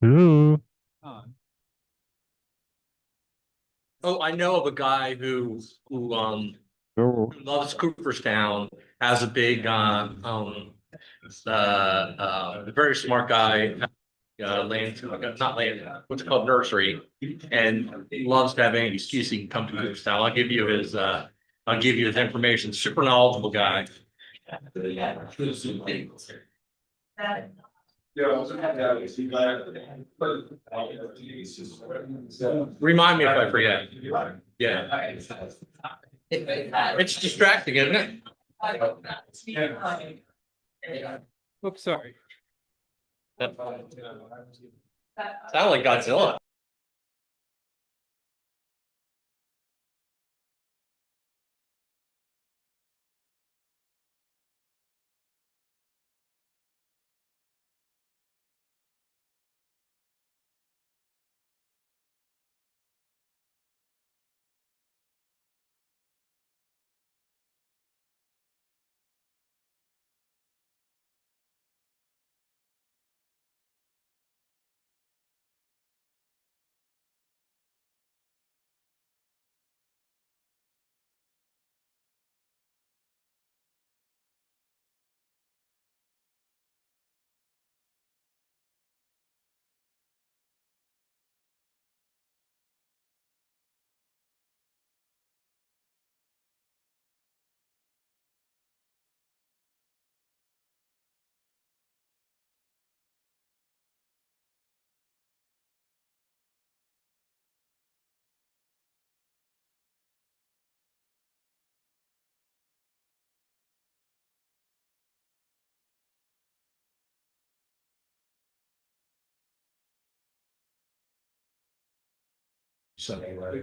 Hello. Oh, I know of a guy Hello. who loves Cooperstown, has a big very smart guy, land, not land, what's it called, nursery, and loves to have any excuse he can come to Cooperstown. I'll give you his information. Super knowledgeable guy. Remind me if I forget. Yeah. It's distracting, isn't it? Oops, sorry. Sound like Godzilla.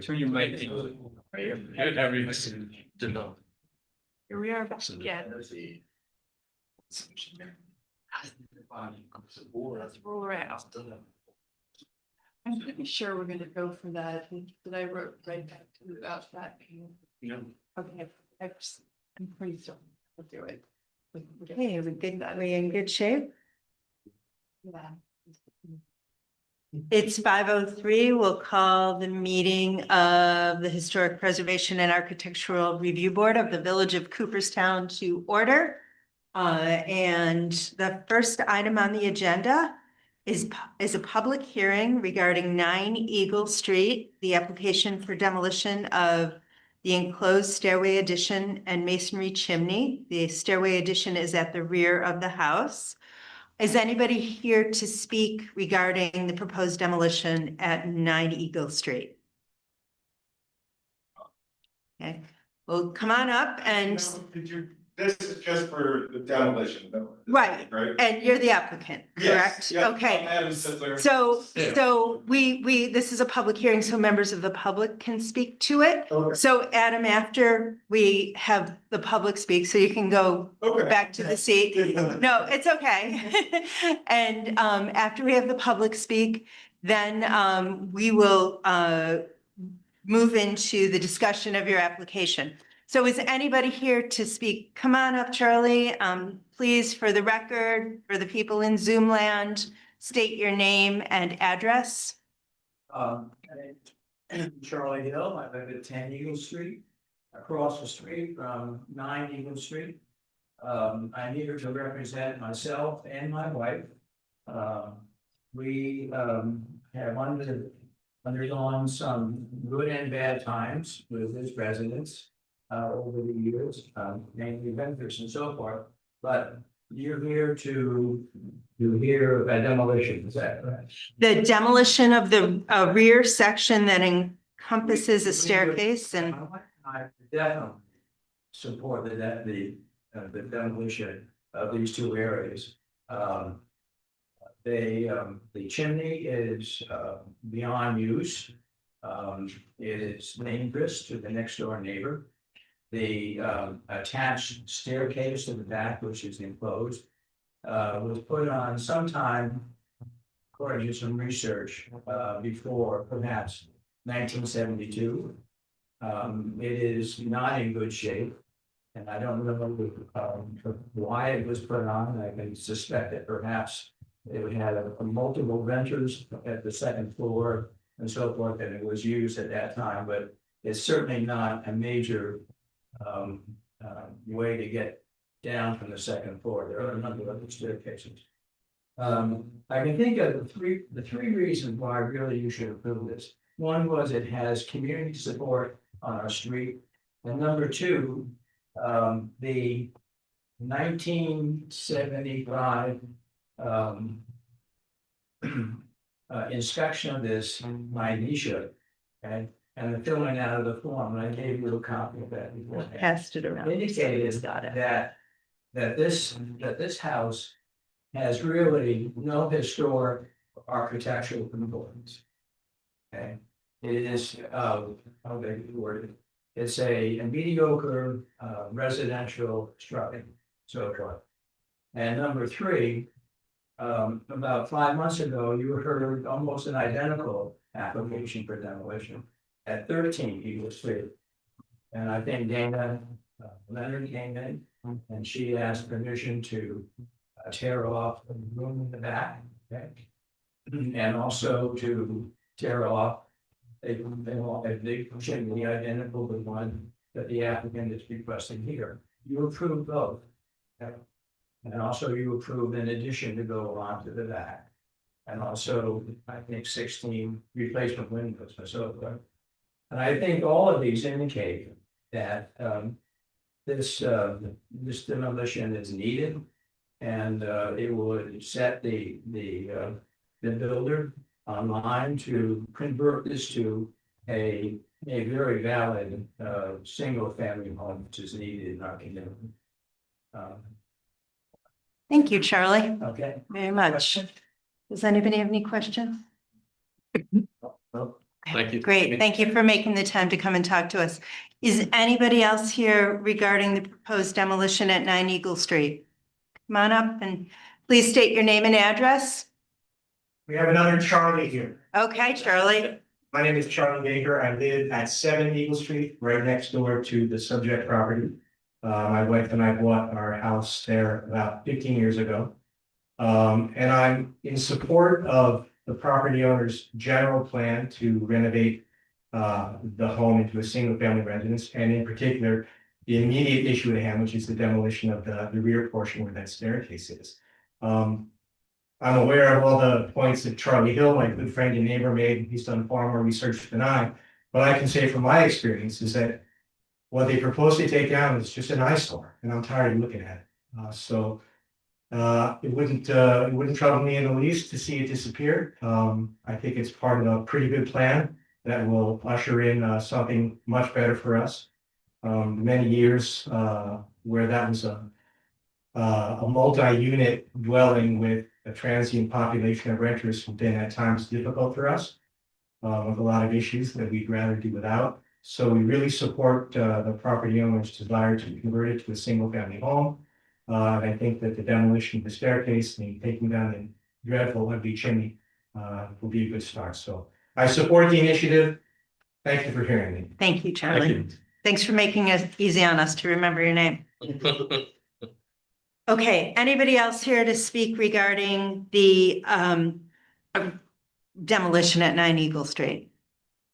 Turn your mic. Everything to know. Here we are back again. Let's roll around. I'm pretty sure we're gonna go for that, that I wrote right back to you about that. Okay, I'm pretty sure we'll do it. Hey, are we in good shape? Yeah. It's 5:03. We'll call the meeting of the Historic Preservation and Architectural Review Board of the Village of Cooperstown to order. And the first item on the agenda is a public hearing regarding 9 Eagle Street, the application for demolition of the enclosed stairway addition and masonry chimney. The stairway addition is at the rear of the house. Is anybody here to speak regarding the proposed demolition at 9 Eagle Street? Okay, well, come on up and. This is just for the demolition, though. Right, and you're the applicant, correct? Yes, yeah, Okay. Adam Sittler. So this is a public hearing, so members of the public can speak to it. Okay. So Adam, after we have the public speak, so you can go back to the seat. No, it's okay. And after we have the public speak, then we will move into the discussion of your application. So is anybody here to speak? Come on up, Charlie. Please, for the record, for the people in Zoom land, state your name and address. Charlie Hill, I live at 10 Eagle Street, across the street from 9 Eagle Street. I'm here to represent myself and my wife. We have undergone some good and bad times with this residence over the years, mainly vendors and so forth, but you're here to hear a demolition, is that correct? The demolition of the rear section that encompasses a staircase and. I definitely support the demolition of these two areas. The chimney is beyond use. It is dangerous to the next door neighbor. The attached staircase to the back, which is enclosed, was put on sometime, according to some research, before perhaps 1972. It is not in good shape, and I don't know why it was put on. I can suspect that perhaps It had multiple renters at the second floor and so forth, and it was used at that time, but it's certainly not a major way to get down from the second floor. There are a number of other staircases. I can think of the three reasons why really you should approve this. One was it has community support on our street. And number two, the 1975 inspection of this minutia, okay, and the filling out of the form, and I gave you a copy of that before. Passed it around. Indicated Got it. that this house has really no historic architectural importance. Okay, it is, how they word it, it's a mediocre residential structure, so forth. And number three, about 5 months ago, you heard almost an identical application for demolition at 13 Eagle Street. And I think Dana Leonard came in and she asked permission to tear off the room in the back, okay? And also to tear off a big chimney identical to the one that the applicant is requesting here. You approved both. Okay? And also you approved in addition to go on to the back. And also, I think 16 replacement windows and so forth. And I think all of these indicate that this demolition is needed. And it would set the builder on line to convert this to a very valid single family home, which is needed in our community. Thank you, Charlie, Okay. very much. Does anybody have any questions? Thank you. Great, thank you for making the time to come and talk to us. Is anybody else here regarding the proposed demolition at 9 Eagle Street? Come on up and please state your name and address. We have another Charlie here. Okay, Charlie. My name is Charlie Baker. I live at 7 Eagle Street, right next door to the subject property. My wife and I bought our house there about 15 years ago. And I'm in support of the property owner's general plan to renovate the home into a single family residence, and in particular, the immediate issue at hand, which is the demolition of the rear portion where that staircase is. I'm aware of all the points that Charlie Hill, my good friend and neighbor, made. He's done far more research than I. But I can say from my experience is that what they propose to take down is just an eyesore, and I'm tired of looking at it. It wouldn't trouble me in the least to see it disappear. I think it's part of a pretty good plan that will usher in something much better for us. Many years where that was a multi-unit dwelling with a transient population of renters have been at times difficult for us, with a lot of issues that we'd rather do without. So we really support the property owner's desire to convert it to a single family home. I think that the demolition of the staircase and taking down the dreadful ugly chimney will be a good start. So I support the initiative. Thank you for hearing me. Thank you, Charlie. Thanks for making it easy on us to remember your name. Okay, anybody else here to speak regarding the demolition at 9 Eagle Street?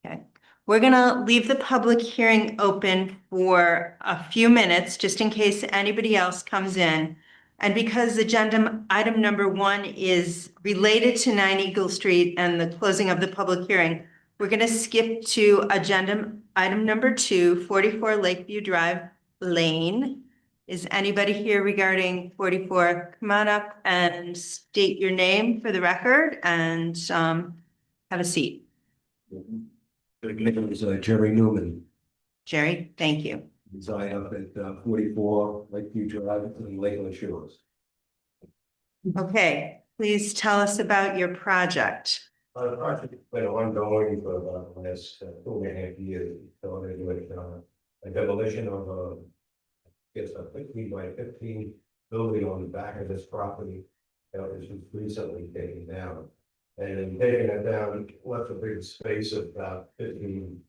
Okay, we're gonna leave the public hearing open for a few minutes, just in case anybody else comes in. And because agenda item number 1 is related to 9 Eagle Street and the closing of the public hearing, we're gonna skip to agenda item number 2, 44 Lakeview Drive Lane. Is anybody here regarding 44? Come on up and state your name for the record and have a seat. My name is Jerry Newman. Jerry, thank you. Reside up at 44 Lakeview Drive in Lakeland Shores. Okay, please tell us about your project. The project has been ongoing for the last 2.5 years. So I'm doing a demolition of a 15 by 15 building on the back of this property that was recently taken down. And in taking it down, left a big space of about 15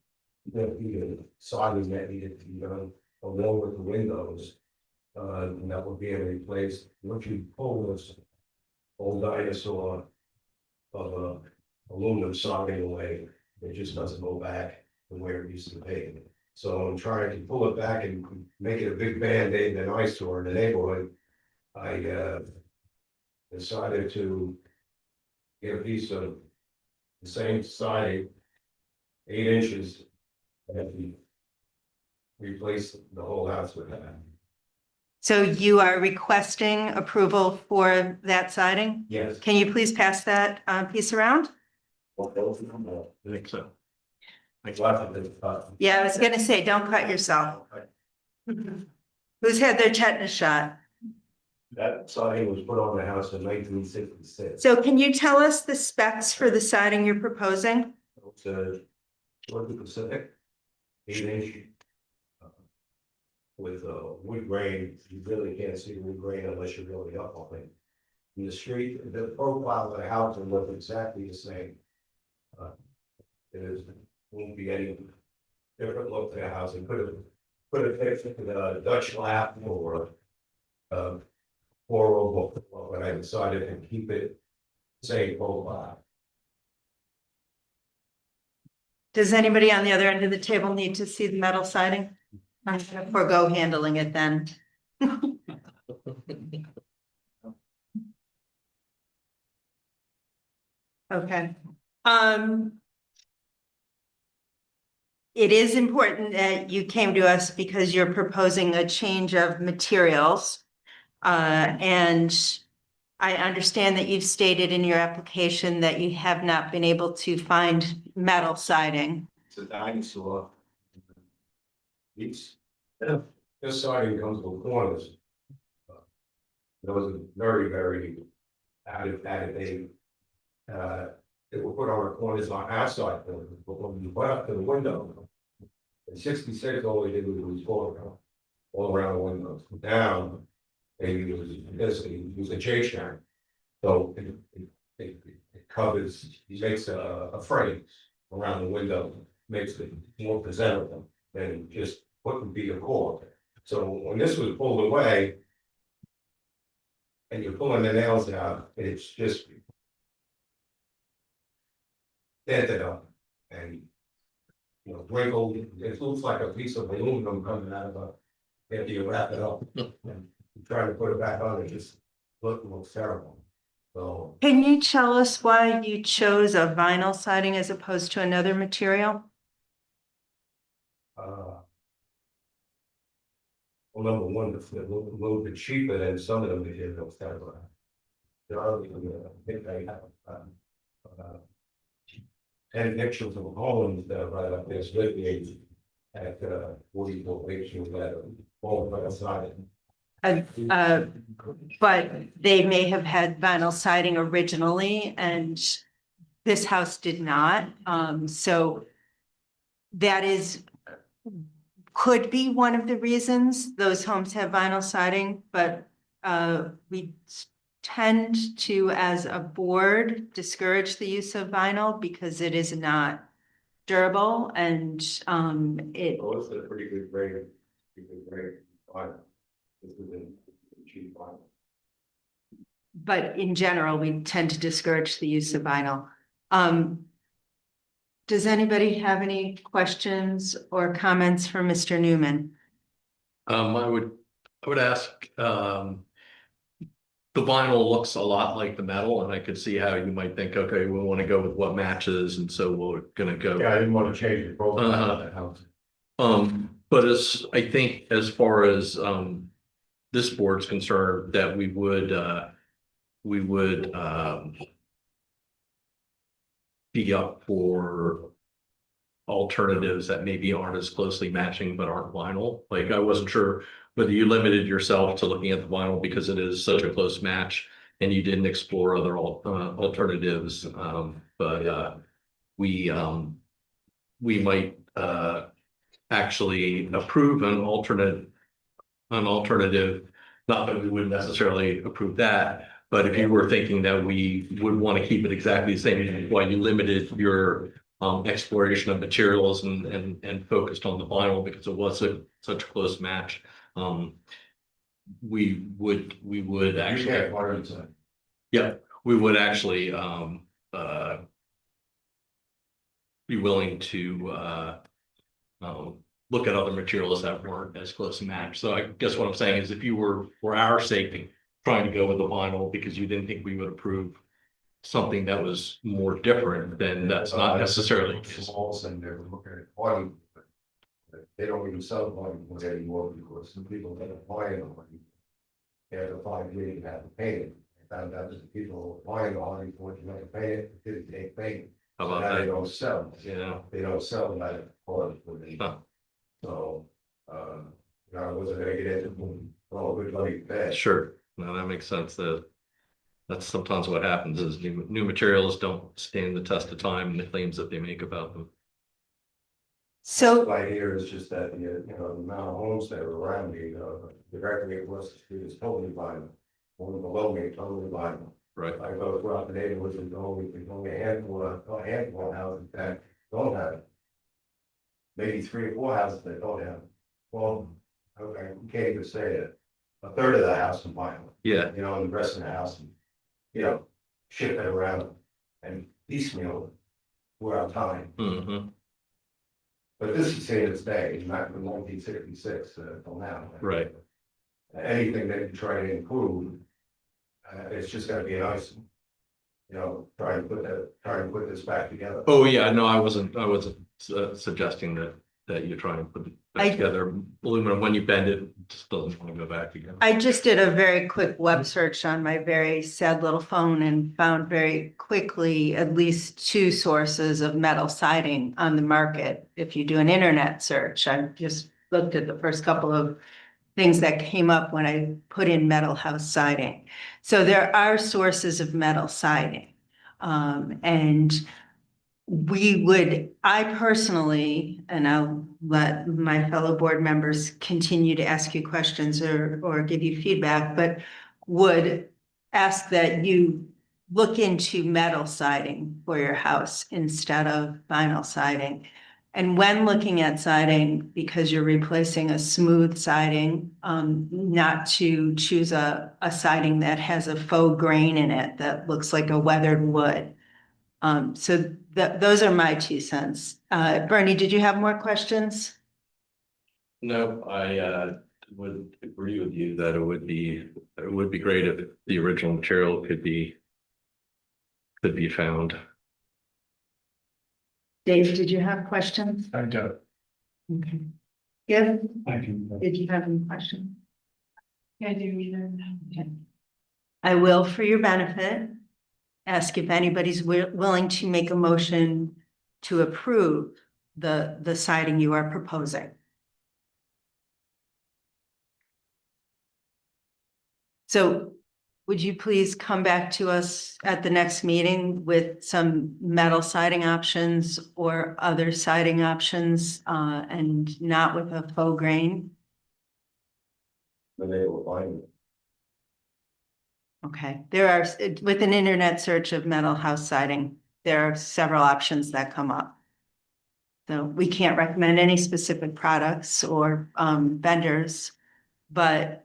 feet of siding that needed to be done along with the windows. And that would be replaced. Once you pull those old dinosaur of aluminum siding away. It just doesn't go back to where it used to be. So I'm trying to pull it back and make it a big Band-Aid and an eyesore in the neighborhood. I decided to get a piece of the same siding, 8 inches, and replace the whole house with that. So you are requesting approval for that siding? Yes. Can you please pass that piece around? I think so. Yeah, I was gonna say, don't cut yourself. Who's had their tetanus shot? That siding was put on the house in 1966. So can you tell us the specs for the siding you're proposing? It's a Georgia Pacific, 8 inch. With wood grain, you really can't see wood grain unless you're really up on it. In the street, the profile of the house will look exactly the same. There won't be any different look to the house. And put a fix with a Dutch lap or oval, but I decided to keep it same profile. Does anybody on the other end of the table need to see the metal siding? I'm gonna forego handling it then. Okay. It is important that you came to us because you're proposing a change of materials. And I understand that you've stated in your application that you have not been able to find metal siding. It's a dinosaur. This siding comes with corners. It was a very, very added thing. It will put on the corners on outside corners, but when you put up to the window. In 66, all we did was all around the windows. Now, maybe it was a J shank. So it covers, he makes a frame around the window, makes it more presentable than just what would be a core. So when this was pulled away. And you're pulling the nails out, it's just. Dented up and. Wrinkled, it looks like a piece of aluminum coming out of after you wrap it up. And you try to put it back on, it just looks terrible. So, Can you tell us why you chose a vinyl siding as opposed to another material? well, number one, it's a little bit cheaper than some of the materials that are. There are, I think I have, 10 pictures of homes that are right up there, split the age at 44 pictures that are all by the side. But they may have had vinyl siding originally and this house did not. So that could be one of the reasons those homes have vinyl siding, but we tend to, as a board, discourage the use of vinyl because it is not durable and it. Oh, it's a pretty good grade, fine. This is a cheap fine. But in general, we tend to discourage the use of vinyl. Does anybody have any questions or comments for Mr. Newman? I would ask, the vinyl looks a lot like the metal and I could see how you might think, okay, we want to go with what matches. And so we're gonna go. Yeah, I didn't want to change the profile of the house. But I think as far as, this board's concerned, that we would be up for alternatives that maybe aren't as closely matching, but aren't vinyl. Like, I wasn't sure whether you limited yourself to looking at the vinyl because it is such a close match and you didn't explore other alternatives. But we might actually approve an alternative, not that we wouldn't necessarily approve that, but if you were thinking that we would want to keep it exactly the same, while you limited your exploration of materials and focused on the vinyl because it was such a close match, we would actually. You can't. Yeah, we would actually, be willing to, look at other materials that weren't as close to match. So I guess what I'm saying is if you were, for our sake, trying to go with the vinyl because you didn't think we would approve something that was more different, then that's not necessarily. Walls and they're looking at party. They don't even sell party anymore because some people that are buying them. They have to 5 years to have to pay it. I found out that the people buying the party for you have to pay it, didn't take pay. How So about now they that? don't sell. Yeah. They don't sell that party for me. Huh. So, I wasn't gonna get into, well, good like that. Sure, no, that makes sense. That's sometimes what happens is new materials don't stand the test of time and the claims that they make about them. So, Right here is just that, the amount of homes that are around me, the directory across the street is totally vinyl. One below me, totally vinyl. Right. I go throughout the neighborhoods and there's only a handful of houses that don't have it. Maybe 3 or 4 houses that don't have it. Well, I can't even say it. A third of the house is vinyl, Yeah, and the rest of the house, ship it around and piecemeal throughout time. hmm, But this is saying its day, not from 1966 till now. right. Anything that you try to improve, it's just gotta be nice. Try and put this back together. Oh, yeah, no, I wasn't suggesting that you try and put it I- back together. Aluminum, when you bend it, it just doesn't want to go back again. I just did a very quick web search on my very sad little phone and found very quickly at least 2 sources of metal siding on the market. If you do an internet search, I just looked at the first couple of things that came up when I put in metal house siding. So there are sources of metal siding. And I personally, and I'll let my fellow board members continue to ask you questions or give you feedback, but would ask that you look into metal siding for your house instead of vinyl siding. And when looking at siding, because you're replacing a smooth siding, not to choose a siding that has a faux grain in it that looks like a weathered wood. So those are my 2 cents. Bernie, did you have more questions? No, I would agree with you that it would be great if the original material could be found. Dave, did you have questions? I don't. Okay. Yeah, I can. did you have any questions? Yeah, I do either. Okay. I will, for your benefit, ask if anybody's willing to make a motion to approve the siding you are proposing. So would you please come back to us at the next meeting with some metal siding options or other siding options, and not with a faux grain? But they will find it. Okay, there are, with an internet search of metal house siding, there are several options that come up. So we can't recommend any specific products or vendors, but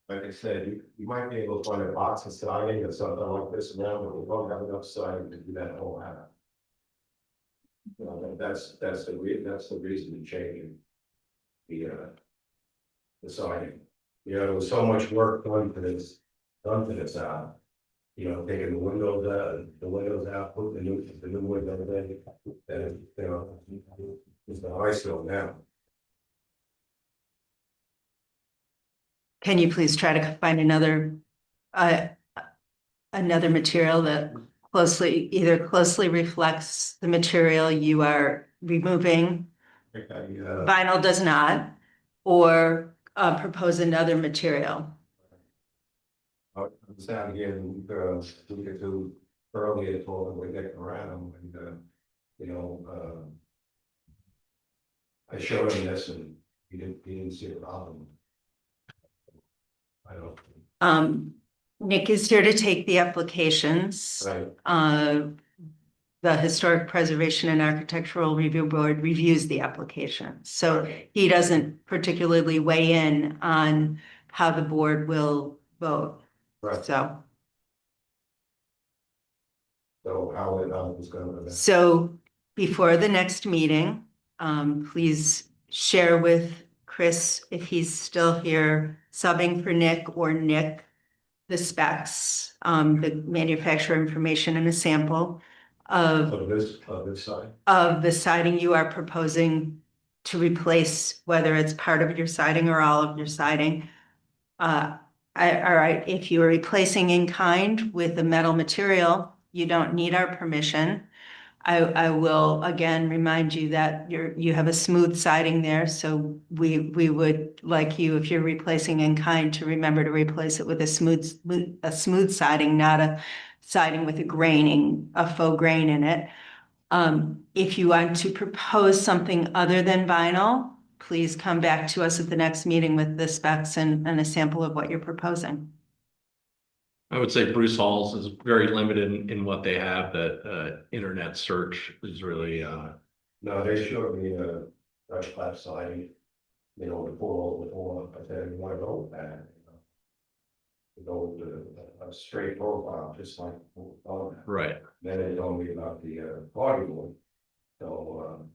Like I said, you might be able to find a box of siding or something like this around, but we don't have enough siding to do that whole house. That's the reason to changing the siding. There was so much work done to this out. Taking the windows out, putting the new windows in, it's the high school now. can you please try to find another material that either closely reflects the material you are removing? Vinyl does not, or propose another material. I was down here and we could do earlier talking with Nick around and I showed him this and he didn't see a problem. I don't. Nick is here to take the applications. Right. The Historic Preservation and Architectural Review Board reviews the application. So he doesn't particularly weigh in on how the board will vote. Right. So, So how it was gonna. So before the next meeting, please share with Chris, if he's still here, subbing for Nick or Nick, the specs, the manufacturer information and a sample of Of this side. the siding you are proposing to replace, whether it's part of your siding or all of your siding. All right, if you are replacing in kind with a metal material, you don't need our permission. I will again remind you that you have a smooth siding there, so we would like you, if you're replacing in kind, to remember to replace it with a smooth siding, not a siding with a faux grain in it. If you want to propose something other than vinyl, please come back to us at the next meeting with the specs and a sample of what you're proposing. I would say Bruce Halls is very limited in what they have, that internet search is really, No, they showed me a Dutch flat siding, you know, before, I said, you wanna go with that? You know, go with a straight profile, just like, right. then they told me about the bodyboard. So,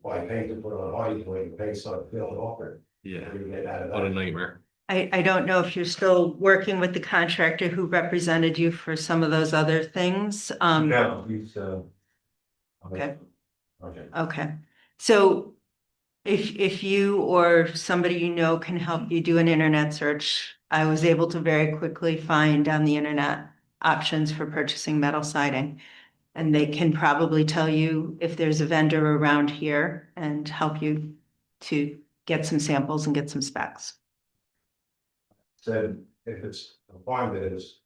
buy paint to put on bodyboard, paint started peeling off it. Yeah, How do you get out of what a that? nightmare. I don't know if you're still working with the contractor who represented you for some of those other things. No, he's, Okay. Okay. Okay, so if you or somebody you know can help you do an internet search, I was able to very quickly find on the internet options for purchasing metal siding. And they can probably tell you if there's a vendor around here and help you to get some samples and get some specs. Said if it's a farm that is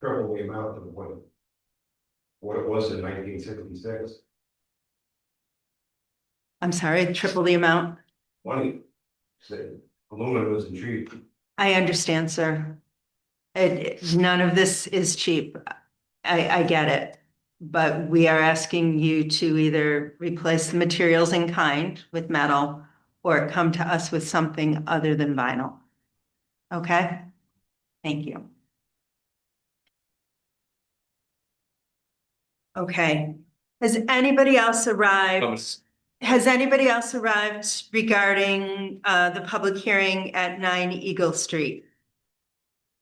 triple the amount of what it was in 1966. I'm sorry, triple the amount. Money, said aluminum wasn't cheap. I understand, sir. None of this is cheap. I get it. But we are asking you to either replace the materials in kind with metal or come to us with something other than vinyl. Okay? Thank you. Okay. Has anybody else arrived? Has anybody else arrived regarding the public hearing at 9 Eagle Street?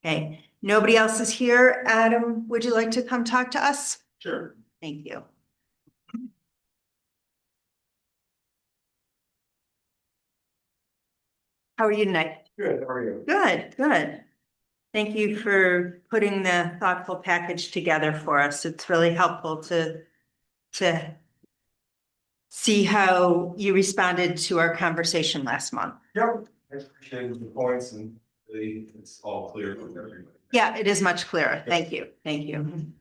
Okay, nobody else is here. Adam, would you like to come talk to us? Sure. Thank you. How are you tonight? Good, how are you? Good, good. Thank you for putting the thoughtful package together for us. It's really helpful to see how you responded to our conversation last month. Yep. I appreciate the points and it's all clear with everybody. Yeah, it is much clearer. Thank you. Thank you.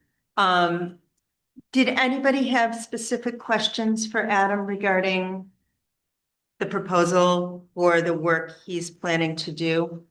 Did anybody have specific questions for Adam regarding the proposal or the work he's planning to do?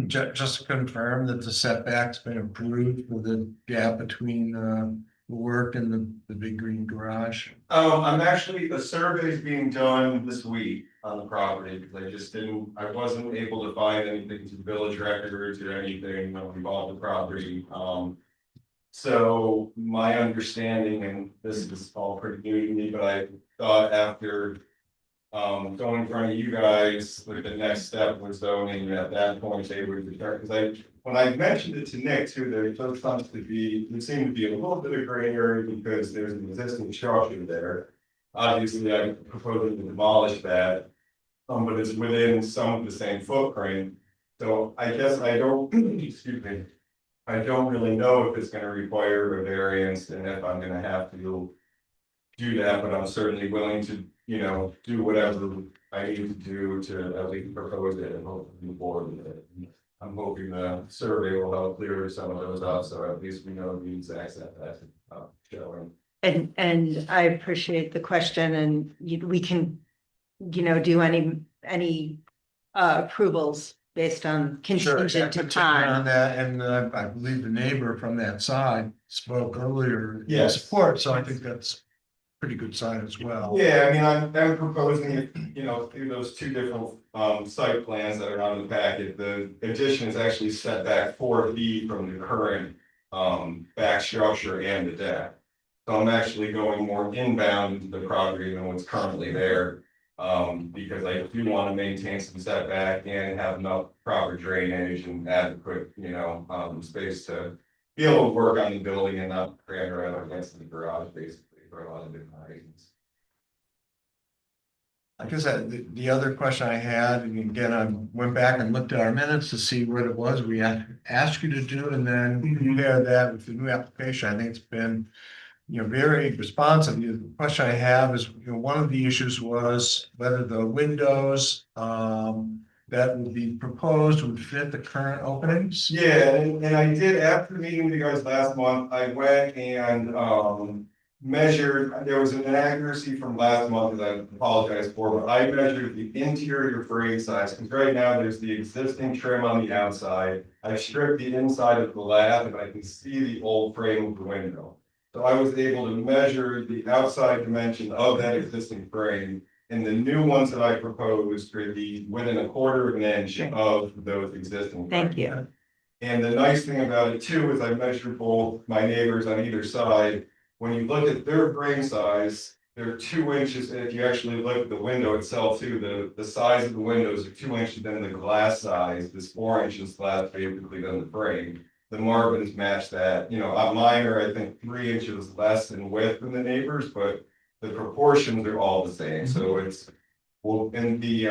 Just to confirm that the setback's been approved for the gap between the work and the big green garage. I'm actually, a survey is being done this week on the property, because I wasn't able to find anything to the village records or anything involved the property. So my understanding, and this is all pretty new to me, but I thought after going in front of you guys, like the next step was zoning, at that point they would return, because when I mentioned it to Nick too, there seemed to be a little bit of gray area because there's an existing structure there. Obviously, I proposed to demolish that, but it's within some of the same footprint. So I guess I don't, excuse me, I don't really know if it's gonna require a variance and if I'm gonna have to do that, but I'm certainly willing to, do whatever I need to do to at least propose it and hopefully move forward with it. I'm hoping the survey will help clear some of those up, so at least we know the exact setback showing. And I appreciate the question, and we can, do any approvals based on contingent On upon. that, and I believe the neighbor from that side spoke earlier in Yes. support, so I think that's pretty good sign as well. Yeah, I mean, I'm proposing, you know, through those two different site plans that are on the packet, the addition is actually set back 4 feet from the current back structure and the deck. So I'm actually going more inbound into the property than what's currently there. Because I do want to maintain some setback and have enough proper drainage and adequate, you know, space to be able to work on the building and not cram right up against the garage, basically, for a lot of different reasons. I guess the other question I had, and again, I went back and looked at our minutes to see what it was we had asked you to do, and then compare that with the new application. I think it's been, you know, very responsive. The question I have is, you know, one of the issues was whether the windows that would be proposed would fit the current openings. Yeah, and I did, after meeting with you guys last month, I went and measured, there was an inaccuracy from last month that I apologize for, but I measured the interior frame size, because right now there's the existing trim on the outside. I stripped the inside of the lab and I can see the old frame of the window. So I was able to measure the outside dimension of that existing frame. And the new ones that I proposed are the within 1/4 of an inch of those existing. Thank frames. you. And the nice thing about it too is I measured both my neighbors on either side. When you look at their frame size, they're 2 inches, and if you actually look at the window itself too, the size of the windows are 2 inches than the glass size, this 4 inches glass basically than the frame. The Marvins match that, you know, mine are, I think, 3 inches less in width than the neighbors, but the proportions are all the same, so it's, well, in the,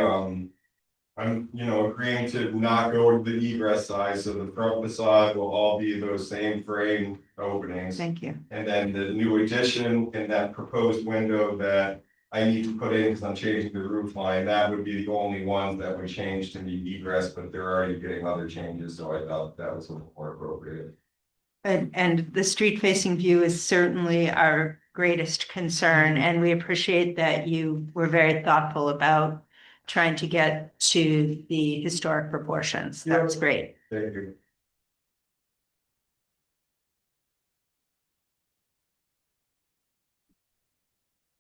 I'm, you know, agreeing to not go with the egress size, so the front facade will all be those same frame openings. Thank you. And then the new addition and that proposed window that I need to put in, because I'm changing the roof line, that would be the only ones that would change to be egress, but they're already getting other changes, so I thought that was a little more appropriate. And the street facing view is certainly our greatest concern, and we appreciate that you were very thoughtful about trying to get to the historic proportions. That was great. Thank you.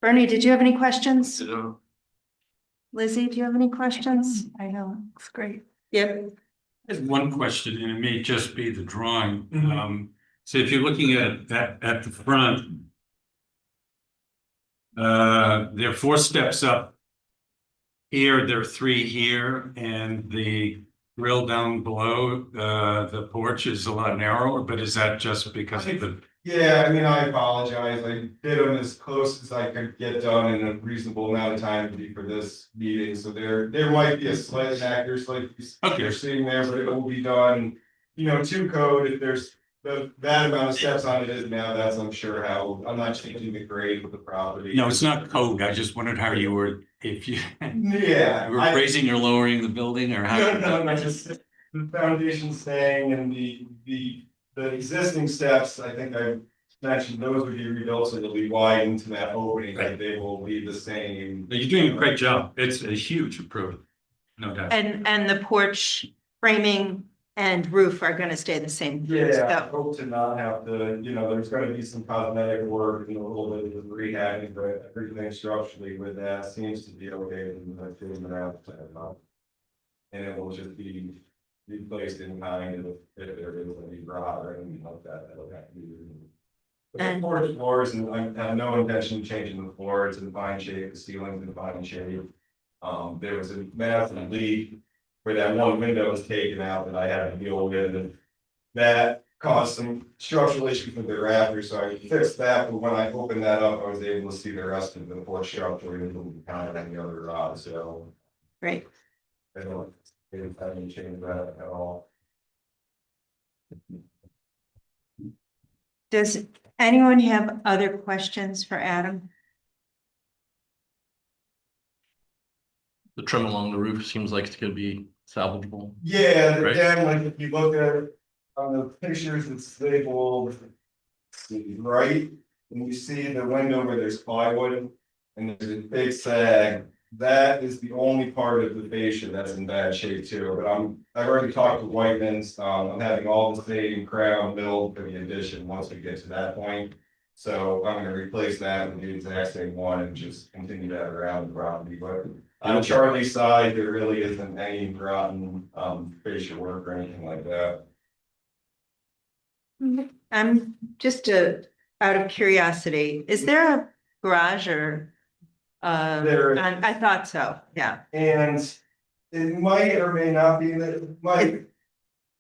Bernie, did you have any questions? Lizzie, do you have any questions? I know, it's great. Yep. I have one question, and it may just be the drawing. So if you're looking at the front, there are 4 steps up. Here, there are 3 here, and the grill down below, the porch is a lot narrower, but is that just because of the? Yeah, I mean, I apologize. I did them as close as I could get done in a reasonable amount of time to be for this meeting, so there might be a slight inaccuracy like you're seeing there, but it will be done, you know, to code. If there's that amount of steps on it is now, that's I'm sure how, I'm not changing the grade of the property. No, it's not code. I just wondered how you were, if you Yeah. were raising or lowering the building, or how. No, just the foundation staying and the existing steps, I think I mentioned those would be rebuilt, so they'll be widened to that opening, like they will be the same. You're doing a great job. It's a huge improvement, no doubt. And the porch framing and roof are gonna stay the same. Yeah, I So, hope to not have to, you know, there's gonna be some cosmetic work and a little bit of rehabbing, but everything structurally with that seems to be okay. And I feel around, and it will just be replaced in kind if there is any rot or anything like that, that'll have to be removed. But the And- floors, and I have no intention of changing the floor, it's in fine shape, the ceiling's in fine shape. There was a massive leak where that one window was taken out that I had to deal with, and that caused some structural issues with the rafters, so I fixed that, but when I opened that up, I was able to see the rest of the porch structure and kind of any other rod, so. great. I don't think I can change that at all. Does anyone have other questions for Adam? The trim along the roof seems like it's gonna be salvageable. Yeah, Right. again, like if you look at it on the pictures, it's labeled. Right, and you see the window where there's plywood and there's a big sag. That is the only part of the fascia that's in bad shape too, but I've already talked to Whiteman's, I'm having all the same crown milled for the addition once we get to that point. So I'm gonna replace that with the exact same one and just continue that around the property, but on Charlie's side, there really isn't any rotten, facial work or anything like that. I'm just out of curiosity, is there a garage or? There- I thought so, yeah. And it might or may not be that, it might.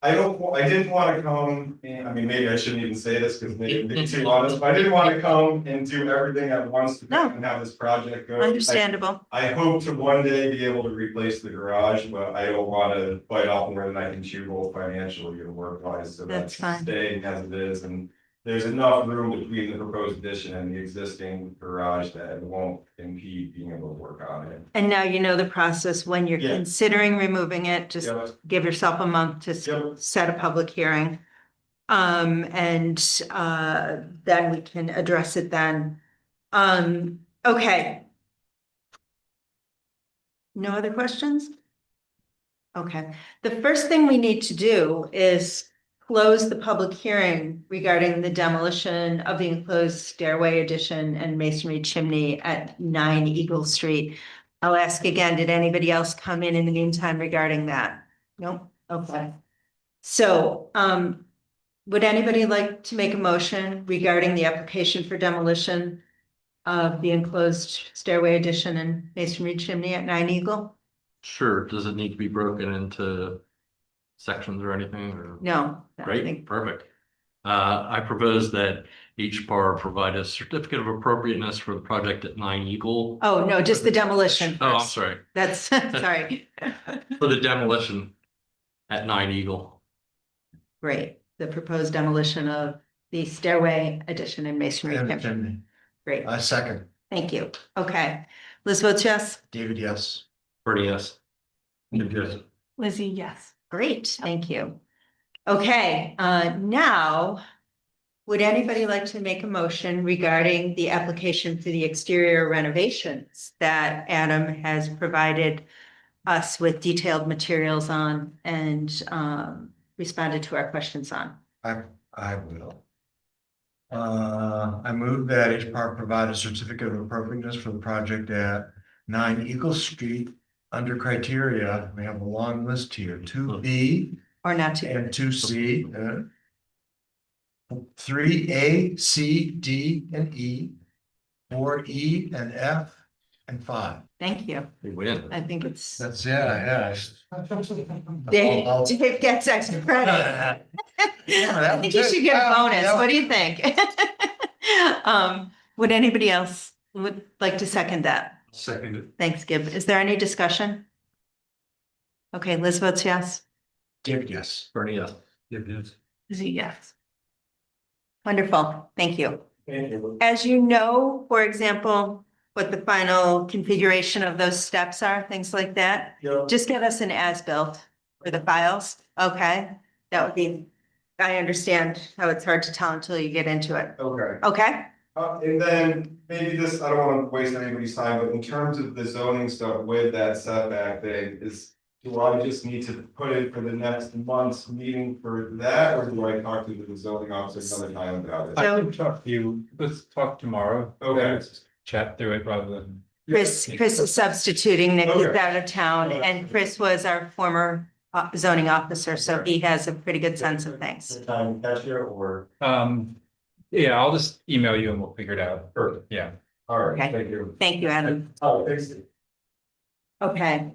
I didn't want to come, I mean, maybe I shouldn't even say this because maybe I'm too honest, but I didn't want to come and do everything at once to No. and have this project go. Understandable. I hope to one day be able to replace the garage, but I don't want to bite off more than I can chew both financially and work wise, so That's that's fine. staying as it is, and. There's enough room between the proposed addition and the existing garage that it won't impede being able to work on it. And now you know the process, when you're Yeah. considering removing it, just Yeah. give yourself a month to Yep. set a public hearing. And then we can address it then. Okay. No other questions? Okay, the first thing we need to do is close the public hearing regarding the demolition of the enclosed stairway addition and masonry chimney at 9 Eagle Street. I'll ask again, did anybody else come in the meantime regarding that? No, okay. So, would anybody like to make a motion regarding the application for demolition of the enclosed stairway addition and masonry chimney at 9 Eagle? Sure, does it need to be broken into sections or anything, or? No. I Great, think- perfect. I propose that each par provide a certificate of appropriateness for the project at 9 Eagle. Oh, no, just the demolition Oh, I'm first. sorry, That's, sorry. for the demolition at 9 Eagle. Great, the proposed demolition of the stairway addition and masonry And chimney. chimney. Great, Second, thank you. Okay. Liz votes yes. David, yes. Bernie, yes. Yes. Lizzie, yes. Great, thank you. Okay, now, would anybody like to make a motion regarding the application for the exterior renovations that Adam has provided us with detailed materials on and responded to our questions on? I will. I move that H Park provide a certificate of appropriateness for the project at 9 Eagle Street under criteria. We have a long list here, 2B Or not to? and 2C. 3A, C, D, and E, 4E and F, and 5. Thank you. We win. I think it's, That's, yeah. Dave gets extra credit. I think you should get a bonus. What do you think? Would anybody else would like to second that? Seconded. Thanks, Gib. Is there any discussion? Okay, Liz votes yes. David, yes. Bernie, yes. Yes. Lizzie, yes. Wonderful. Thank you. Thank you. As you know, for example, what the final configuration of those steps are, things like that, Yeah. just give us an as-built for the files, okay? That would be, I understand how it's hard to tell until you get into it, Okay. okay? And then maybe this, I don't wanna waste anybody's time, but in terms of the zoning stuff with that setback thing, do I just need to put it for the next month's meeting for that, or do I talk to the zoning officer another time about it? So- I can talk to you, let's talk tomorrow. Okay. Let's chat through it rather than. Chris is substituting, Nick is Okay. out of town, and Chris was our former zoning officer, so he has a pretty good sense of things. Time to catch you, or? Yeah, I'll just email you and we'll figure it out. Perfect. Yeah. All right, Okay. thank you. Thank you, Adam. Oh, thanks. Okay.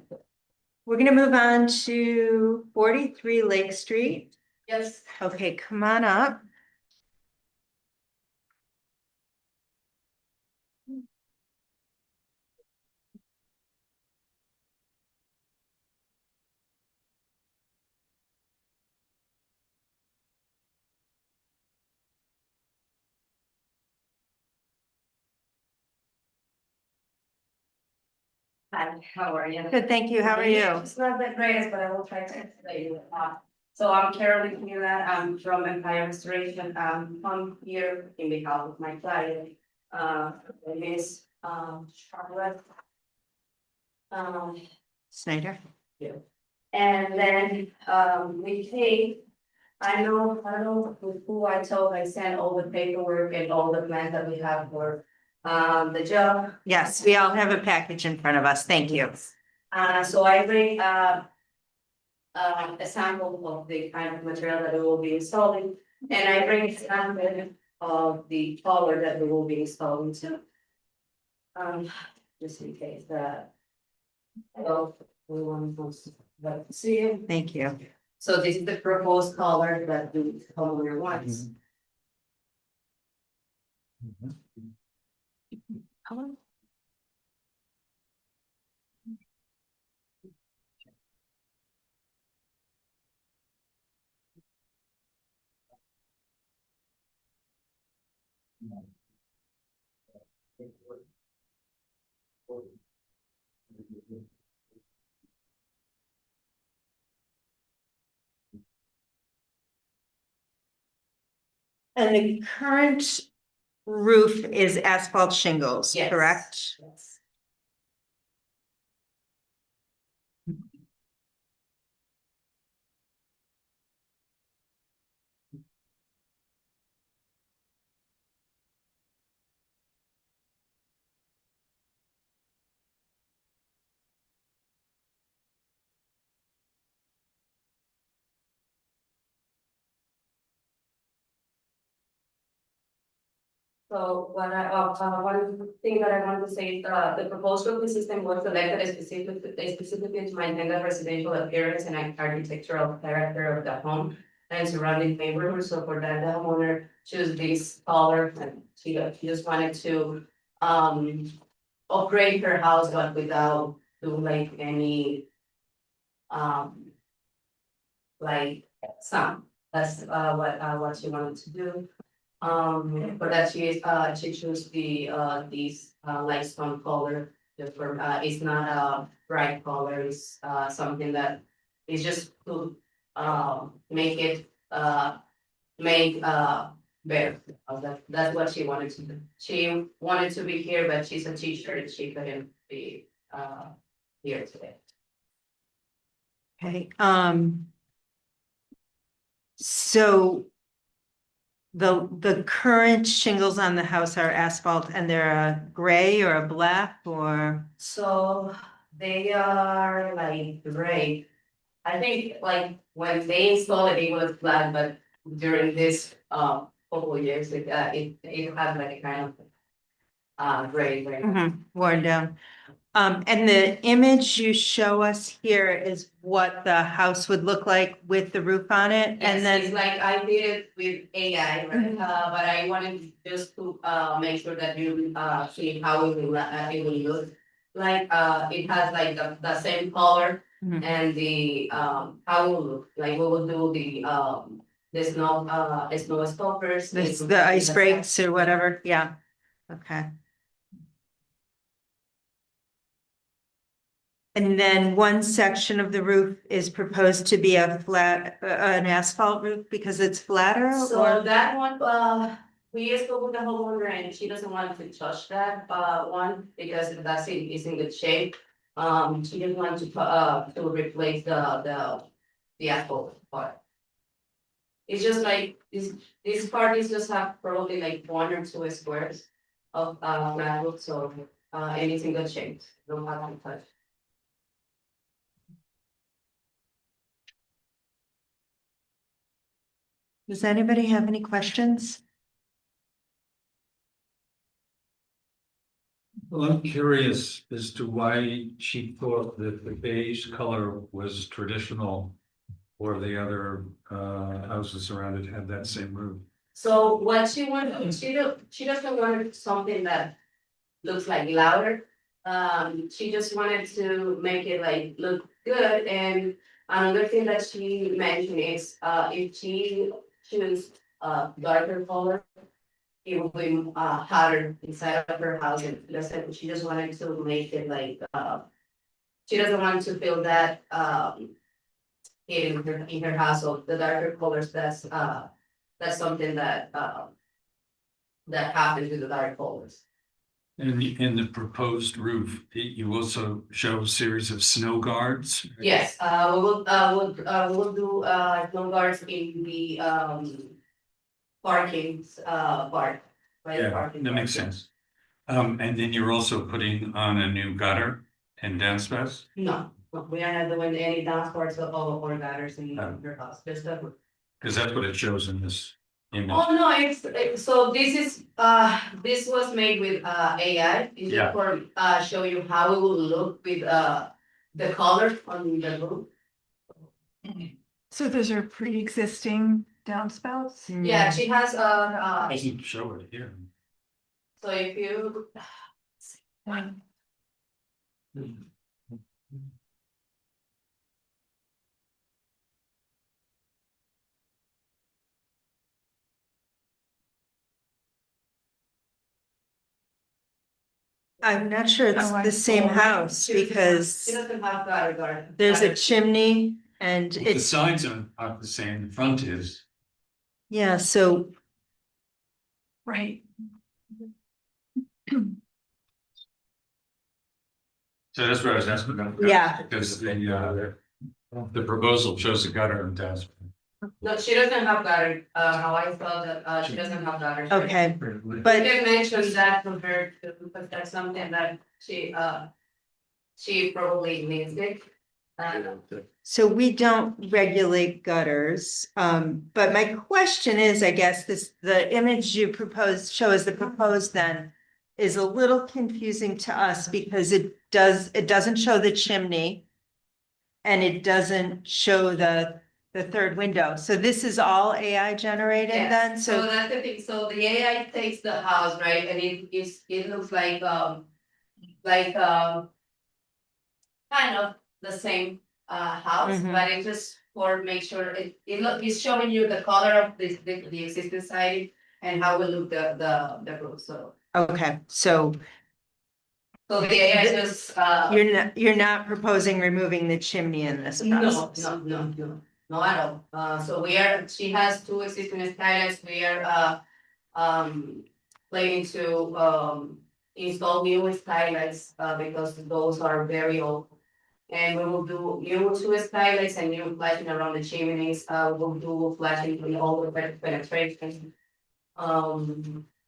We're gonna move on to 43 Lake Street. Yes. Okay, come on up. Hi, how are you? Good, thank you. How are you? It's not the greatest, but I will try to explain you. So I'm Carolyn Miller, I'm from Empire Restoration, I'm here in behalf of my client, Miss Charlotte. Snyder? And then, we came I know who I told, I sent all the paperwork and all the plans that we have for, the job. Yes, we all have a package in front of us. Thank you. So I bring, a sample of the kind of material that we will be installing, and I bring a sample of the color that we will be installing too. Just in case that. Well, we want to see it. Thank you. So this is the proposed color that the homeowner wants. Hello? And the current roof is asphalt shingles, Yes. correct? Yes. So one thing that I want to say is, the proposed roof system was selected specifically to maintain the residential appearance and architectural character of the home and surrounding neighborhood, so for that, the homeowner choose this color, and she just wanted to, upgrade her house, but without doing like any, like some, that's, what she wanted to do. For that, she chose the, this, light stone color. It's not a bright color, it's, something that is just to, make it, make, better. That's what she wanted to do. She wanted to be here, but she's a teacher and she couldn't be, here today. Okay, so the current shingles on the house are asphalt and they're a gray or a black or? So they are like gray. I think like when they installed it, it was black, but during this couple of years, it had like a kind of gray. Worn down. And the image you show us here is what the house would look like with the roof on it, Yes, and then. it's like I did it with AI, right? Mhm. But I wanted just to make sure that you see how it will look. Like it has like the same color Mhm. and the how it will look. Like we will do the snow stoppers. This, the ice breaks or whatever, yeah, okay. And then one section of the roof is proposed to be a flat, an asphalt roof because it's flatter So or? that one, we spoke with the homeowner and she doesn't want to touch that one because that's is in good shape. She didn't want to replace the asphalt part. It's just like this part is just have probably like 1 or 2 squares of flat roof, so and it's in good shape. Don't have to touch. Does anybody have any questions? Well, I'm curious as to why she thought that the beige color was traditional. Or the other houses around it had that same roof. So what she wanted, she doesn't want something that looks like louder. She just wanted to make it like look good, and another thing that she mentioned is, if she choose darker color, it will be hotter inside of her house, and she just wanted to make it like, she doesn't want to feel that heat in her house, so the darker colors, that's something that that happens with the dark colors. In the proposed roof, you also show a series of snow guards. Yes, we will do, snow guards in the, parkings, part. By the Yeah, parking that makes lot, sense. And then you're also putting on a new gutter and downspouts? No, we are not doing any downstairs or gutters in Oh. your house, just a. Because that's what it shows in this image. Oh, no, so this is, this was made with, AI. It's Yeah. just for, show you how it will look with, the color on the roof. So those are pre-existing downspouts? Yeah, she has, Doesn't show it here. so if you, Um, I'm not sure it's Oh, I the same saw. house because she doesn't have gutter guard. there's a chimney and The it's, sides are the same, the front is. yeah, so Right. So that's what I was asking about. Yeah. Because the proposal shows a gutter and downspout. No, she doesn't have gutter, how I saw that, she doesn't have gutter. okay, But but you mentioned that compared to, because that's something that she probably needs it. so we don't regulate gutters. But my question is, I guess the image you proposed show as the proposed then is a little confusing to us because it doesn't show the chimney. And it doesn't show the third window. So this is all AI generated Yes, then? so So, that's the thing, so the AI takes the house, right, and it looks like, kind of the same, house, Mhm. but it just for make sure it's showing you the color of the existing siding and how will look the roof, so. okay, so So the AI just, you're not proposing removing the chimney in this no, process? no at all. So she has two existing skylights, we are, planning to, install new skylights, because those are very old. And we will do new two skylights and new flashing around the chimneys, we'll do flashing in all the penetration.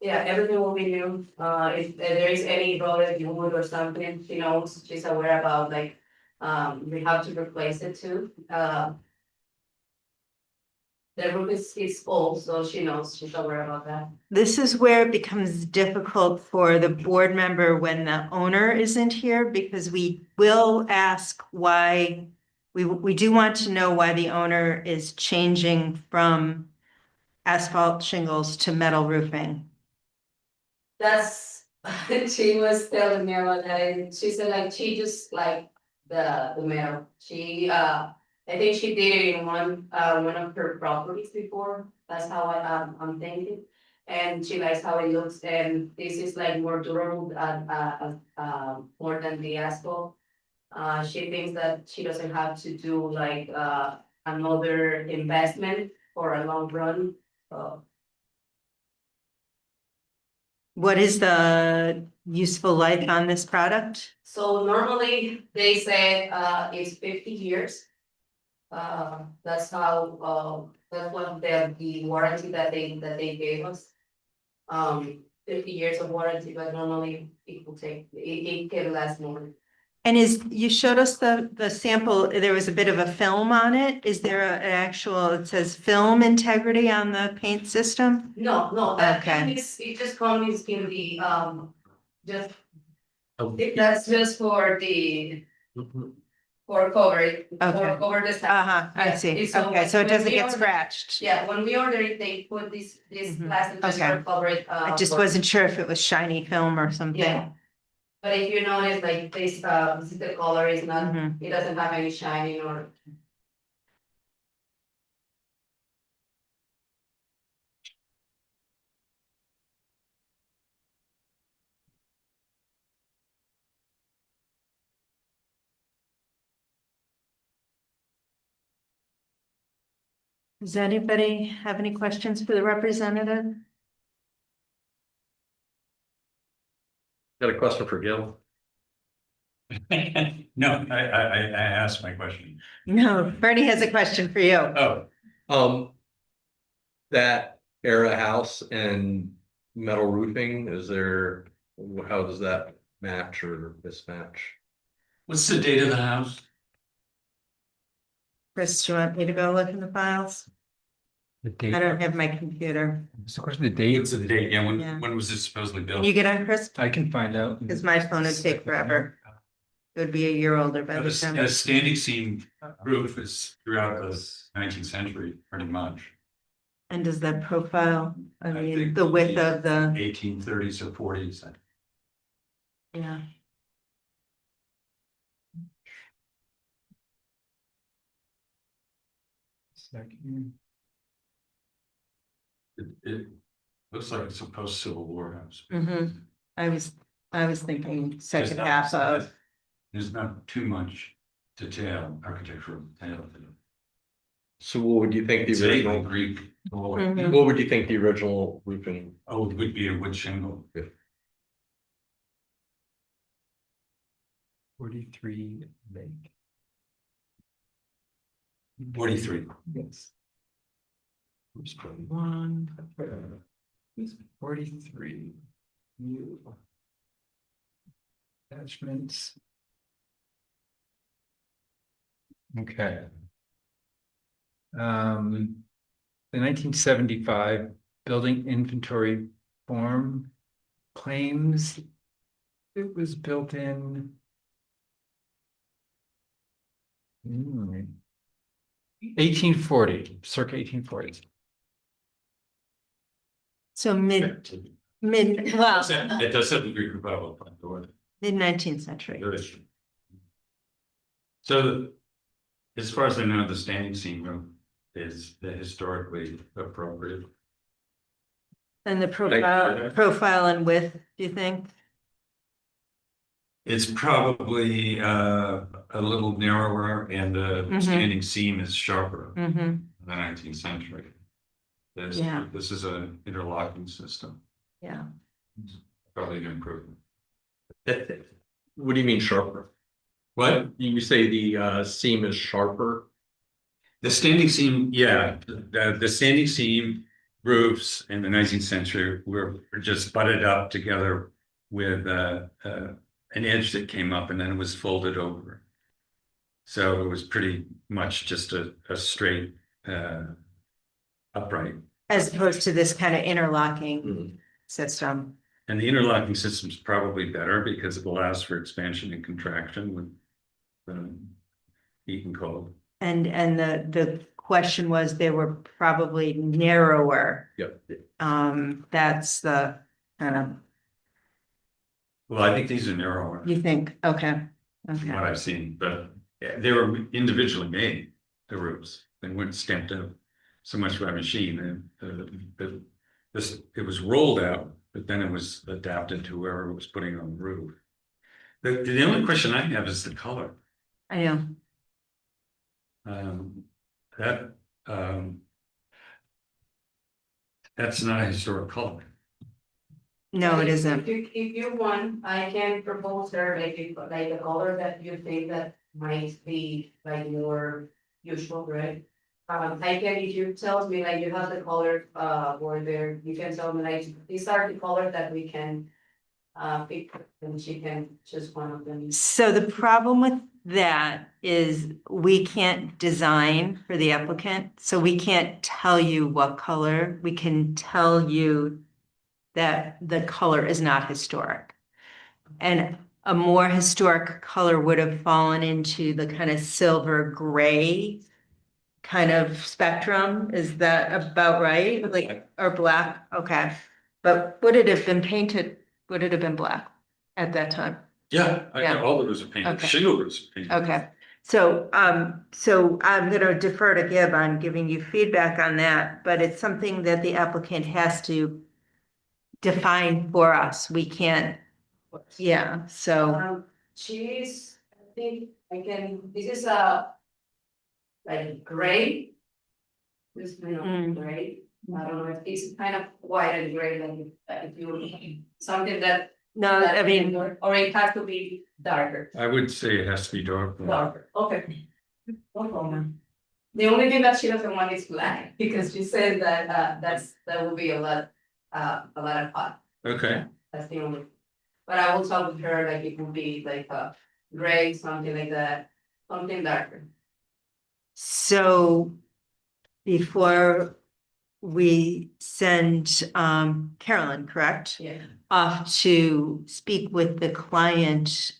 Yeah, everything will be new, if there is any rodent wood or something, she knows, she's aware about, like, we have to replace it too, the roof is old, so she knows, she's aware about that. This is where it becomes difficult for the board member when the owner isn't here, because we will ask why. We do want to know why the owner is changing from asphalt shingles to metal roofing. That's, she was telling me about that, and she said like, she just like the metal, I think she did it in one of her properties before, that's how I'm thinking. And she likes how it looks, and this is like more durable, more than the asphalt. She thinks that she doesn't have to do like, another investment for a long run, so. What is the useful life on this product? So normally they say, it's 50 years. That's how, that's what the warranty that they gave us. 50 years of warranty, but normally it can last more. And you showed us the sample, there was a bit of a film on it. Is there an actual, it says film integrity on the paint system? No, that Okay. it just comes in the, just, that's just for the, for cover, Okay. for cover the. Uh-huh, I Yeah, see. it's Okay, so it when doesn't we get order- scratched. Yeah, when we order it, they put this Mhm. plastic just Okay. for cover it. I just for- wasn't sure if it was shiny film or something. Yeah. But if you notice, like this, the color is not, Mhm. it doesn't have any shining or. Does anybody have any questions for the representative? Got a question for Gil? No, I asked my question. No, Bernie has a question for you. Oh, That era house and metal roofing, how does that match or mismatch? what's the date of the house? Chris, do you want me to go look in the files? The I date, don't have my computer. it's of course the date. What's the date? Yeah, Yeah. when was it supposedly Can built? you get on, Chris? I can find out. Because my phone would take forever. It would be a year older by the time. A standing seam roof is throughout the 19th century, pretty much. And does that profile, I I mean, think the width of the, 1830s or 40s. yeah. Second. It looks like it's a post-Civil War house. I was thinking There's second not- half of, There's not too much architectural detail. to it. So what would you think the It's vaguely original, Greek. Mhm. what would you think the original roofing? Oh, it would be a wood shingle. 43 Lake. 43. Yes. Who's 41? Who's 43? New. Attachments. Okay. The 1975 building inventory form claims it was built in 1840, circa 1840s. so well, It does have the Greek revival front door. mid-19th century. There is. So, as far as I know, the standing seam room is the historically appropriate. And the profile and width, do you think? It's probably a little narrower and the Mhm. standing seam is sharper Mm-hmm, in the 19th century. Yeah. This is an interlocking system, yeah. probably an improvement. What do you mean sharper? What? You say the seam is sharper? The standing seam, yeah, the standing seam roofs in the 19th century were just butted up together with an edge that came up and then it was folded over. So it was pretty much just a straight upright. As opposed to this kind of interlocking Mhm. system. And the interlocking system is probably better because it allows for expansion and contraction with heat and cold. And the question was, they were probably narrower. Yep. That's the kind of, Well, I think these are narrower. you think, okay, From okay. what I've seen, but they were individually made, the roofs, they weren't stamped out so much by machine, and it was rolled out, but then it was adapted to whoever was putting on the roof. The only question I have is the color. I know, That, that's not a historic color. no, it isn't. If you want, I can propose her like a color that you think that might be like more usual, right? I can, if you tell me like you have the color or there, you can tell me like these are the colors that we can pick and she can choose one of them. So the problem with that is we can't design for the applicant, so we can't tell you what color. We can tell you that the color is not historic. And a more historic color would have fallen into the kind of silver gray kind of spectrum. Is that about right? Like, or black? Okay. But would it have been painted? Would it have been black at that time? Yeah, Yeah. all the roofs are painted, Okay. shingle roofs are painted. Okay, so I'm gonna defer to Gib on giving you feedback on that, but it's something that the applicant has to define for us. We can't, yeah, so, She's, I think I can, this is like gray. This kind of Mm. gray, I don't know if it's kind of white and gray, like if you, something that No, I mean, Or it has to be darker, I would say it has to be dark. okay. No problem. The only thing that she doesn't want is black, because she said that, that would be a lot of hot. Okay, That's the only. But I will talk with her, like it would be like a gray, something like that, something darker. so before we send Carolyn, correct? Yeah. Off to speak with the client,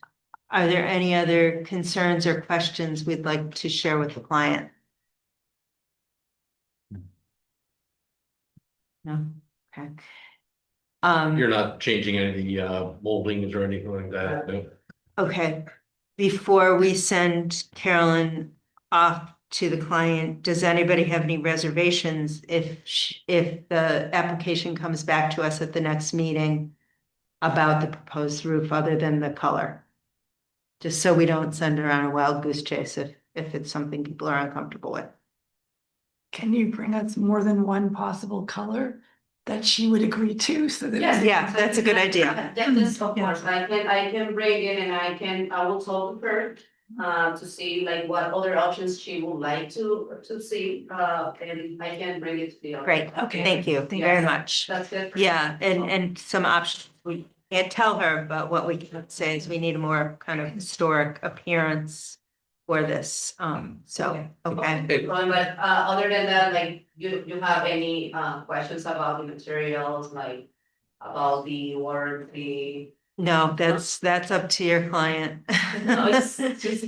are there any other concerns or questions we'd like to share with the client? No, okay. You're not changing any of the moldings or anything like that, no? Okay, before we send Carolyn off to the client, does anybody have any reservations if the application comes back to us at the next meeting about the proposed roof other than the color? Just so we don't send her on a wild goose chase if it's something people are uncomfortable with. Can you bring us more than one possible color that she would agree to so that? Yes. Yeah, that's a good idea. Yes, of Yeah. course, I can bring it and I will talk with her, to see like what other options she would like to see, and I can bring it to the. Great, Okay. thank you very much. That's good. Yeah, and some options, we can't tell her, but what we can say is we need a more kind of historic appearance for this, so, okay. But other than that, like, you have any questions about the materials, like about the work, the. No, that's up to your client. No, it's just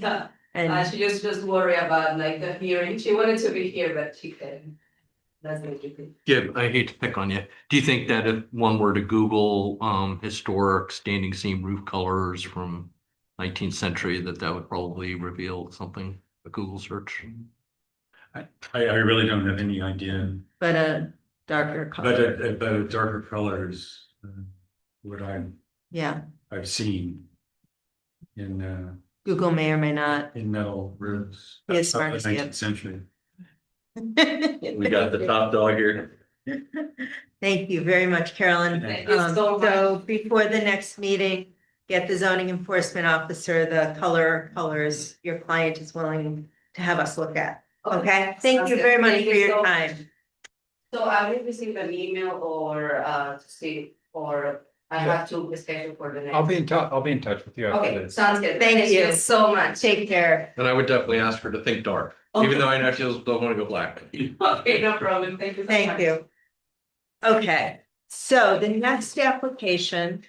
And she just worry about like the hearing. She wanted to be here, but she couldn't. That's basically. Gib, I hate to pick on you. Do you think that if one were to Google historic standing seam roof colors from 19th century, that would probably reveal something, a Google search? I really don't have any idea, but a darker color, but a darker color is what yeah, I've seen in Google may or may not. metal roofs. Be as of smart the as he is. 19th century. We got the top dog here. Thank you very much, Carolyn. Thank you so much. So before the next meeting, get the zoning enforcement officer, the colors your client is willing to have us look at. Okay, thank Sounds you good. very much Thank for you your so time. So I will receive an email or to see, or I have to schedule for the next. I'll be in touch with you after Okay, this. sounds good. Thank you. So much. Take care. And I would definitely ask her to think dark, even though I know she doesn't want to go black. Okay, no problem. Thank you so much. Thank you. Okay, so the next application,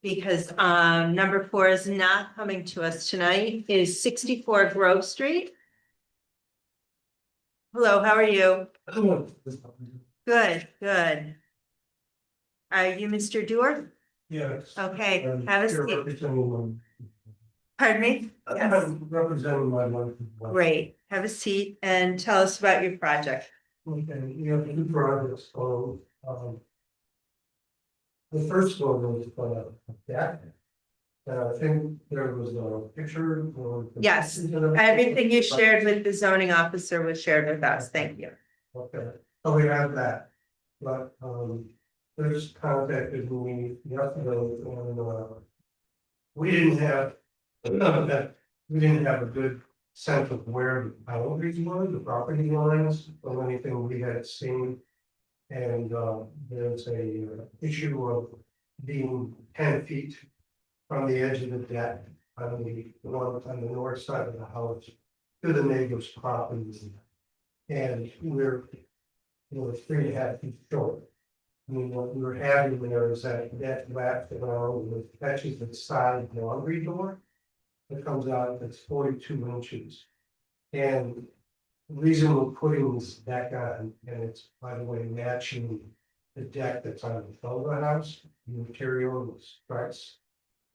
because number 4 is not coming to us tonight, is 64 Grove Street. Hello, how are you? Good, good. Are you Mr. Dewar? Yes. Okay, have a seat. Representing Pardon me? Yes. my wife. Great, have a seat and tell us about your project. Okay, you have 2 projects, so, the first one was, a deck. I think there was a picture or. Yes, everything you shared with the zoning officer was shared with us, thank you. Okay, so we have that, but, there's contacted me yesterday and, we didn't have, we didn't have a good sense of where the boundaries were, the property lines, or anything we had seen. And, there's a issue of being 10 feet from the edge of the deck on the north side of the house to the neighbor's property. And we're 3.5 feet short. I mean, what we were having there is that wrapped around with catches the side laundry door. It comes out, it's 42 inches. And the reason we're putting this deck on, and it's by the way matching the deck that's on the front of the house, the material, the stripes,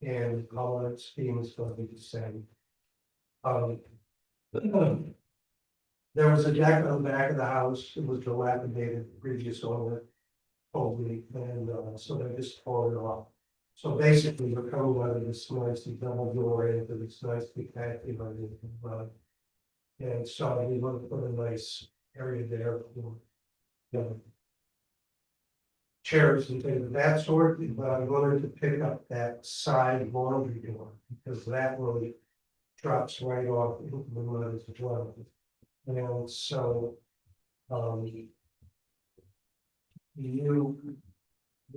and color scheme is going to be the same. There was a deck on the back of the house, it was dilapidated, the previous owner told me, and so they just tore it off. So basically, we're coming out of this nice double door into this nice big patio. And so we want to put a nice area there for, chairs and things of that sort, but I wanted to pick up that side laundry door, because that really drops right off into the mud as well. And so, you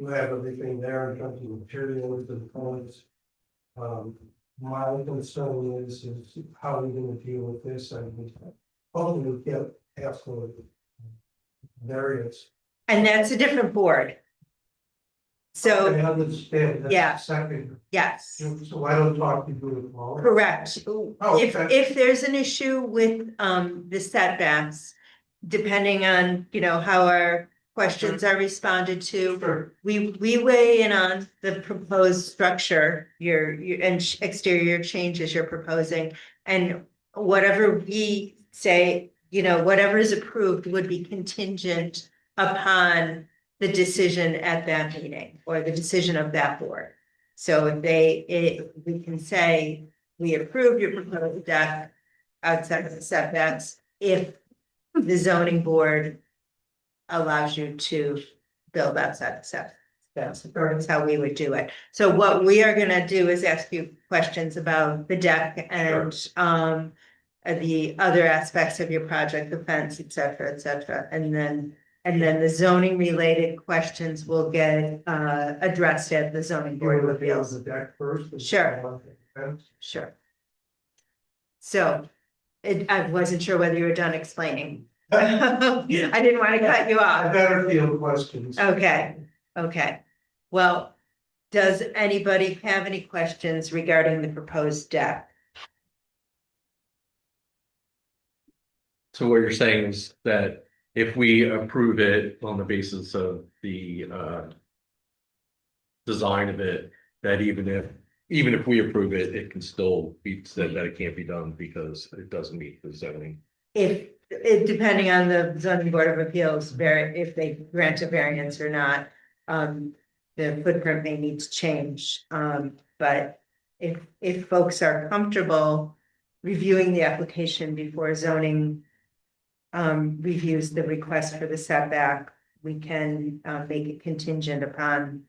have everything there in terms of materials and points. My concern is how are we gonna deal with this, and hopefully get absolute variance. And that's a different board. So, I understand that's yeah. second, yes. so I don't talk to you at all. Correct. If, okay. if there's an issue with, the setbacks, depending on, how our questions are responded to, Sure. we weigh in on the proposed structure, and exterior changes you're proposing. And whatever we say, whatever is approved would be contingent upon the decision at that meeting or the decision of that board. So we can say, we approve your proposed deck outside of the setbacks if the zoning board allows you to build outside the setbacks. That's how we would do it. So what we are gonna do is ask you questions about the deck and the other aspects of your project, the fence, et cetera, et cetera. And then the zoning related questions will get addressed at the zoning board of appeals. The deck first. Sure. Sure. So, I wasn't sure whether you were done explaining. I didn't want to cut you I off. better field questions. Okay, okay. Well, does anybody have any questions regarding the proposed deck? So what you're saying is that if we approve it on the basis of the design of it, that even if we approve it, it can still be said that it can't be done because it doesn't meet the zoning. Depending on the zoning board of appeals, if they grant a variance or not, the footprint may need to change. But if folks are comfortable reviewing the application before zoning reviews the request for the setback, we can make it contingent upon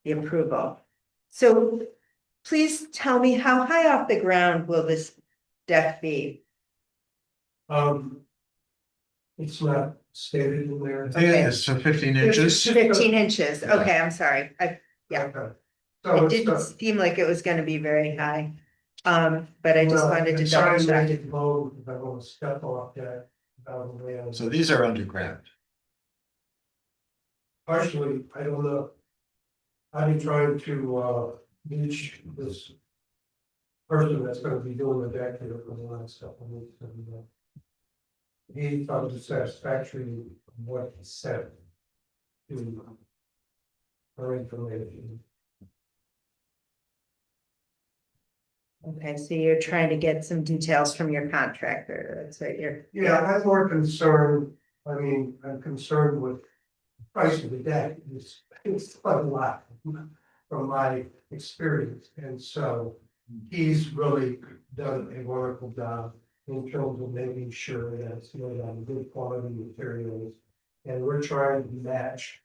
the approval. So please tell me, how high off the ground will this deck be? It's not stated in there. Okay. Yeah, so 15 inches. 15 inches, okay, I'm sorry, yeah. Okay. So It it's didn't seem like it was gonna be very high. But I just wanted to double check. It low, if I want to step off that. So these are underground. Partially, I don't know. I've been trying to reach this person that's gonna be doing the deck here for the last couple of weeks. And, he thought it was satisfactory from what he said to our information. Okay, so you're trying to get some details from your contractor, that's what you're. Yeah, I'm more concerned, I'm concerned with the price of the deck, it's quite a lot from my experience, and so he's really done a wonderful job in terms of making sure that it's made on good quality materials, and we're trying to match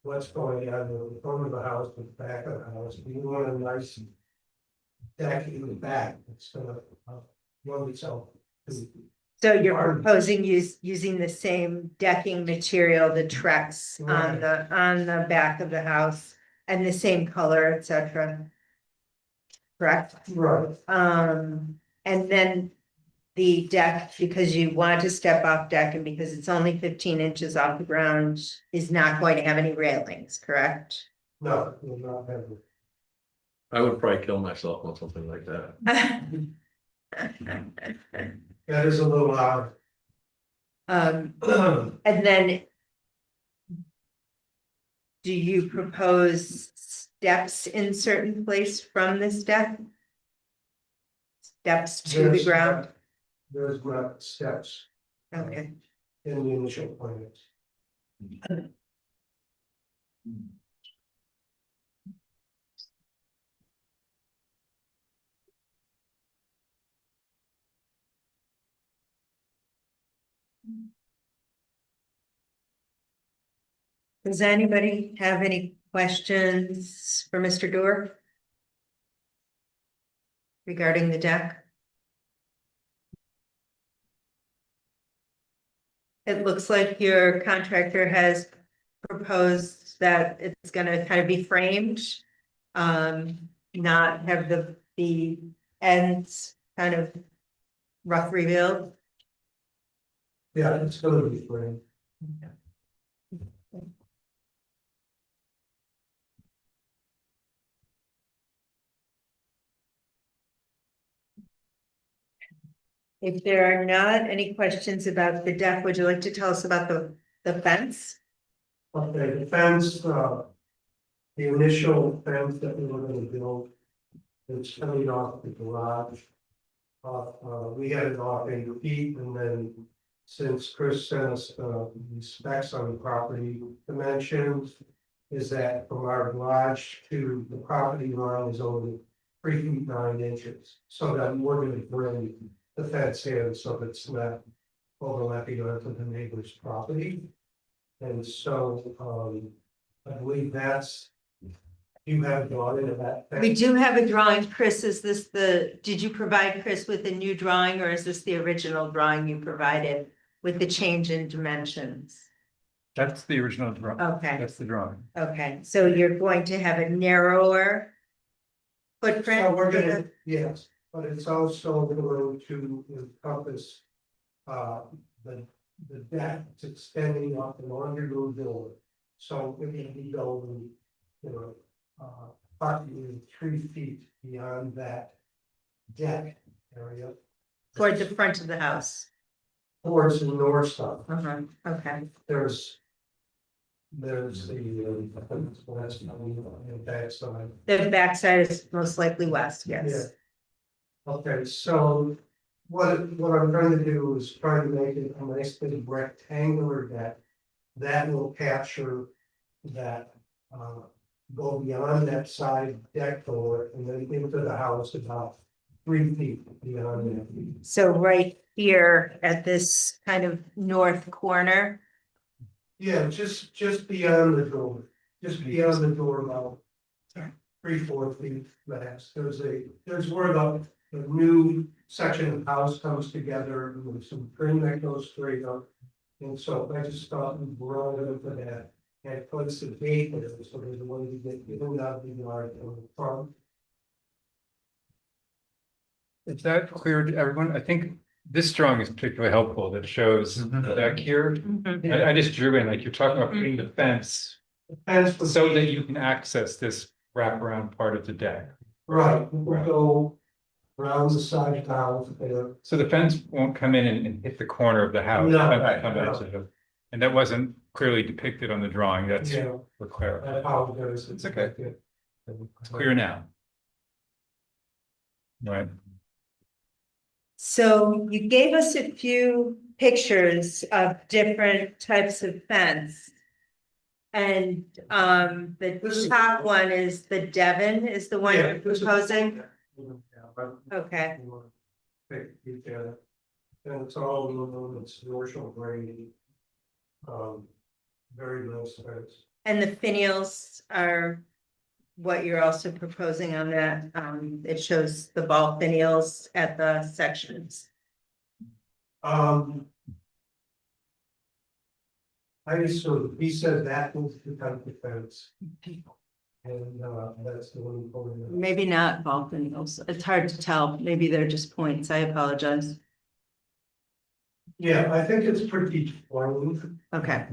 what's going on in the front of the house with the back of the house. We want a nice deck in the back, it's gonna lend itself to. So you're proposing using the same decking material, the Trex on the back of the house and the same color, et cetera. Correct? Right. And then the deck, because you want to step off deck and because it's only 15 inches off the ground, is not going to have any railings, correct? No, we're not having. I would probably kill myself on something like that. That is a little odd. And then do you propose steps in certain place from this deck? Steps to the There's ground? There's not steps Okay, in the initial plans. Does anybody have any questions for Mr. Dorr? Regarding the deck? It looks like your contractor has proposed that it's gonna kind of be framed. Not have the ends kind of rough revealed. Yeah, it's gonna be great. If there are not any questions about the deck, would you like to tell us about the fence? Okay, the fence, the initial fence that we were gonna build, it's coming off the garage. We had it off 8 feet, and then since Chris sent us, the specs on the property dimensions, is that from our garage to the property line is only 3 feet 9 inches. So that we're gonna bring the fence in, so it's not overlapping onto the neighbor's property. And so, I believe that's, you have drawn into that. We do have a drawing. Chris, is this did you provide Chris with a new drawing, or is this the original drawing you provided with the change in dimensions? That's the original drawing. Okay, That's the drawing. okay, so you're going to have a narrower footprint? So we're gonna, yes, but it's also going to encompass, the deck that's extending off the laundry room door. So we're gonna be going, approximately 3 feet beyond that deck area Toward the front of the house. towards the north side. Okay, There's the, that's the back side. the backside is most likely west, yes. Okay, so what I'm trying to do is try to make it a nice big rectangular deck that will capture that, go beyond that side deck door and then into the house about 3 feet beyond that. So right here at this kind of north corner, Yeah, just beyond the door, just beyond the door about 3-4 feet max. There's where the new section of house comes together and with some trim that goes straight up. And so I just thought we brought it up for that and puts the gate there, so there's a way to get in and out of the yard from the front. Is that clear to everyone? I think this drawing is particularly helpful that shows the deck here. I just drew in, like you're talking about putting the fence Fence was- so that you can access this wraparound part of the deck. Right, we'll go around the side of the house there. So the fence won't come in and hit the corner of the house. No, The fence will right, come no. into the- And that wasn't clearly depicted on the drawing. That's Yeah, for I clarity. apologize. It's okay. It's clear now. Right. so you gave us a few pictures of different types of fence. And the top one is the Devon is the one you're proposing? Okay, And it's all aluminum, it's commercial grade. Very low space. and the finials are what you're also proposing on that, it shows the ball finials at the sections. I assume, he said that was the type of fence. And that's the one pulling it. Maybe not ball finials, it's hard to tell, maybe they're just points, I apologize. Yeah, I think it's pretty plain, Okay,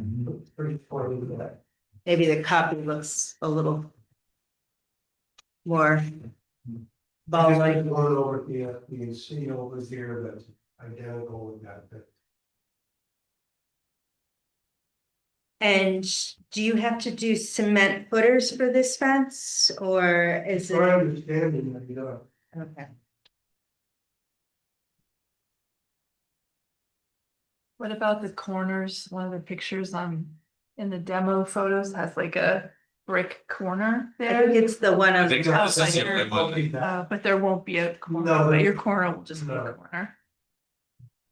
pretty plain that. maybe the copy looks a little more ball like. There's one over here, you can see over here that's identical with that. And do you have to do cement footers for this fence, or is So I it? understand that, Okay. What about the corners? One of the pictures in the demo photos has like a brick corner I there. think it's the one I on. think Oh, that's the like same your- one. But there won't be a corner, No. but your corner will just be a No. corner.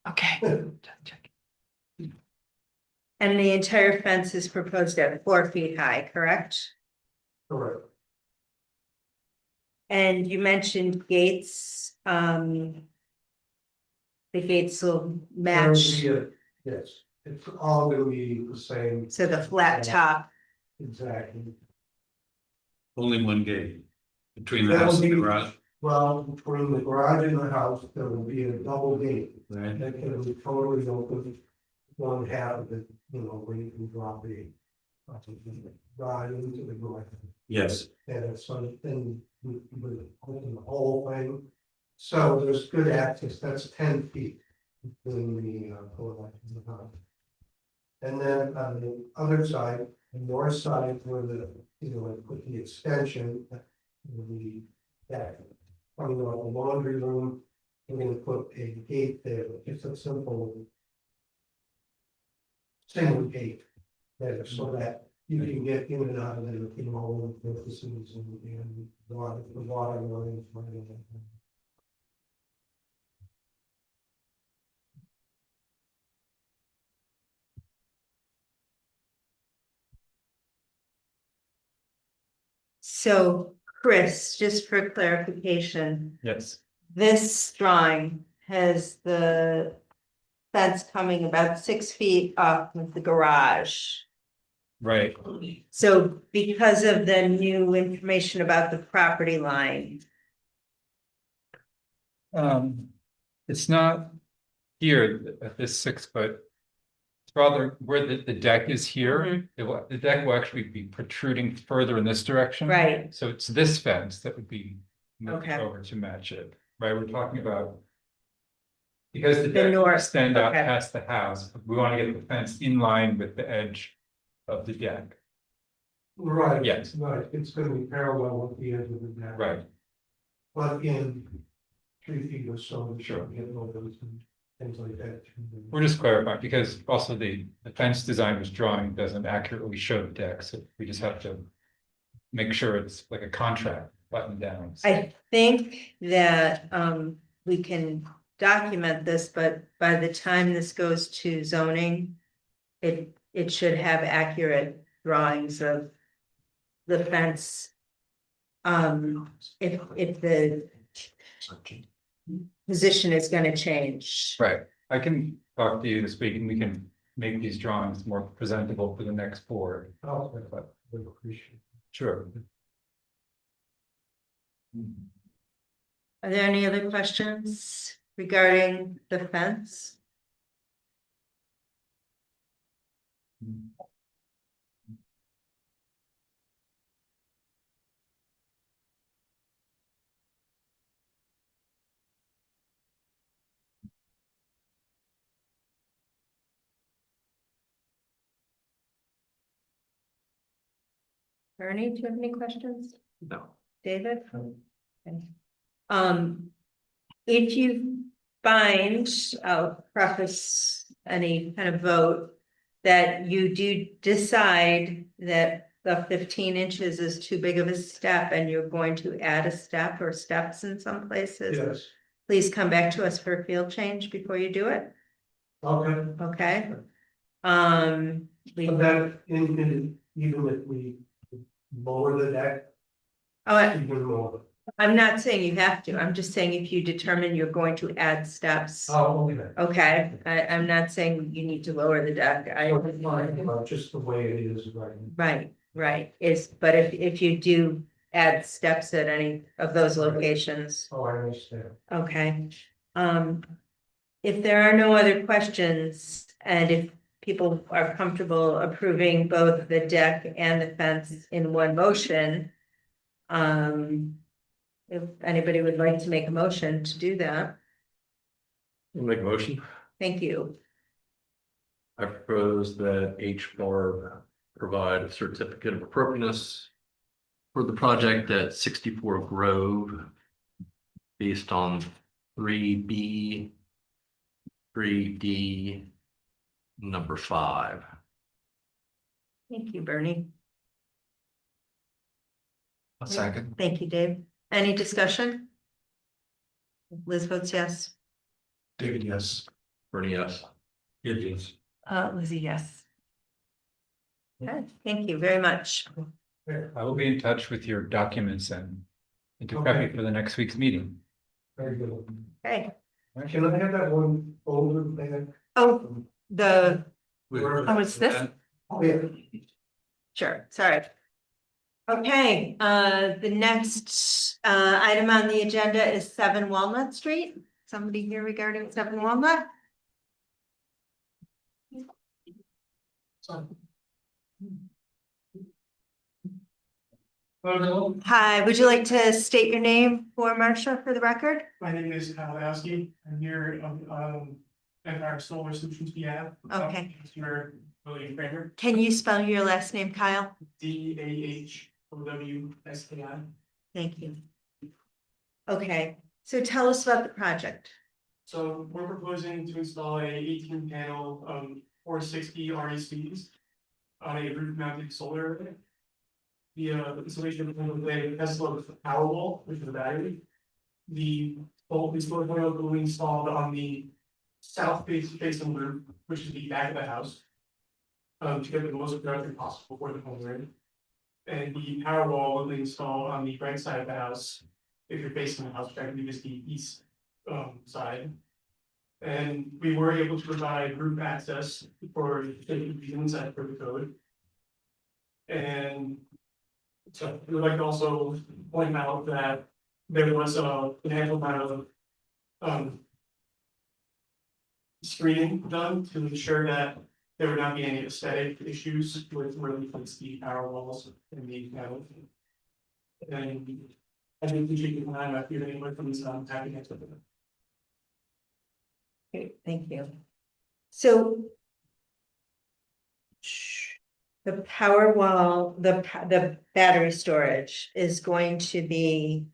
Okay. Check. And the entire fence is proposed at 4 feet high, correct? Correct. And you mentioned gates, the gates will match, Yes, it's all gonna be the same. so the flat top, Exactly. Only one gate between the That'll house and the be- garage, Well, between the garage and the house, there will be a double gate right? that can be totally open. One half of it, where you can drop the. Ride into the garage. Yes. And it's something we would open the whole thing. So there's good access, that's 10 feet between the garage and the house. And then on the other side, the north side where the, put the extension, the that coming off the laundry room, we're gonna put a gate there, just a simple single gate there, so that you can get in and out of there, all the purposes and water, the water lines. so Chris, just for clarification, Yes, this drawing has the fence coming about 6 feet off of the garage. right. So because of the new information about the property line, It's not here at this 6 foot. It's rather where the deck is here. The deck will actually be protruding further in this direction. right, So it's this fence that would be moved Okay. over to match it, right? We're talking about. Because the The deck will north, extend out okay. past the house, we want to get the fence in line with the edge of the deck. Right. Yes. Right, it's gonna be parallel with the edge of the deck. Right. But in 3 feet or so, we Sure. should get over and things like that. We're just clarifying, because also the fence designer's drawing doesn't accurately show the deck, so we just have to. Make sure it's like a contract button down. I think that we can document this, but by the time this goes to zoning, it should have accurate drawings of the fence. If the position is gonna change. Right, I can talk to you this week and we can make these drawings more presentable for the next board. Oh, I would appreciate. Sure. Are there any other questions regarding the fence? Bernie, do you have any questions? No. David? Okay. If you find, I'll preface any kind of vote, that you do decide that the 15 inches is too big of a step and you're going to add a step or steps in some places, Yes, please come back to us for a field change before you do it, okay. okay? We, But then, even if we lower the deck, oh, even lower. I'm not saying you have to, I'm just saying if you determine you're going to add steps. Oh, okay. Okay, I'm not saying you need to lower the deck, Just the way it is right. right, but if you do add steps at any of those locations, Oh, I understand. okay. If there are no other questions, and if people are comfortable approving both the deck and the fence in one motion. If anybody would like to make a motion to do that, Make a motion. thank you. I propose that HBAR provide a certificate of appropriateness for the project at 64 Grove based on 3B, 3D, number 5. Thank you, Bernie. A second. Thank you, Dave. Any discussion? Liz votes yes. David, yes. Bernie, yes. It is. Lizzie, yes. Okay, thank you very much. I will be in touch with your documents and to prep you for the next week's meeting. Very good. Okay, Can I have that one older thing? oh, it's this? Oh, yeah. Sure, sorry. Okay, the next item on the agenda is 7 Walnut Street. Somebody here regarding 7 Walnut? Hello, Hi, would you like to state your name for Marcia for the record? my name is Kyle Ladowski. I'm here at our Solar Solutions behalf. Okay. Customer William Kramer, Can you spell your last name, Kyle? DAHOWSKI. Thank you. Okay, so tell us about the project. So we're proposing to install a 18 panel 460 RECs on a roof mounted solar array. The installation of a Tesla Powerwall, which is a battery. The solar panel will be installed on the south facing roof, which is the back of the house. To get the most productive possible for the homeowner. And the Powerwall will be installed on the right side of the house. If you're facing the house, that is the east side. And we were able to provide roof access for safety reasons as per the code. And so we would like to also point out that there was a financial amount of screening done to ensure that there would not be any aesthetic issues with where we place the power walls and the panel. And I think we should keep an eye on if you have anyone from this tapping into it. Great, thank you. So the power wall, the battery storage is going to be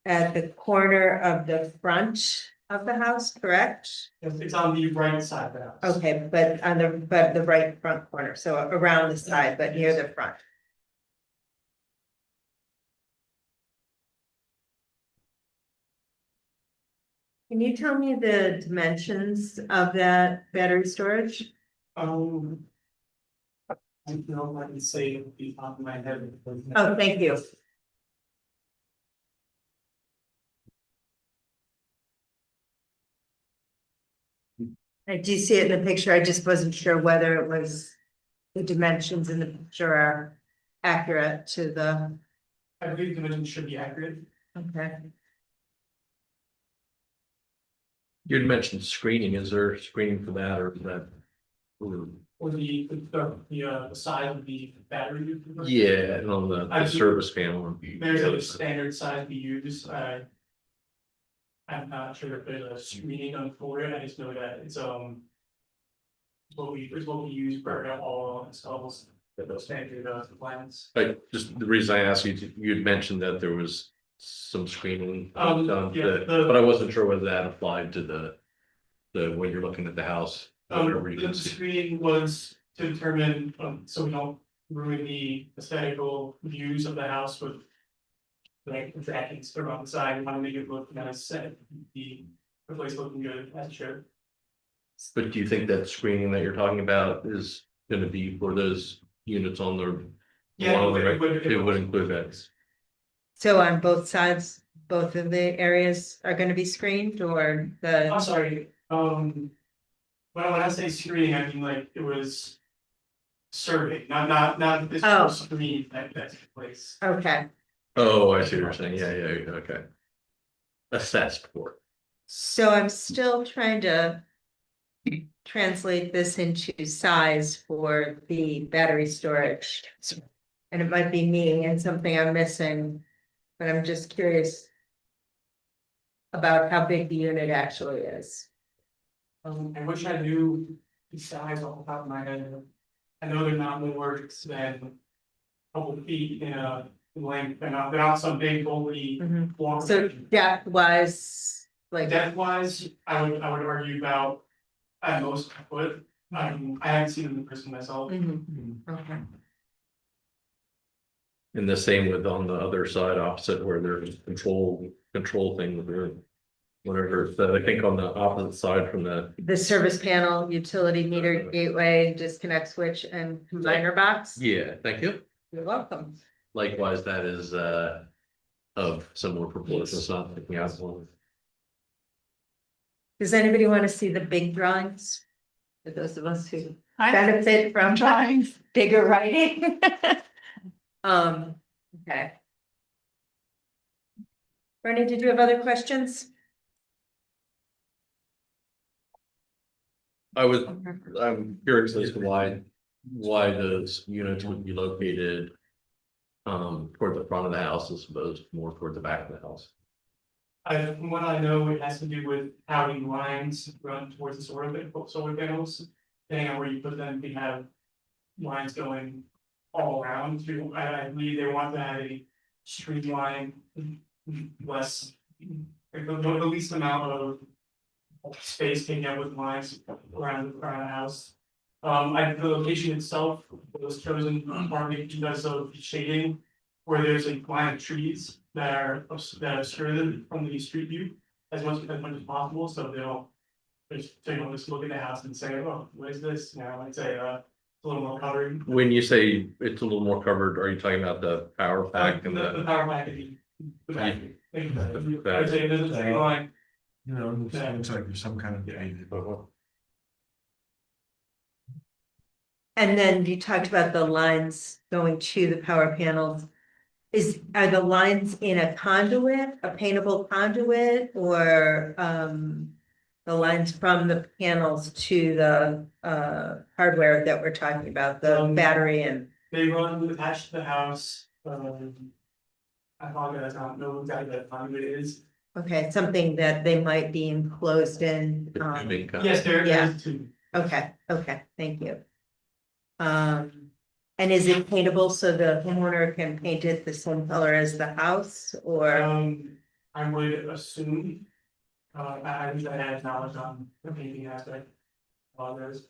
at the corner of the front of the house, correct? It's on the right side of the house. Okay, but on the right front corner, so around the side, but near the front. Can you tell me the dimensions of that battery storage? I don't know if I can say it off the top of my head. Oh, thank you. I do see it in the picture. I just wasn't sure whether it was the dimensions in the picture are accurate to the, I believe the dimensions should be accurate. okay. You'd mentioned screening. Is there screening for that or is that? Or the size of the battery. Yeah, and on the service panel. would be- There's a standard size we use. I'm not sure if there's a screening on for it. I just know that it's what we use for all installs, those standard plans. Like, just the reason I asked you, you'd mentioned that there was some screening. done Yeah, that- But I wasn't sure whether that applied to the, when you're looking at the house. whatever you The can see. screening was to determine, so we don't ruin the aesthetical views of the house with. Like contractions around the side, we want to make it look nice, set the place looking good as it should. But do you think that screening that you're talking about is gonna be for those units on the? Yeah, one on the it right? would- It would include that. So on both sides, both of the areas are gonna be screened or I'm the, sorry, when I say screening, I mean like it was. Survey, not this Oh. screen that took place. okay. Oh, I see what you're saying. Yeah, okay. Assessed for. So I'm still trying to translate this into size for the battery storage. And it might be me and something I'm missing, but I'm just curious about how big the unit actually is. I wish I knew the size off the top of my head. I know they're not more than a couple of feet in length, they're not some big bulky walk. So depth wise, like, Depth wise, I would argue about at most a foot. I haven't seen them in person myself. okay. And the same with on the other side opposite where there's control thing with the. Whatever, so I think on the opposite side from The service panel, utility meter, gateway, disconnect switch and combiner box. yeah, thank you. You're welcome. Likewise, that is of similar proportions, not picking out one. Does anybody want to see the big drawings? For those of us who I benefit from drawings. bigger writing. Okay. Bernie, did you have other questions? I'm curious as to why those units would be located toward the front of the house as opposed to more toward the back of the house. From what I know, it has to do with how the lines run towards the solar panels. Depending on where you put them, we have lines going all around to, I believe they want to have a streamline, less, like the least amount of space taken up with lines around the house. The location itself was chosen partly because of shading, where there's a line of trees that are obscured from the street view as much as possible, so just look at the house and say, oh, what is this? You know, I'd say, it's a little more covered. When you say it's a little more covered, are you talking about the power pack and The the? power pack and the back. Yeah. I'd say there's a tree line. You know, it looks like there's some kind of. And then you talked about the lines going to the power panels. Are the lines in a conduit, a paintable conduit, or the lines from the panels to the hardware that we're talking about, the battery and? They run attached to the house. I apologize, I don't know exactly what conduit it is. Okay, something that they might be enclosed in. Yes, there yeah. is two. Okay, thank you. And is it paintable so the homeowner can paint it the same color as the house, or? I would assume, I wish I had knowledge on the painting aspect. Apologize.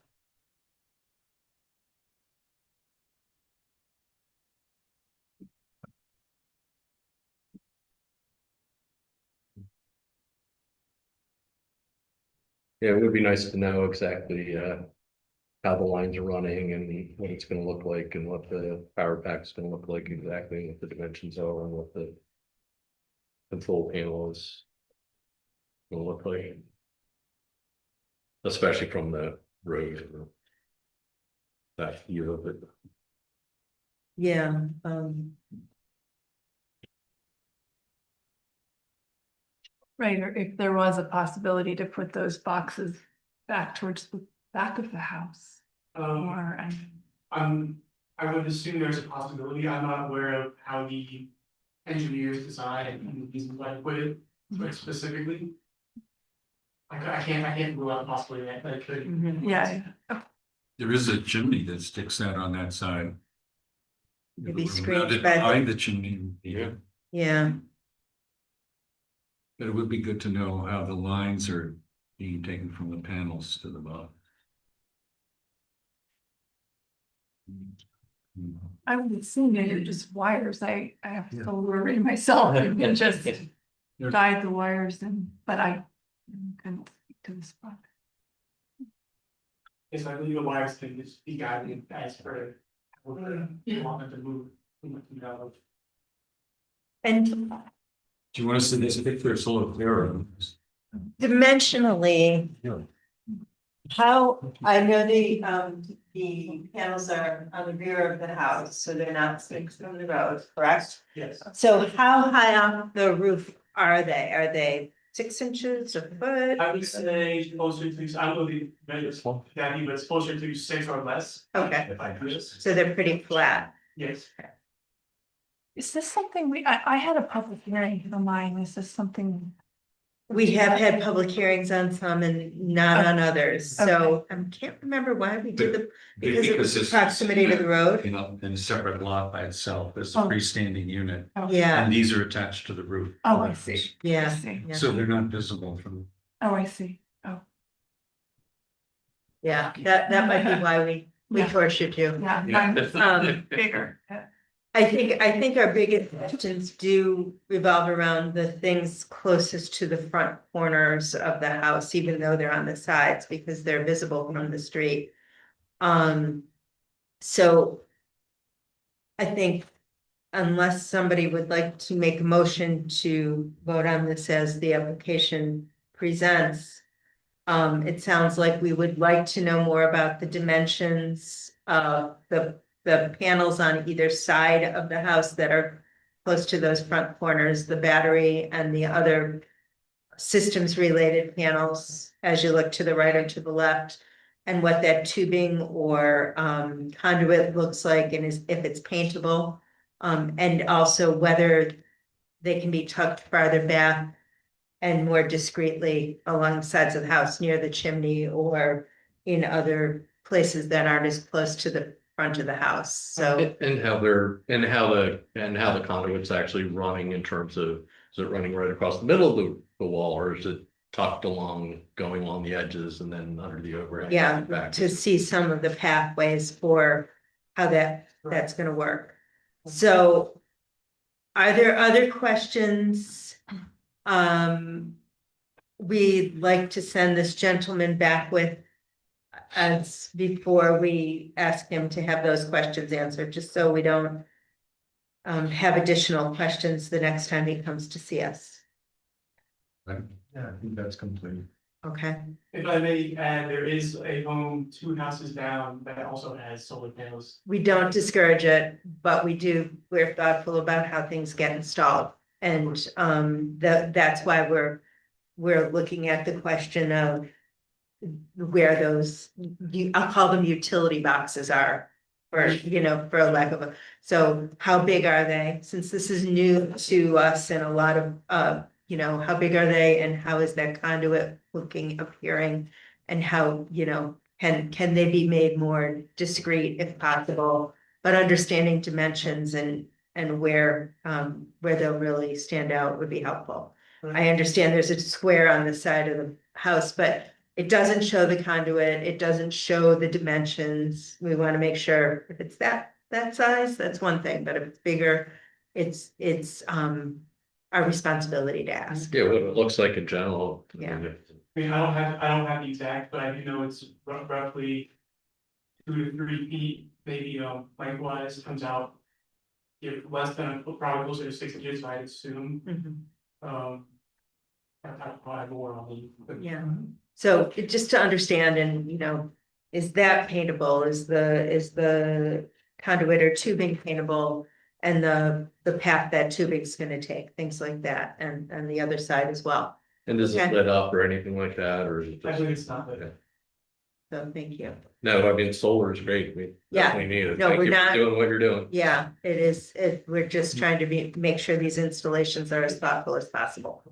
Yeah, it would be nice to know exactly how the lines are running and what it's gonna look like and what the power pack's gonna look like exactly, what the dimensions are and what the control panel is gonna look like. Especially from the road. That view of it. Yeah, Right, or if there was a possibility to put those boxes back towards the back of the house. Or, I would assume there's a possibility. I'm not aware of how the engineers decide and reasons why to put it specifically. I can't rule out possibly that I could. yeah, There is a chimney that sticks out on that side. Maybe Around screened it, by the- behind the chimney. yeah, But it would be good to know how the lines are being taken from the panels to the bottom. I would assume they're just wires. I have to worry myself and just guide the wires and, but I couldn't speak to the spot. Yes, I believe the wires can just be guided as per. You want them to move. and Do you want to see this picture? It's a little clearer. dimensionally. Yeah. How, I know the panels are on the rear of the house, so they're not 6 from the road, correct? Yes. So how high off the roof are they? Are they 6 inches, a foot? I would say closer to, I don't know the measures, Kathy, but it's closer to 6 or less. Okay, If I do this, so they're pretty flat. yes. Is this something I had a public hearing for mine. Is this something? We have had public hearings on some and not on others, so I can't remember why we did the, because it was it's proximity to the road. You know, in a separate lot by itself as a Oh. freestanding unit, Yeah, and these are attached to the roof. Oh, I see. I yeah. see. Yeah. So they're not visible from. Oh, I see. Oh, Yeah, that might be why we Yeah. tortured you. yeah, Yeah. mine was bigger. I think our biggest questions do revolve around the things closest to the front corners of the house, even though they're on the sides, because they're visible from the street. So I think unless somebody would like to make a motion to vote on this as the application presents, it sounds like we would like to know more about the dimensions of the panels on either side of the house that are close to those front corners, the battery and the other systems related panels as you look to the right or to the left, and what that tubing or conduit looks like and if it's paintable. And also whether they can be tucked farther back and more discreetly along the sides of the house near the chimney or in other places that aren't as close to the front of the house. So And how the conduit's actually running in terms of, is it running right across the middle of the wall, or is it tucked along, going along the edges and then under the overhang? yeah, back? to see some of the pathways for how that's gonna work. So are there other questions? We'd like to send this gentleman back with as before we ask him to have those questions answered, just so we don't have additional questions the next time he comes to see us. Yeah, I think that's complete. Okay, If I may add, there is a home 2 houses down that also has solar panels. we don't discourage it, but we're thoughtful about how things get installed. And that's why we're looking at the question of where those, I'll call them utility boxes are. For, for a lack of so how big are they? Since this is new to us and a lot of, how big are they and how is that conduit looking, appearing? And how, can they be made more discreet if possible, but understanding dimensions and where they'll really stand out would be helpful. I understand there's a square on the side of the house, but it doesn't show the conduit, it doesn't show the dimensions. We want to make sure if it's that size, that's one thing, but if it's bigger, it's our responsibility to ask. Yeah, what it looks like in general. Yeah. I mean, I don't have the exact, but I do know it's roughly 2 to 3 feet, maybe, lengthwise, comes out. Less than, probably closer to 6 inches, I assume, Mhm. I'd probably more on the. but- Yeah. So just to understand and, is that paintable? Is the conduit or tubing paintable? And the path that tubing's gonna take, things like that, and the other side as well. And is it Okay. lit up or anything like that, or is it I just? believe it's not, but. Yeah. So thank you. No, I mean, solar is great. We Yeah. definitely need it. No, Thank we're you for not- doing what you're doing. Yeah, it is. We're just trying to make sure these installations are as thoughtful as possible.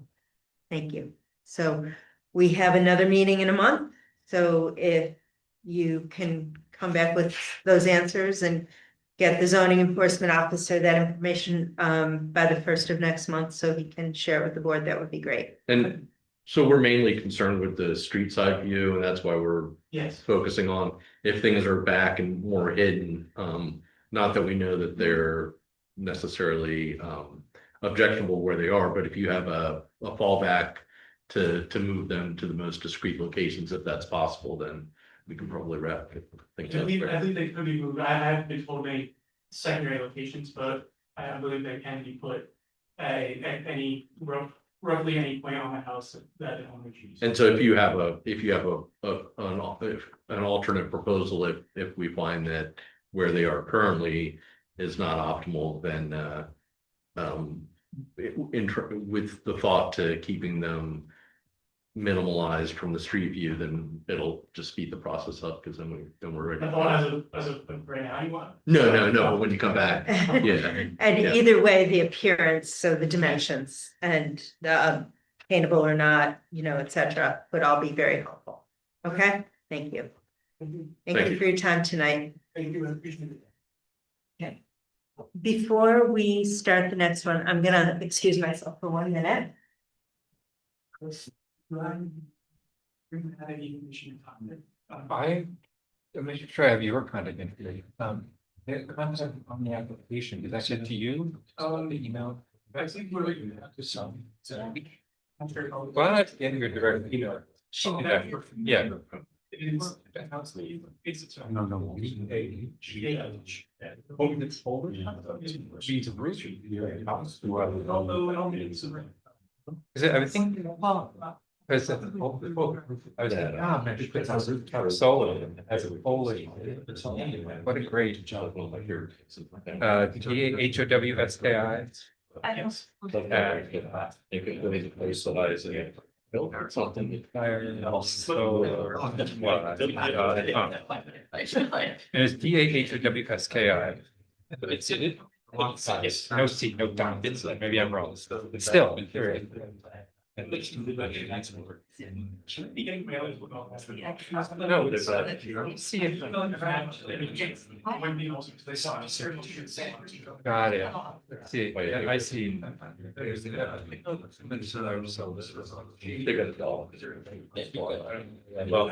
Thank you. So we have another meeting in a month. So if you can come back with those answers and get the zoning enforcement officer that information by the 1st of next month so he can share it with the board, that would be great. And so we're mainly concerned with the street side view, and that's why we're Yes. focusing on if things are back and more hidden. Not that we know that they're necessarily objectionable where they are, but if you have a fallback to move them to the most discreet locations, if that's possible, then we can probably wrap things I up believe there. they could be moved. I haven't been told any secondary locations, but I believe they can be put at any roughly any point on the house that they want to choose. And so if you have an alternate proposal, if we find that where they are currently is not optimal, then with the thought to keeping them minimalized from the street view, then it'll just speed the process up, because then we're I ready. thought as of right now, you want. No, when you come back, yeah. And Yeah. either way, the appearance, so the dimensions and the paintable or not, et cetera, would all be very helpful. Okay, thank you. Thank Thank you you. for your time tonight. Thank you, I appreciate it. Okay. Before we start the next one, I'm gonna excuse myself for 1 minute. I'm making sure I have your contact information. The content on the application, did that get to you? The email? I think we're looking at this. Well, that's in your direct email. Yeah. No, no. Is it, I think. Because I was thinking, ah, man, she puts on rooftop solar as a polling. What a great job. HOWSKI. You could really socialize it. Build something. Solar. And it's DAHOWSKI. But it's it. No C, no down. Maybe I'm wrong. But still. No, it's see it. Got it. See, I see. Well,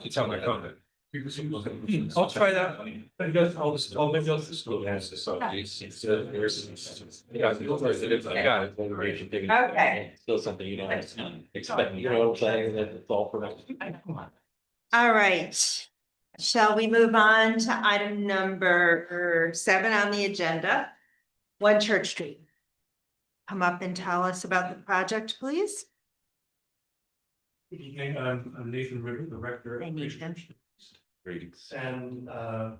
it's on my phone. I'll try that. Maybe I'll just. Yeah. Okay. Still something you don't expect, you know what I'm saying, that it's all for. All right. Shall we move on to item number 7 on the agenda? 1 Church Street. Come up and tell us about the project, please. Good evening, I'm Nathan Ritter, the rector. Hi, Nathan. And I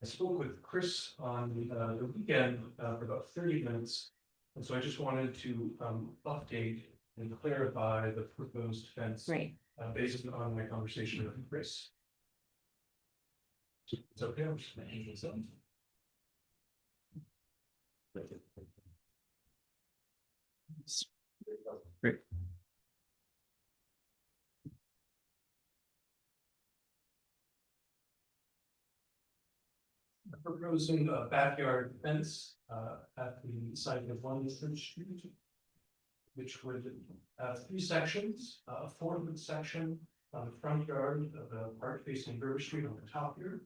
spoke with Chris on the weekend for about 30 minutes. And so I just wanted to update and clarify the proposed fence. Great. Based on my conversation with Chris. It's okay, I'm just making this up. Great. Proposing a backyard fence at the site of 1 Church Street, which would have 3 sections, a 4-foot section on the front yard of the part facing River Street on the top here.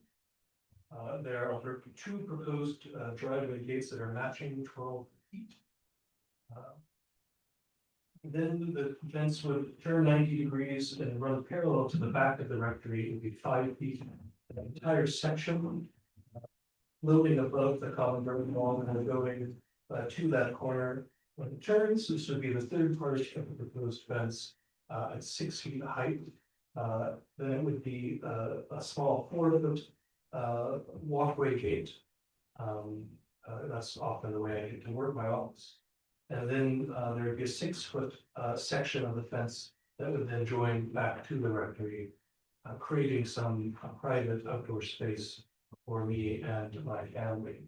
There are 2 proposed driveway gates that are matching 12 feet. Then the fence would turn 90 degrees and run parallel to the back of the rectory. It would be 5 feet. The entire section loading above the common road wall and going to that corner. When it turns, this would be the 3rd part of the proposed fence at 6 feet height. Then it would be a small 4-foot walkway gate. That's often the way I get to work my office. And then there would be a 6-foot section of the fence that would then join back to the rectory, creating some private outdoor space for me and my family.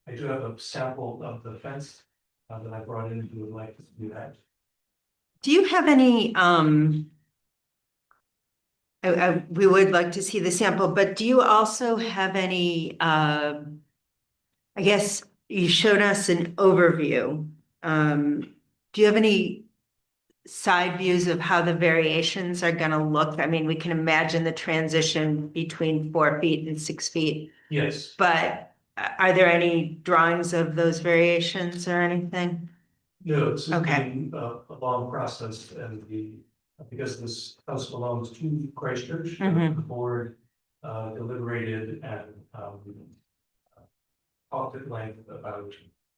I do have a sample of the fence that I brought in if you would like to do that. Do you have any, we would like to see the sample, but do you also have any, I guess you showed us an overview. Do you have any side views of how the variations are gonna look? I mean, we can imagine the transition between 4 feet and 6 feet, Yes, but are there any drawings of those variations or anything? no, this has Okay. been a long process and because this house belongs to Christchurch, Mhm. the board deliberated and talked at length about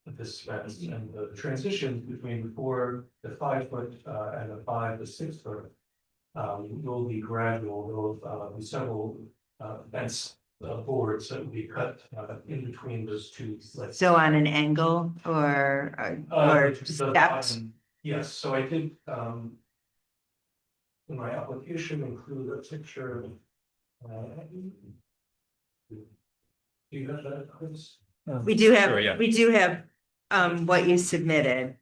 this fence and the transition between the 5 foot and the 5 to 6 foot will be gradual. There will be several fence boards that will be cut in between those 2. So on an angle or steps? Yes, so I did in my application include a picture. Do you have that, Chris? We do Sure, yeah. have what you submitted.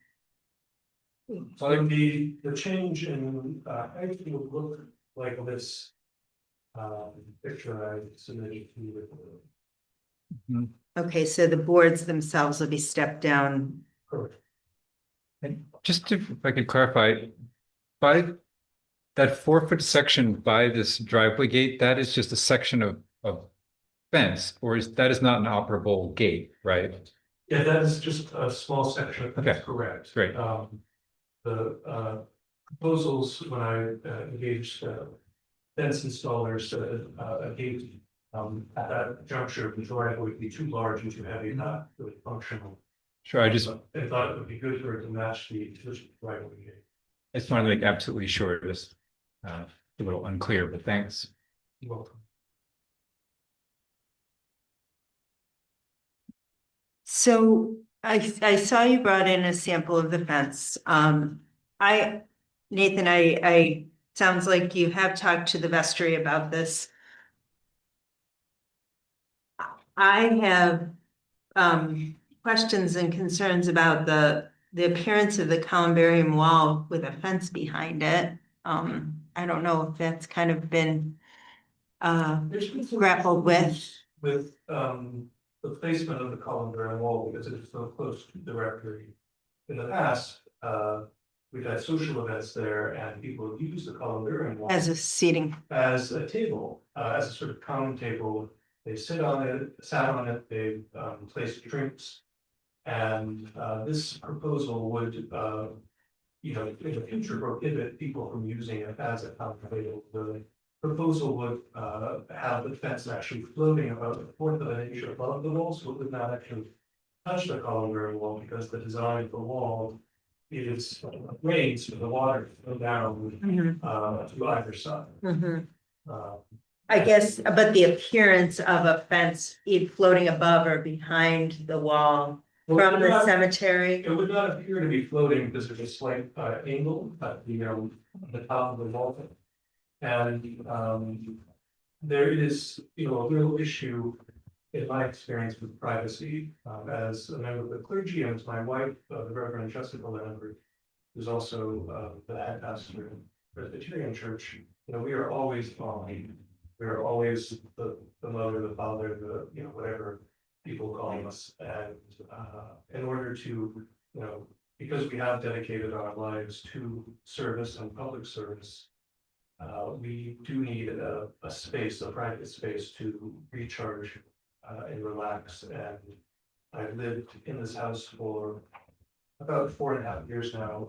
So the change in height will look like this picture I submitted to you. Okay, so the boards themselves will be stepped down. Correct. And just if I could clarify, by that 4-foot section by this driveway gate, that is just a section of fence, or is that is not an operable gate, right? Yeah, that is just a small section, Okay. that's correct. Great. The proposals, when I engaged fence installers, a gate at that juncture, the driveway would be too large and too heavy, not really functional. Sure, I just I thought it would be good for it to match the traditional driveway gate. wanted to make absolutely sure, just a little unclear, but thanks. You're welcome. So I saw you brought in a sample of the fence. Nathan, sounds like you have talked to the vestry about this. I have questions and concerns about the appearance of the columbarium wall with a fence behind it. I don't know if that's kind of been There's been some grappled with. issues with the placement of the columbarium wall because it is so close to the rectory. In the past, we've had social events there and people have used the columbarium wall As a seating. as a table, as a sort of common table. They sat on it, they've placed drinks. And this proposal would, in the future prohibit people from using it as a common table. The proposal would have the fence actually floating about a fourth of an inch above the wall, so it would not actually touch the columbarium wall because the design of the wall is raised for the water to go down to either side. I guess, but the appearance of a fence floating above or behind the wall from the cemetery. It would not appear to be floating because there's a slight angle at the top of the wall. And there is, a real issue in my experience with privacy, as a member of the clergy and as my wife, the Reverend Jessica Lambert, who's also the head pastor of Presbyterian Church. We are always following. We are always the mother, the father, whatever people call us. And in order to, because we have dedicated our lives to service and public service, we do need a space, a private space to recharge and relax. And I've lived in this house for about 4.5 years now.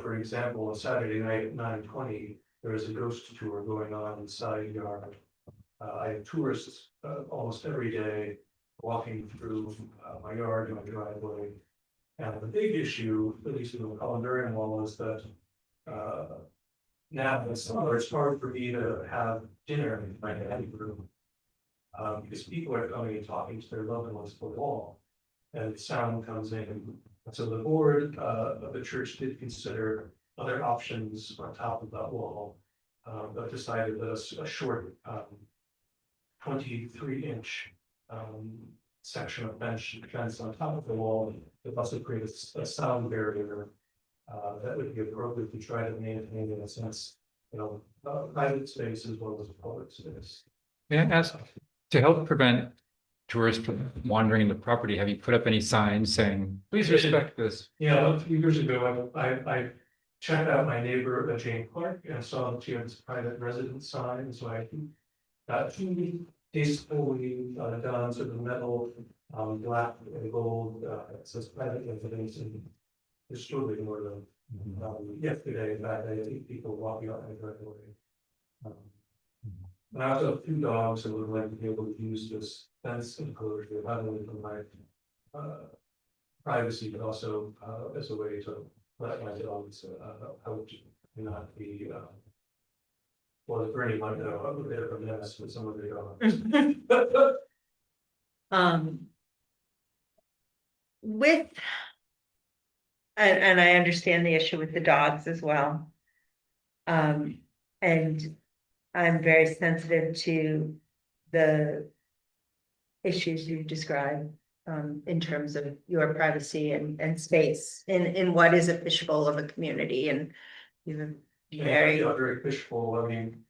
For example, on Saturday night at 9:20, there is a ghost tour going on inside yard. I have tourists almost every day walking through my yard, my driveway. And the big issue, at least in the columbarium wall, is that now in summer, it's hard for me to have dinner in my dining room. Because people are coming and talking to their loved ones for the wall, and the sound comes in. So the board of the church did consider other options on top of that wall, but decided that a short 23-inch section of fence on top of the wall would also create a sound barrier that would be appropriate to try to maintain, in a sense, private space as well as public space. May I ask, to help prevent tourists from wandering the property, have you put up any signs saying, please respect this? Yeah, a few years ago, I checked out my neighbor, Jane Clark, and saw that she had this private residence sign, so I got two tastefully done, sort of metal, black and gold, it says private residence, and there's totally more than yesterday, in fact, I had people walking out my driveway. And I also have 2 dogs who would like to be able to use this fence enclosure, not only for my privacy, but also as a way to let my dogs out and not be well, as Bernie might know, a bit of a mess with some of the dogs. With, and I understand the issue with the dogs as well. And I'm very sensitive to the issues you described in terms of your privacy and space in what is a fishbowl of a community, and you're very. Very fishbowl, I mean.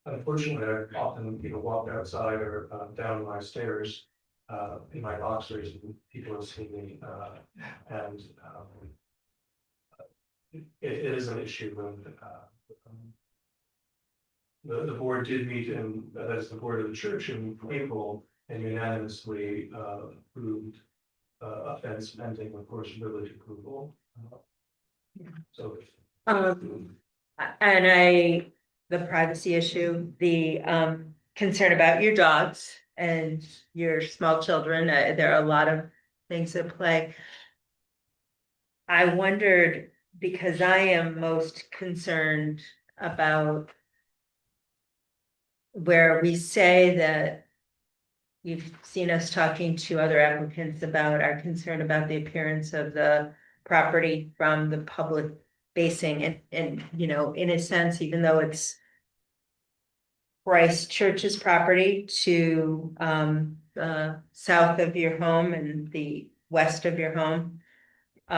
Unfortunately, I often, walk outside or down my stairs in my boxers, and people have seen me, and it is an issue when the board did meet in, as the board of the church in April and unanimously approved a fence pending, of course, village approval. So. And the privacy issue, the concern about your dogs and your small children, there are a lot of things at play. I wondered, because I am most concerned about where we say that you've seen us talking to other applicants about our concern about the appearance of the property from the public facing and, you know, in a sense, even though it's Christ Church's property to south of your home and the west of your home.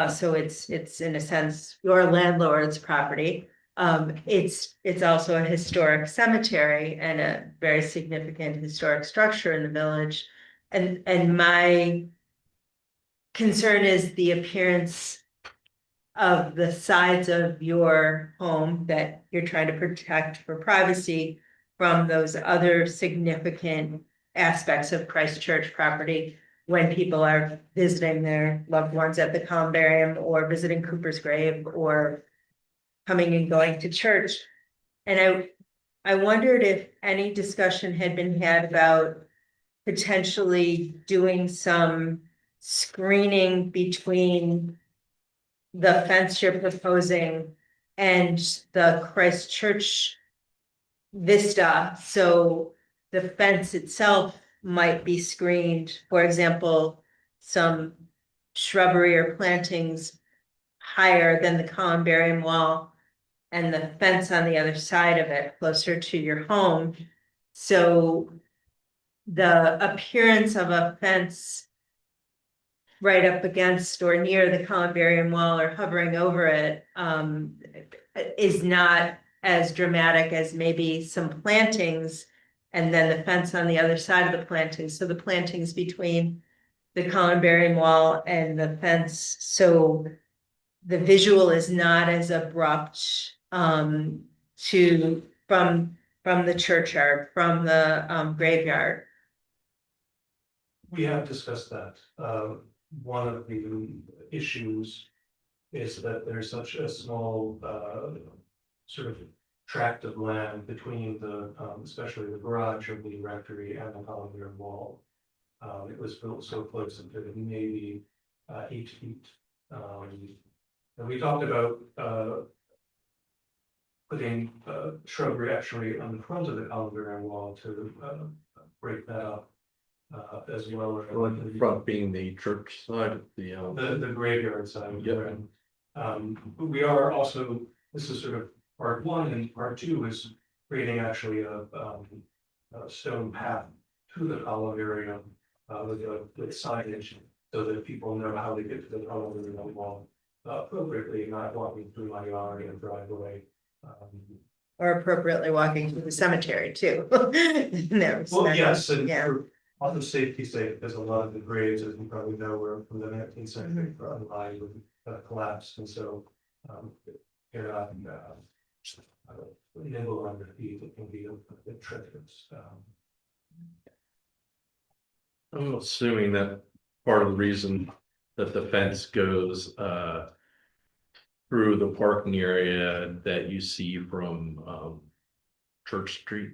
So it's in a sense your landlord's property. It's also a historic cemetery and a very significant historic structure in the village. And my concern is the appearance of the sides of your home that you're trying to protect for privacy from those other significant aspects of Christ Church property when people are visiting their loved ones at the columbarium or visiting Cooper's grave or coming and going to church. And I wondered if any discussion had been had about potentially doing some screening between the fence you're proposing and the Christ Church vista. So the fence itself might be screened, for example, some shrubbery or plantings higher than the columbarium wall and the fence on the other side of it, closer to your home. So the appearance of a fence right up against or near the columbarium wall or hovering over it is not as dramatic as maybe some plantings and then the fence on the other side of the plantings. So the plantings between the columbarium wall and the fence. So the visual is not as abrupt to from the churchyard, from the graveyard. We have discussed that. One of the issues is that there's such a small, sort of tract of land between the, especially the garage of the rectory and the columbarium wall. It was built so close that it may be 8 feet. And we talked about putting shrubbery actually on the front of the columbarium wall to break that up. As well as The front being the church side of the graveyard side. Yep. But we are also, this is sort of part one, and part two is creating actually a stone path to the columbarium with signage so that people know how to get to the columbarium wall appropriately, not walking through my yard and driveway. Or appropriately walking through the cemetery too. Well, yes, and yeah. for on the safety sake, there's a lot of the graves, as you probably know, were from the 19th century, aligned with collapsed, and so you're not nimble on your feet. It can be a bit treacherous. I'm assuming that part of the reason that the fence goes through the parking area that you see from Church Street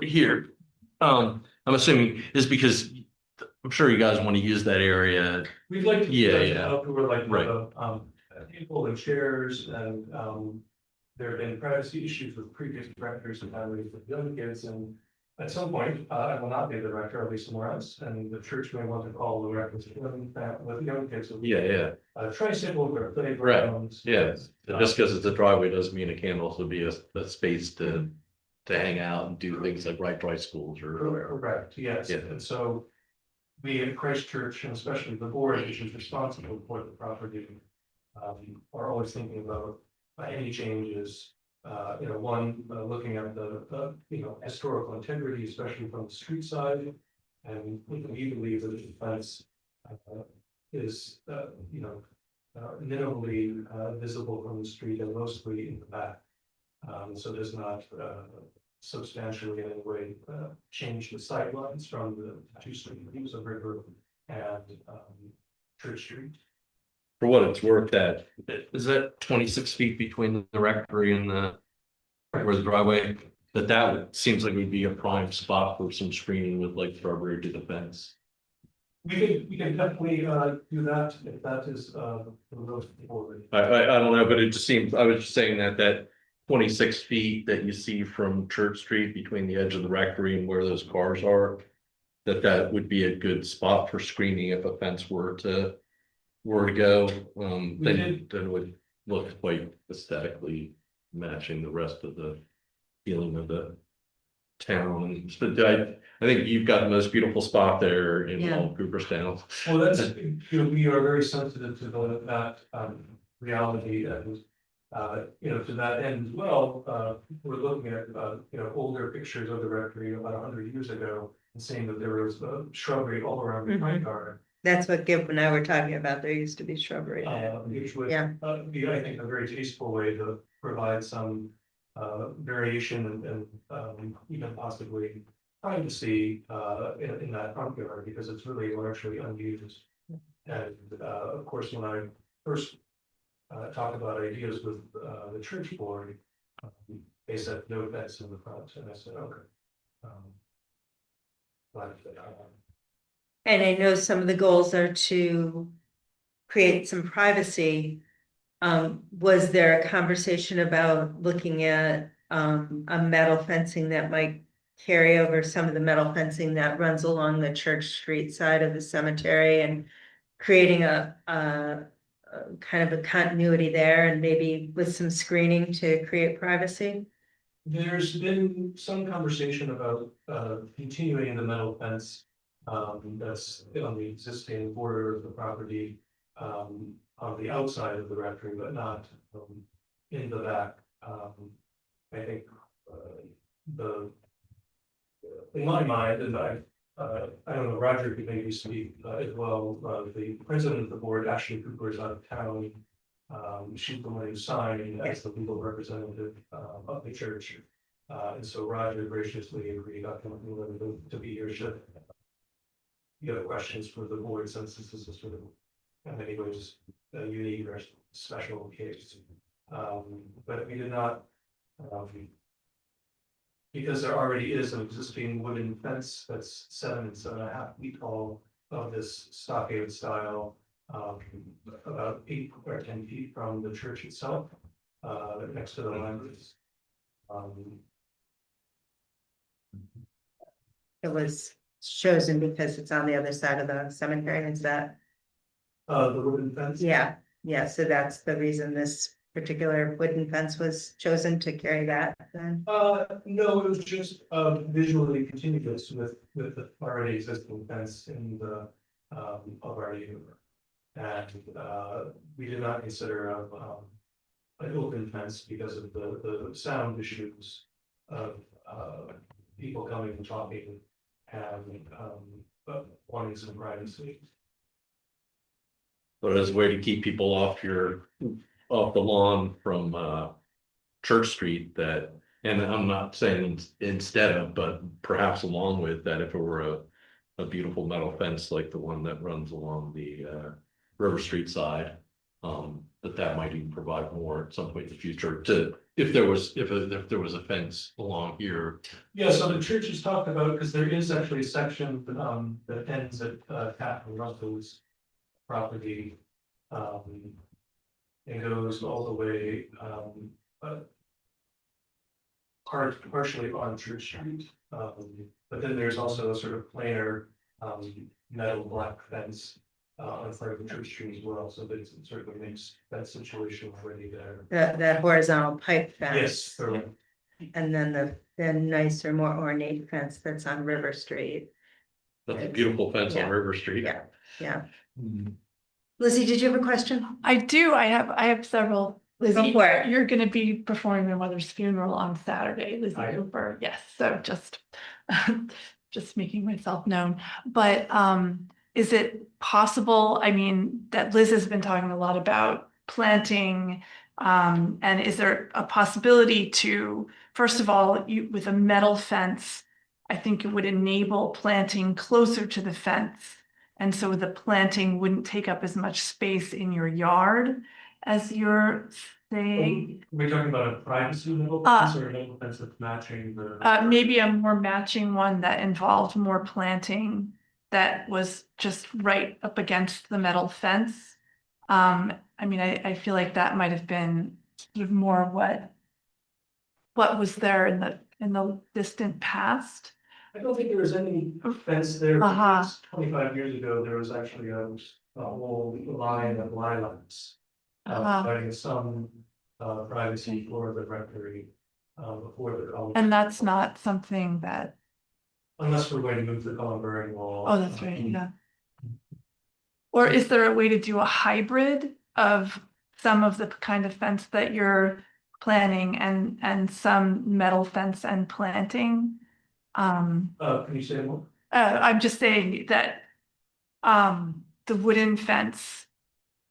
here. I'm assuming is because I'm sure you guys want to use that area. We'd like to Yeah, use yeah. outdoor, like Right. people and chairs, and there have been privacy issues with previous directors and families with young kids, and at some point, I will not be the director, I'll be somewhere else, and the church may want to call the records with young kids. Yeah. Tricycles or playgrounds. Yeah. Just because it's a driveway doesn't mean it can't also be a space to hang out and do things like ride tricycles or. Correct, yes, Yeah. and so we at Christ Church, and especially the board, which is responsible for the property, are always thinking about any changes. One, looking at the historical integrity, especially from the street side. And we believe that the fence is, minimally visible from the street and mostly in the back. So does not substantially in any way change the sightlines from the two streets of River and Church Street. For what it's worth, that, is that 26 feet between the rectory and where the driveway? That would, seems like would be a prime spot for some screening with like shrubbery to the fence. We can definitely do that if that is the road forward. I don't know, but it just seems, I was just saying that 26 feet that you see from Church Street between the edge of the rectory and where those cars are, that would be a good spot for screening if a fence were to go. Then it would look quite aesthetically matching the rest of the feeling of the town. But I think you've got the most beautiful spot there in Yeah. all Cooperstown. Well, that's, we are very sensitive to that reality and, to that end as well, we're looking at, older pictures of the rectory about 100 years ago and seeing that there was shrubbery all around the front yard. That's what Gib and I were talking about. There used to be shrubbery there. Which would Yeah. be, I think, a very tasteful way to provide some variation and even possibly privacy in that front yard because it's really largely unused. And of course, when I first talked about ideas with the church board, they said no fence in the front, and I said, okay. But And I know some of the goals are to create some privacy. Was there a conversation about looking at a metal fencing that might carry over some of the metal fencing that runs along the Church Street side of the cemetery and creating a kind of a continuity there and maybe with some screening to create privacy? there's been some conversation about continuing the metal fence that's on the existing border of the property on the outside of the rectory, but not in the back. I think in my mind, and I don't know, Roger could maybe speak as well, the president of the board, Ashley Cooper, is out of town. She's the one who signed as the legal representative of the church. And so Roger graciously agreed to be here should you have questions for the board, since this is a sort of, in many ways, a unique or special case. But we did not, because there already is an existing wooden fence that's 7 and 7.5 feet tall of this stockade style, about 8 or 10 feet from the church itself, next to the libraries. It was chosen because it's on the other side of the cemetery, is that? The wooden fence? Yeah, so that's the reason this particular wooden fence was chosen to carry that then? No, it was just visually continuous with the already existing fence in the of our neighborhood. And we did not consider an open fence because of the sound issues of people coming and talking and wanting some privacy. But as a way to keep people off the lawn from Church Street, that, and I'm not saying instead of, but perhaps along with that, if it were a beautiful metal fence like the one that runs along the River Street side, that might even provide more at some point in the future to, if there was a fence along here. Yeah, so the church has talked about, because there is actually a section that ends at Captain Russell's property. And goes all the way partially on Church Street. But then there's also a sort of planar metal black fence in front of the Church Street as well, so that it certainly makes that situation already there. That horizontal pipe fence. Yes, correct. And then the nicer, more ornate fence that's on River Street. That's a beautiful fence Yeah. on River Street. Yeah. Lizzie, did you have a question? I do, I have several. Lizzie, for it. you're gonna be performing my mother's funeral on Saturday, Lizzie I am. Cooper, yes, so just. Just making myself known, but is it possible, I mean, that Liz has been talking a lot about planting And is there a possibility to, first of all, with a metal fence, I think it would enable planting closer to the fence. And so the planting wouldn't take up as much space in your yard as you're saying. We're talking about a privacy level fence or a level fence that's matching the. Maybe a more matching one that involved more planting that was just right up against the metal fence. I mean, I feel like that might have been sort of more what was there in the distant past. I don't think there was any fence there. Uh-huh. 25 years ago, there was actually a whole line of lilacs. Uh-huh. Providing some privacy for the rectory before the. And that's not something that, Unless we're going to move the columbarium wall. oh, that's right, yeah. Or is there a way to do a hybrid of some of the kind of fence that you're planning and some metal fence and planting? Can you say more? I'm just saying that the wooden fence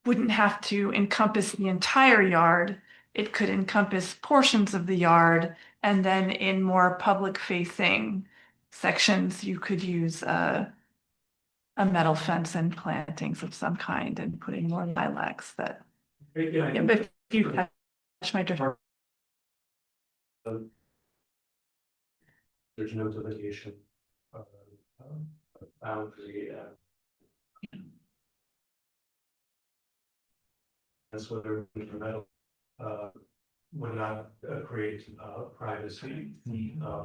wouldn't have to encompass the entire yard. It could encompass portions of the yard, and then in more public facing sections, you could use a metal fence and plantings of some kind and putting more lilacs that, yeah, but if you catch my drift. There's no delineation. Boundary. That's whether metal would not create privacy.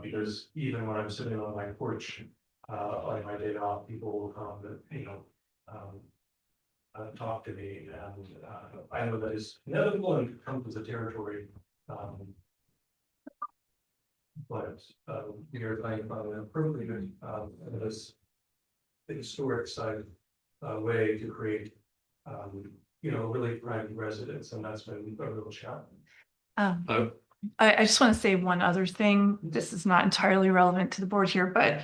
Because even when I'm sitting on my porch on my day off, people will come and talk to me, and I know that is inevitable and comes with the territory. But we are trying to find an appropriate this historic side way to create really private residence, and that's been a real challenge. I just want to say one other thing. This is not entirely relevant to the board here, but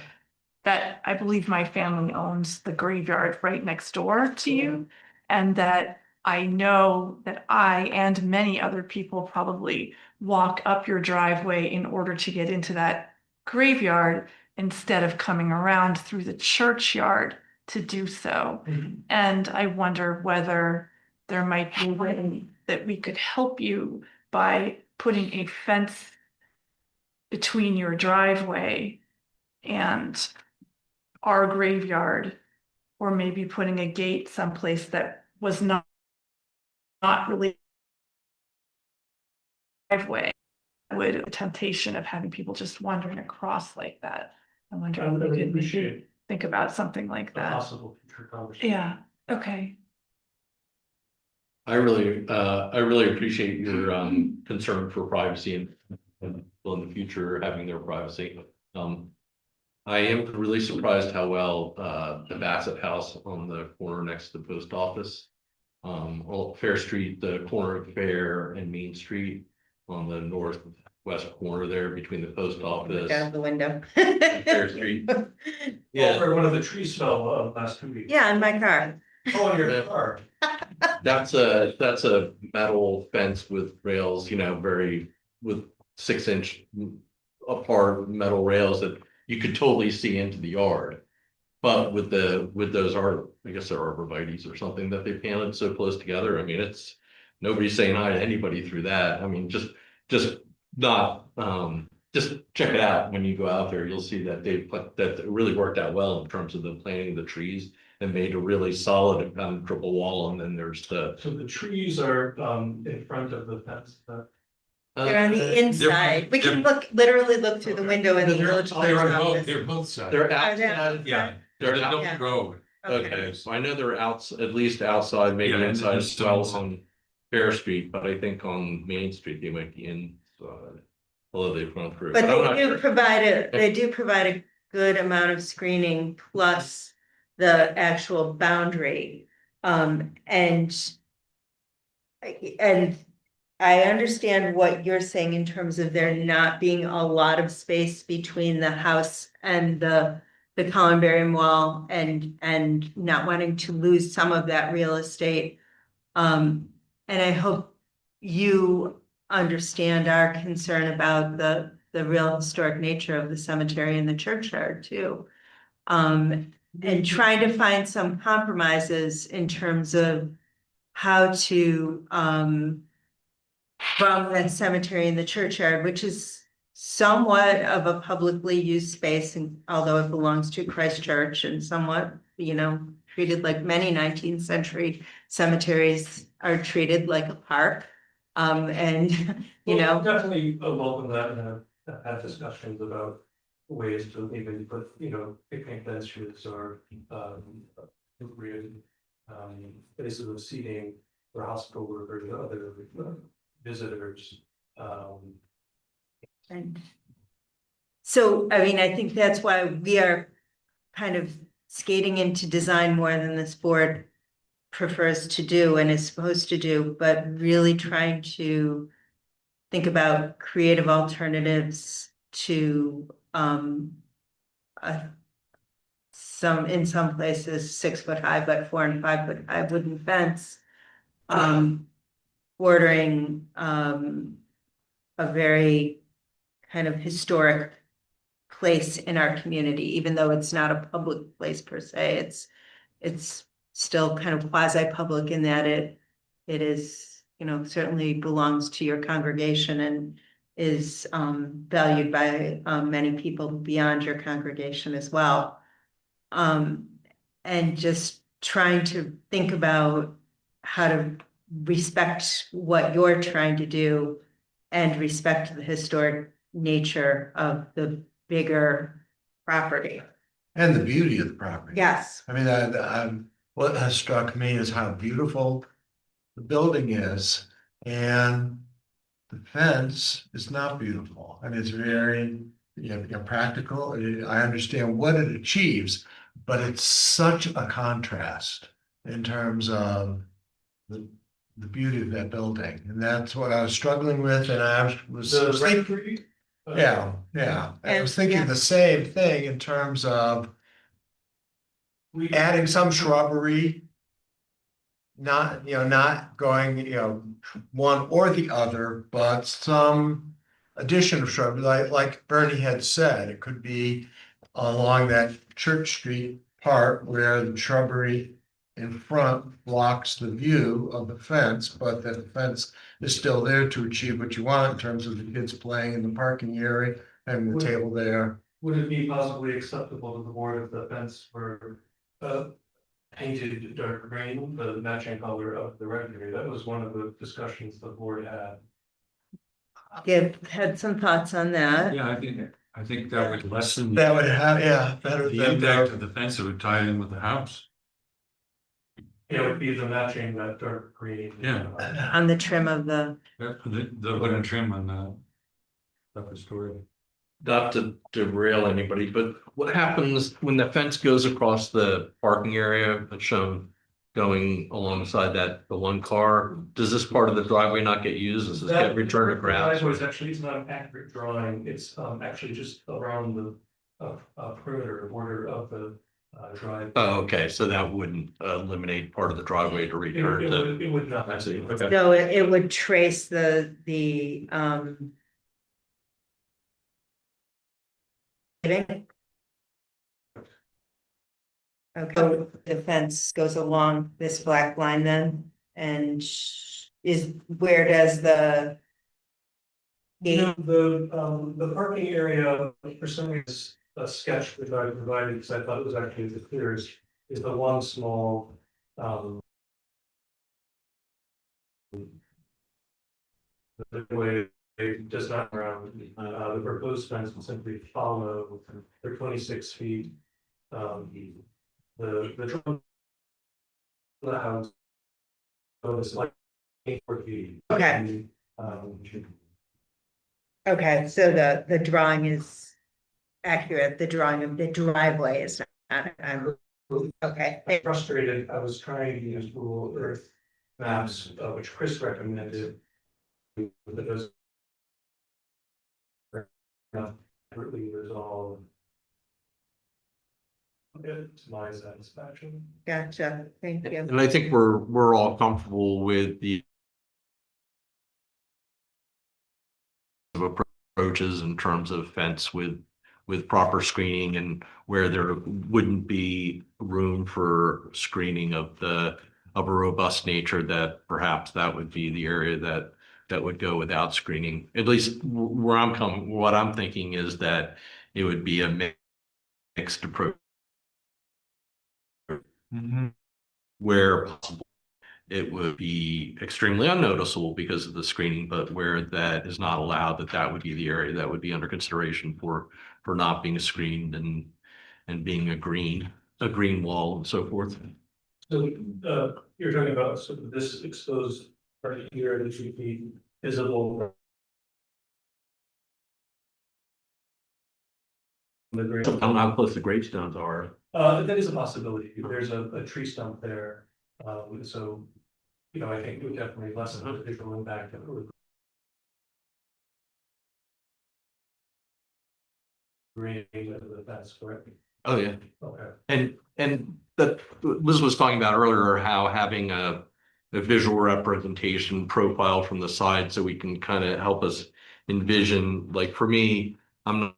that I believe my family owns the graveyard right next door to you. And that I know that I and many other people probably walk up your driveway in order to get into that graveyard instead of coming around through the churchyard to do so. Mm-hmm. And I wonder whether there might be a way that we could help you by putting a fence between your driveway and our graveyard, or maybe putting a gate someplace that was not really driveway. Would a temptation of having people just wandering across like that. I wonder if we could maybe think about something like that. Possible future conversation. Yeah, okay. I really appreciate your concern for privacy and people in the future having their privacy. I am really surprised how well the Bassett House on the corner next to the post office, Fair Street, the corner of Fair and Main Street on the northwest corner there between the post office. Out of the window. and Fair Street. Yeah, where one of the trees fell last 2 weeks. Yeah, in my car. Oh, in your car. That's a metal fence with rails, with 6-inch apart metal rails that you could totally see into the yard. But with those I guess they're arborvitaes or something that they planted so close together. I mean, nobody's saying hi to anybody through that. I mean, just check it out when you go out there. You'll see that that it really worked out well in terms of the planting of the trees and made a really solid and penetrable wall. And then there's So the trees are in front of the fence. They're on the inside. We can literally look through the window in the village. They're both sides. they're Are they? outside. Yeah, They're there's no Yeah. road. Okay, so I know they're at least outside, maybe Yeah, inside there's as well some- on Fair Street, but I think on Main Street they might be inside. Although they've gone through. But I'm not they do sure. provide a good amount of screening plus the actual boundary. And I understand what you're saying in terms of there not being a lot of space between the house and the columbarium wall and not wanting to lose some of that real estate. And I hope you understand our concern about the real historic nature of the cemetery and the churchyard too. And trying to find some compromises in terms of how to, from the cemetery and the churchyard, which is somewhat of a publicly used space, and although it belongs to Christ Church and somewhat, treated like many 19th century cemeteries are treated like a park. And, Definitely welcome that and have discussions about ways to even put, picnic benches or, appropriate, places of seating for hospital workers or other visitors. And so, I mean, I think that's why we are kind of skating into design more than this board prefers to do and is supposed to do, but really trying to think about creative alternatives to in some places 6 foot high, but 4 and 5 foot high wooden fence. Bordering a very kind of historic place in our community, even though it's not a public place per se. It's still kind of quasi-public in that it is, certainly belongs to your congregation and is valued by many people beyond your congregation as well. And just trying to think about how to respect what you're trying to do and respect the historic nature of the bigger property. And the beauty of the property. Yes. I mean, what has struck me is how beautiful the building is, and the fence is not beautiful, and it's very, practical. I understand what it achieves, but it's such a contrast in terms of the beauty of that building, and that's what I was struggling with, and I was thinking, yeah. I was thinking the same thing in terms of adding some shrubbery. Not going, one or the other, but some addition of shrubbery, like Bernie had said, it could be along that Church Street part where the shrubbery in front blocks the view of the fence, but that the fence is still there to achieve what you want in terms of the kids playing in the parking area and the table there. Would it be possibly acceptable to the board if the fence were, painted dark green, the matching color of the rectory? That was one of the discussions the board had. Had some thoughts on that. Yeah, I think that would lessen That would have, better the than impact of the fence. It would tie in with the house. It would be the matching that dark green. Yeah. On the trim of the, The wooden trim on the upper story. Not to derail anybody, but what happens when the fence goes across the parking area that's shown going alongside the one car? Does this part of the driveway not get used? Does this get returned to ground? Actually, it's not an accurate drawing. It's actually just around the perimeter border of the drive. Oh, okay, so that wouldn't eliminate part of the driveway to return to. It would not. I see, okay. no, it would trace the okay, the fence goes along this black line then, and where does the gate? The parking area, for some reason, a sketch that I provided, because I thought it was actually the clearest, is the one small, the way it does not round, the proposed fence will simply follow, they're 26 feet. The house goes like 4 feet. Okay. Um, Okay, so the drawing is accurate, the drawing of the driveway is not, okay. Frustrated, I was trying to use Google Earth maps, which Chris recommended. But those not really resolved. To my satisfaction. Gotcha, thank you. And I think we're all comfortable with the approaches in terms of fence with proper screening and where there wouldn't be room for screening of a robust nature, that perhaps that would be the area that would go without screening. At least where I'm coming, what I'm thinking is that it would be a mixed approach where possible it would be extremely unnoticeable because of the screening, but where that is not allowed, that would be the area that would be under consideration for not being screened and being a green wall and so forth. So, you're talking about, so this exposed part here, that should be visible. from the I don't know how close the gravestones are. that is a possibility. There's a tree stump there. So, you know, I think it would definitely lessen the visual impact of it would. Green, that's correct. Oh, yeah. Okay. And that Liz was talking about earlier, how having a visual representation profile from the side so we can kind of help us envision, like for me, I'm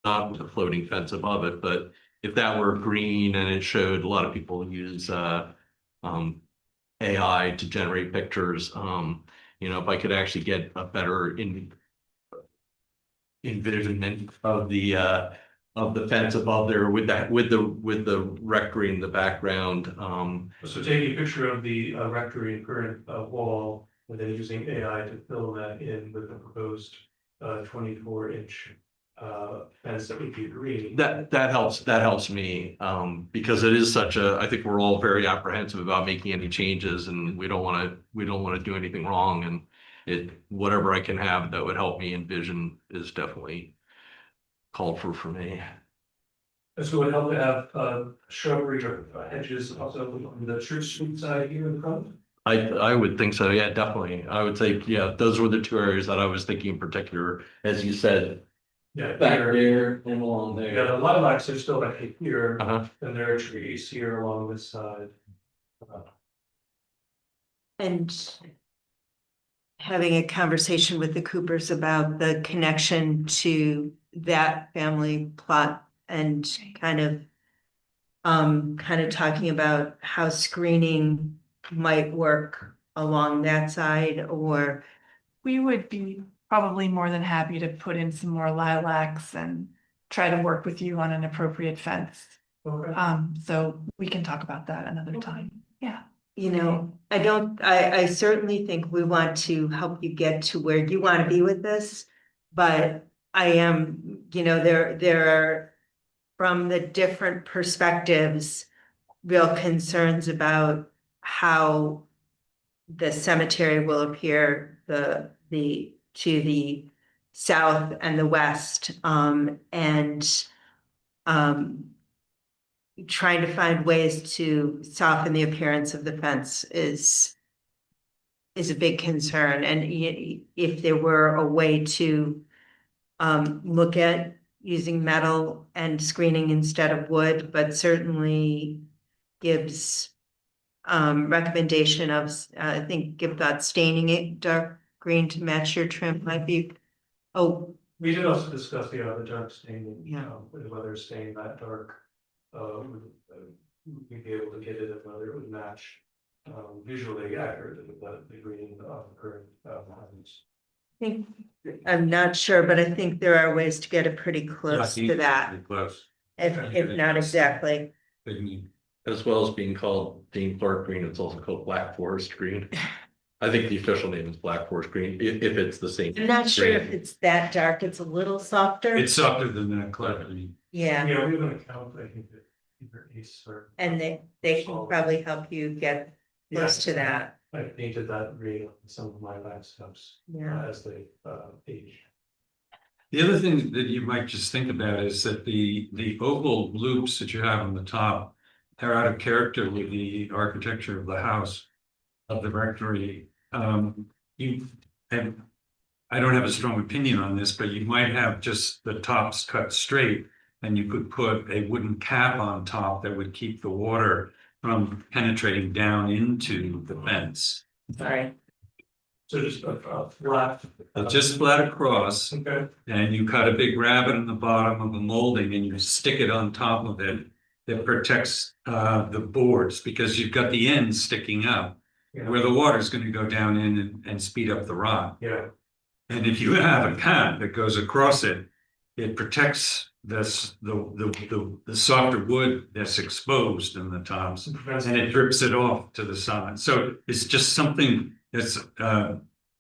not with a floating fence above it, but if that were green and it showed, a lot of people use AI to generate pictures. You know, if I could actually get a better envisionment of the fence above there with that with the rectory in the background. So taking a picture of the rectory and current wall, and then using AI to fill that in with a proposed 24-inch fence that would be green. That helps me because it is such a, I think we're all very apprehensive about making any changes, and we don't want to do anything wrong, and whatever I can have that would help me envision is definitely called for me. So it would help to have shrubbery or hedges also on the church street side here in front. I would think so, yeah, definitely. I would say, yeah, those were the two areas that I was thinking in particular, as you said. Yeah, Back here. there and along Yeah, there. the lilacs are still back here, Uh-huh. and there are trees here along this side. And having a conversation with the Coopers about the connection to that family plot and kind of talking about how screening might work along that side, or We would be probably more than happy to put in some more lilacs and try to work with you on an appropriate fence. Okay. So we can talk about that another time. Yeah. you know, I certainly think we want to help you get to where you want to be with this. But I am, there are, from the different perspectives, real concerns about how the cemetery will appear, to the south and the west, and trying to find ways to soften the appearance of the fence is a big concern. And if there were a way to look at using metal and screening instead of wood, but certainly Gibbs recommendation of, I think Gibb thought staining it dark green to match your trim might be, We did also discuss the dark staining, Yeah. Whether staining that dark, we'd be able to get it and whether it would match visually accurately with the green of the current houses. I think, I'm not sure, but I think there are ways to get it pretty close to that, Close. if not exactly. As well as being called Dean Clark Green, it's also called Black Forest Green. I think the official name is Black Forest Green, if it's the same. I'm not sure if green. it's that dark, it's a little softer. It's softer than that, clearly. Yeah, Yeah, we have an account, I think, that either Ace or. and they can probably help you get close to that, I painted that green on some of my landscapes yeah. as they age. The other thing that you might just think about is that the oval loops that you have on the top are out of character with the architecture of the house, of the rectory. You have, I don't have a strong opinion on this, but you might have just the tops cut straight, and you could put a wooden cap on top that would keep the water from penetrating down into the fence. Sorry. So just flat. Just flat across, Okay. and you cut a big rabbet in the bottom of the molding and you stick it on top of it. That protects the boards because you've got the ends sticking up where the water's gonna go down in and speed up the rot. Yeah. And if you have a pad that goes across it, it protects the softer wood that's exposed in the tops. And it drips it off to the side. So it's just something that's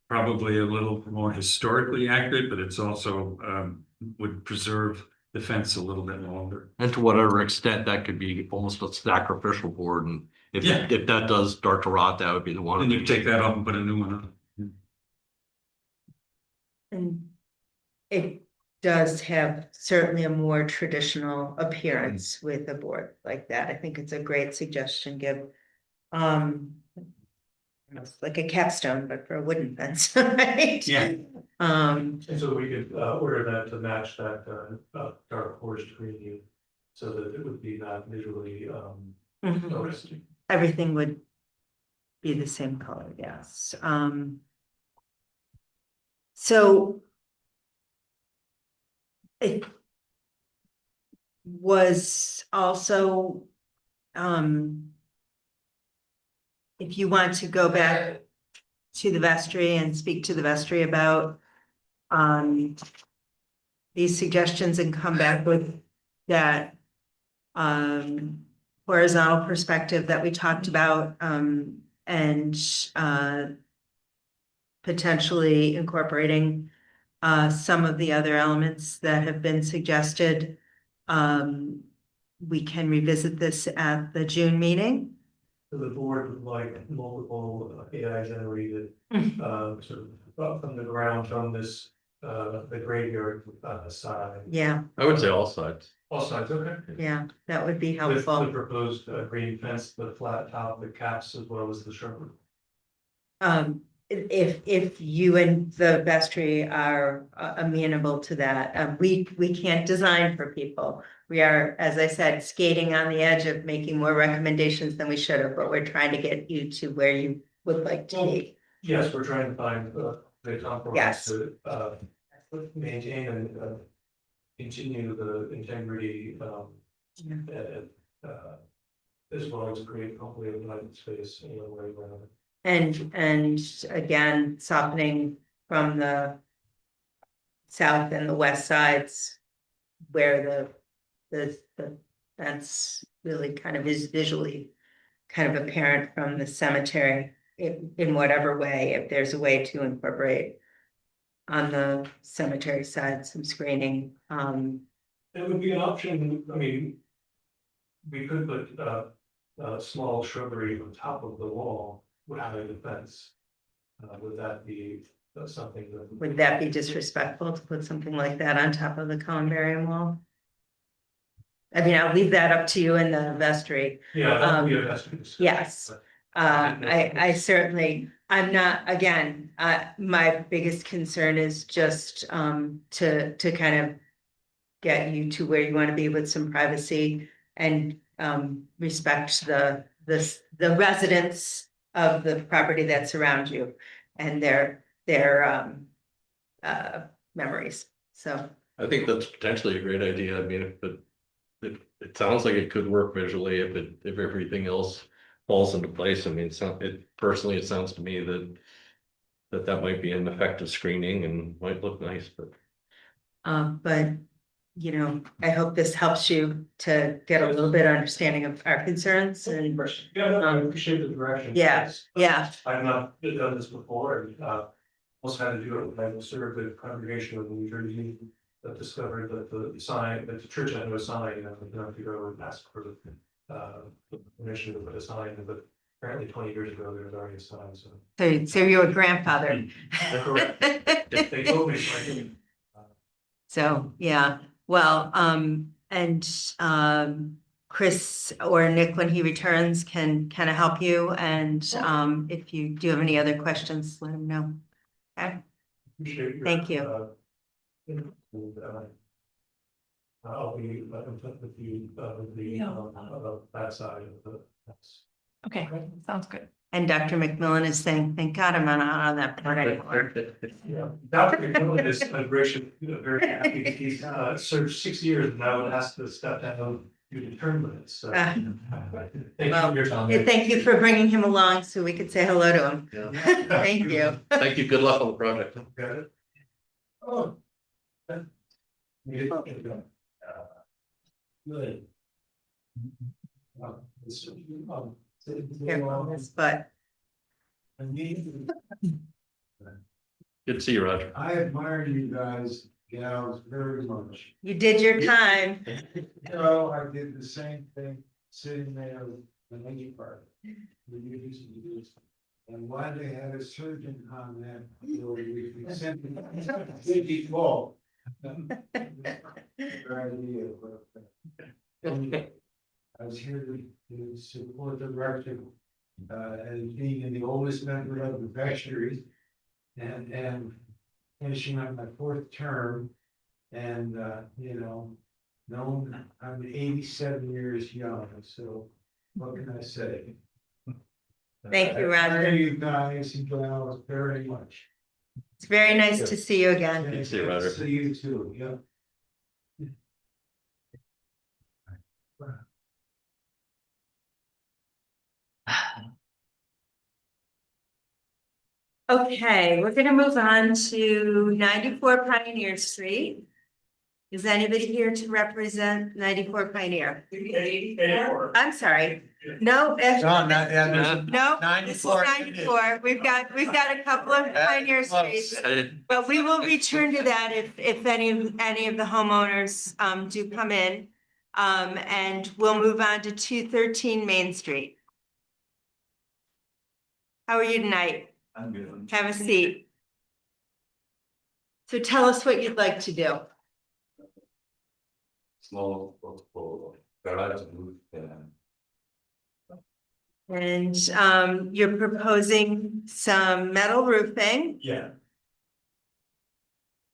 probably a little more historically accurate, but it's also would preserve the fence a little bit longer. And to whatever extent that could be almost a sacrificial board, and Yeah. if that does start to rot, that would be the one. And you take that off and put a new one on. And it does have certainly a more traditional appearance with a board like that. I think it's a great suggestion, give. It's like a capstone, but for a wooden fence, right? Yeah. And so we could order that to match that dark forest green, so that it would be not visually Mhm. noticed. Everything would be the same color, yes. So it was also, if you want to go back to the vestry and speak to the vestry about these suggestions and come back with that horizontal perspective that we talked about, and potentially incorporating some of the other elements that have been suggested. We can revisit this at the June meeting. So the board would like multiple AI generated, sort of from the ground from this, the graveyard side. Yeah, I would say all sides. All sides, okay. yeah, that would be With the helpful. proposed green fence, the flat top, the caps, as well as the shrubbery. If you and the vestry are amenable to that, we can't design for people. We are, as I said, skating on the edge of making more recommendations than we should have, but we're trying to get you to where you would like to be. Yes, we're trying to find the compromise Yes. to maintain and continue the integrity and as well as create hopefully a light space in a way around it. And again, softening from the south and the west sides where the fence really kind of is visually kind of apparent from the cemetery in whatever way, if there's a way to incorporate on the cemetery side some screening. It would be an option, I mean, we could put small shrubbery on top of the wall without a fence. Would that be something that? Would that be disrespectful to put something like that on top of the columbarium wall? I mean, I'll leave that up to you in the vestry. Yeah, that would be a best. Yes. I certainly, I'm not, again, my biggest concern is just to kind of get you to where you want to be with some privacy and respect the residents of the property that's around you and their memories. So I think that's potentially a great idea. I mean, it sounds like it could work visually if everything else falls into place. I mean, personally, it sounds to me that might be an effective screening and might look nice, but. But you know, I hope this helps you to get a little bit of understanding of our concerns and. Yeah, no, I appreciate the direction. Yeah, yeah. I've not done this before and also had to do it when I served the congregation of New Jersey that discovered that the sign, that the church had no sign, and I would have to go and ask for permission to put a sign, but apparently 20 years ago, there was already a sign, so. So you're a grandfather. Correct. They told me, so I didn't. So, yeah, well, Chris or Nick, when he returns, can kind of help you. And if you do have any other questions, let him know. Okay, Appreciate your. Thank you. And, I'll be in touch with you, with the, Yeah. about that side of the. Okay, sounds good. And Dr. McMillan is saying, thank God I'm not on that board anymore. Dr. McMillan is a gracious, very happy, he's served 6 years and I would ask to step down due to term limits, so. Ah. Thank you for your Yeah, time. thank you for bringing him along so we could say hello to him. Yeah. Thank you. Thank you. Good luck on the project. Got it? Oh. Good. Careful on this, but Good to see you, Roger. I admire you guys, gals, very much. you did your time. You know, I did the same thing sitting there in the lady park. And why they had a surgeon on that, we sent him 50 fall. Idea, but, I was here to support the director, as being the oldest member of the vestry. And finishing up my 4th term. And, you know, known, I'm 87 years young, so what can I say? Thank you, I Roger. admire you guys and gals very much. It's very nice to see you again. Good to see you, Roger. See you too, yeah. Okay, we're gonna move on to 94 Pioneer Street. Is anybody here to represent 94 Pioneer? I'm sorry. No, No, not, yeah, there's no, this is 94. 94. We've got a couple of Pioneer Streets. But we will return to that if any of the homeowners do come in. And we'll move on to 213 Main Street. How are you tonight? I'm good. Have a seat. So tell us what you'd like to do. Small, garage roof, And you're proposing some metal roofing. Yeah.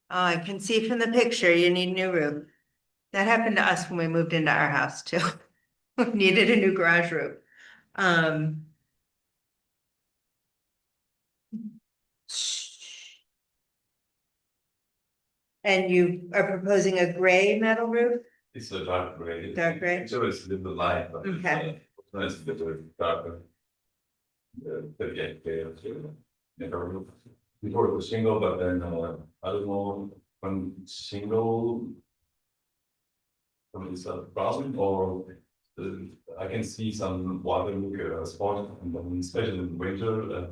Oh, I can see from the picture you need a new roof. That happened to us when we moved into our house too. We needed a new garage roof. And you are proposing a gray metal roof? it's a dark gray. Dark gray? So it's a little light, but Okay. it's a little darker. Never, before it was single, but then, I don't know, when single. It's a problem, or I can see some water spot, and then especially in winter,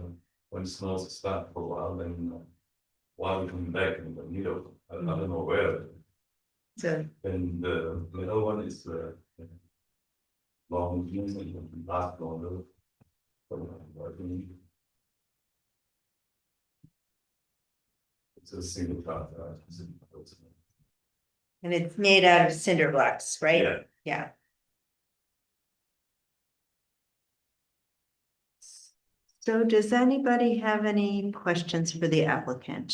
when it snows and stuff for a while, then water coming back in the middle, I don't know where. So, And the middle one is long jeans and last longer. It's a single car. and it's made out of cinder blocks, right? Yeah. Yeah. So does anybody have any questions for the applicant?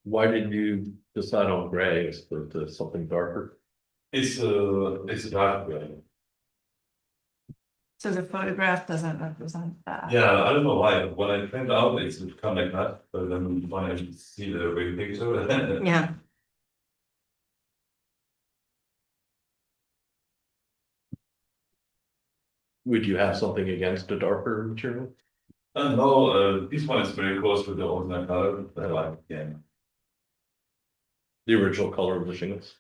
Why did you decide on gray as opposed to something darker? It's a dark gray. So the photograph doesn't represent that. Yeah, I don't know why, when I print out, it's come like that, but then when I see the real picture. Yeah. Would you have something against a darker material? No, this one is very close to the original color, I like, yeah. The original color of the shingles?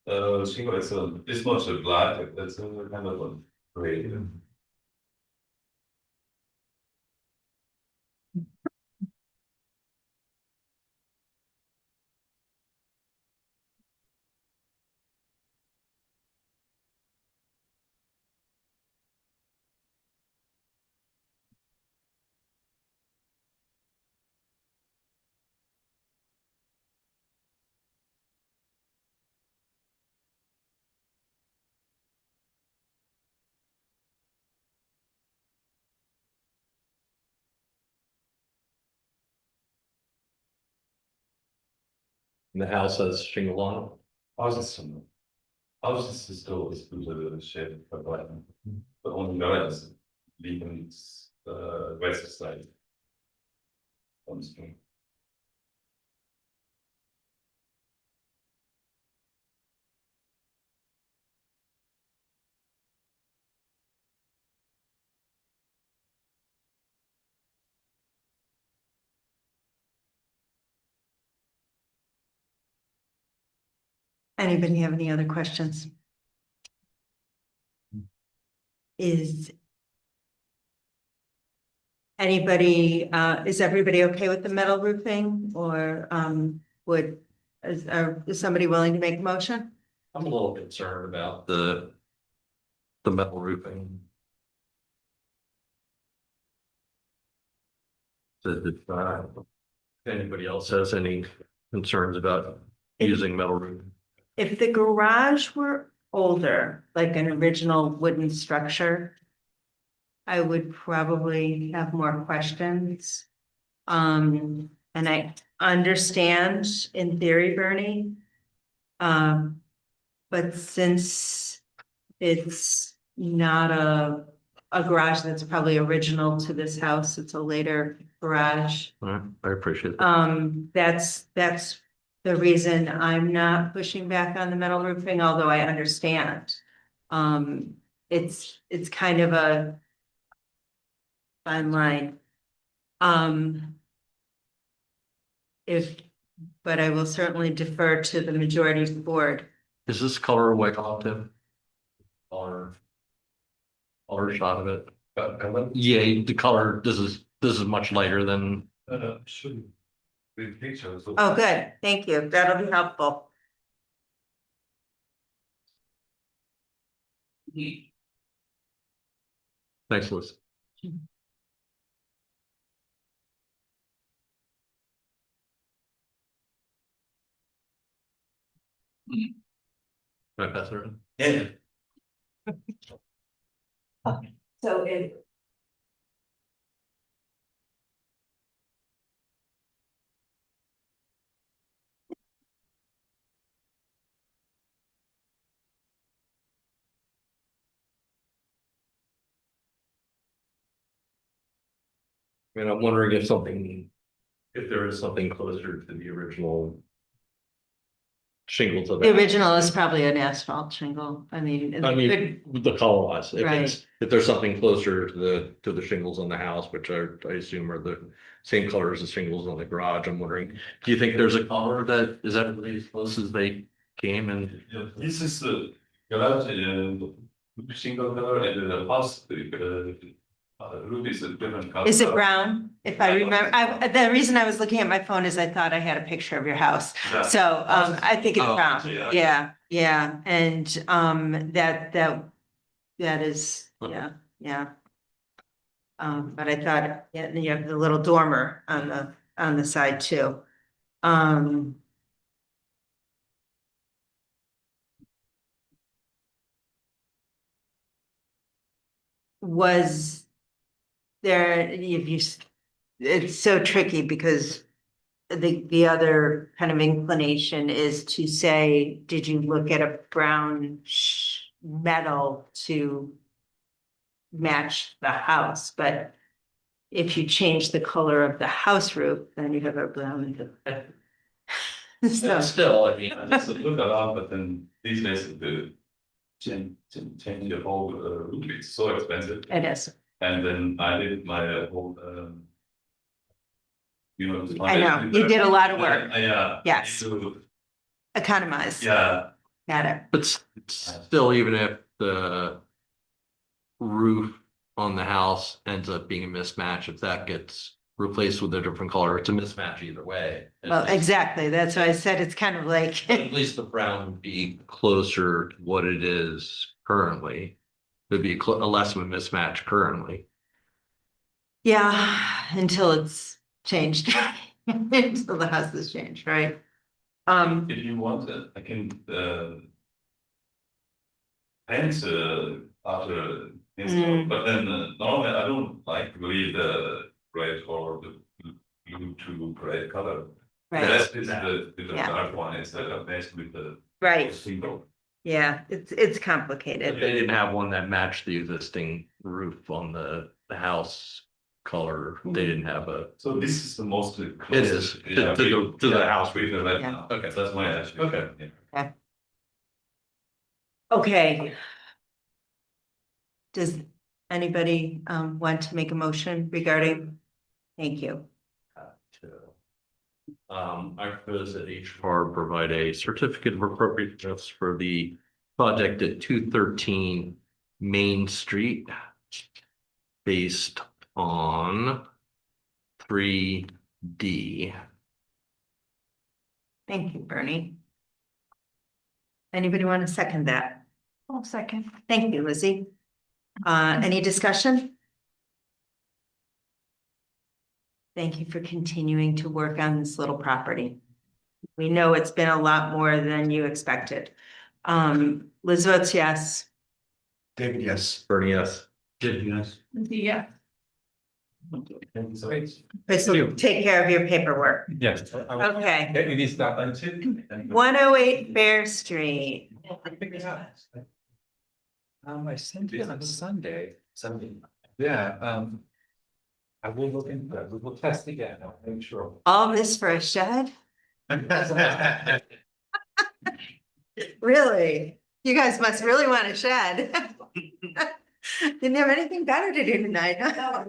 Shingle, it's not so black, it's a kind of a gray. And the house has shingle on it? Houses is still the shape, but on the rest, leaving west side. On the street. Anybody have any other questions? Is anybody, is everybody okay with the metal roofing or, is somebody willing to make a motion? I'm a little concerned about the metal roofing. If anybody else has any concerns about using metal roofing? If the garage were older, like an original wooden structure, I would probably have more questions. And I understand in theory, Bernie. But since it's not a garage that's probably original to this house, it's a later garage. All right, I appreciate it. That's the reason I'm not pushing back on the metal roofing, although I understand. It's kind of a fine line. But I will certainly defer to the majority of the board. Is this color white off Tim? Or shot of it? Yeah, the color, this is much lighter than. Should be pictures. Oh, good, thank you, that'll be helpful. Thanks, Liz. Can I pass it around? Yeah. So it, I mean, I'm wondering if there is something closer to the original shingles of The it. original is probably an asphalt shingle, I mean. The color wise, Right. if there's something closer to the shingles on the house, which I assume are the same color as the shingles on the garage, I'm wondering, do you think there's a color that is everybody as close as they came and? This is the garage single color and the house roof is a different color. Is it brown? If I remember, the reason I was looking at my phone is I thought I had a picture of your house. Yeah. So, I think it's Oh, brown, yeah. yeah, and, that is, yeah. But I thought, yeah, and you have the little dormer on the side too. Was there, if you, it's so tricky because the other kind of inclination is to say, did you look at a brown metal to match the house? But if you change the color of the house roof, then you have a brown. So, Still, I mean. It's a look around, but then these days the change the whole roof is so expensive. it is, And then I did my whole I know, you did a lot of work. Yeah. Yes. to- economize, Yeah, got it. But still, even if the roof on the house ends up being a mismatch, if that gets replaced with a different color, it's a mismatch either way. Well, exactly, that's why I said it's kind of like. At least the brown would be closer to what it is currently. It'd be a less of a mismatch currently. Yeah, until it's changed, until the house has changed, right? if you want it, I can paint after install, but then normally I don't like really the red or the blue to gray color. Right, That's the Yeah. dark one, it's a mess with the right. single. Yeah, it's But complicated. they didn't have one that matched the existing roof on the house color. They didn't have a. So this is the most. It is, to the house With the right Yeah. now. Okay. That's my issue. Okay. Yeah. Okay. Does anybody want to make a motion regarding? Thank you. I propose that each park provide a certificate of appropriateness for the project at 213 Main Street. Based on 3D. Thank you, Bernie. Anybody want to second that? I'll second. Thank you, Lizzie. Any discussion? Thank you for continuing to work on this little property. We know it's been a lot more than you expected. Liz votes yes. David, yes. Bernie, yes. Yeah. Chris will take care of your paperwork. Yes. Okay, Get me these stuff. 108 Fair Street. I sent it on Sunday. Sunday. Yeah, I will look into that. We will test again. I'll make sure. All this for a shed? Really? You guys must really want a shed. Didn't have anything better to do tonight, huh?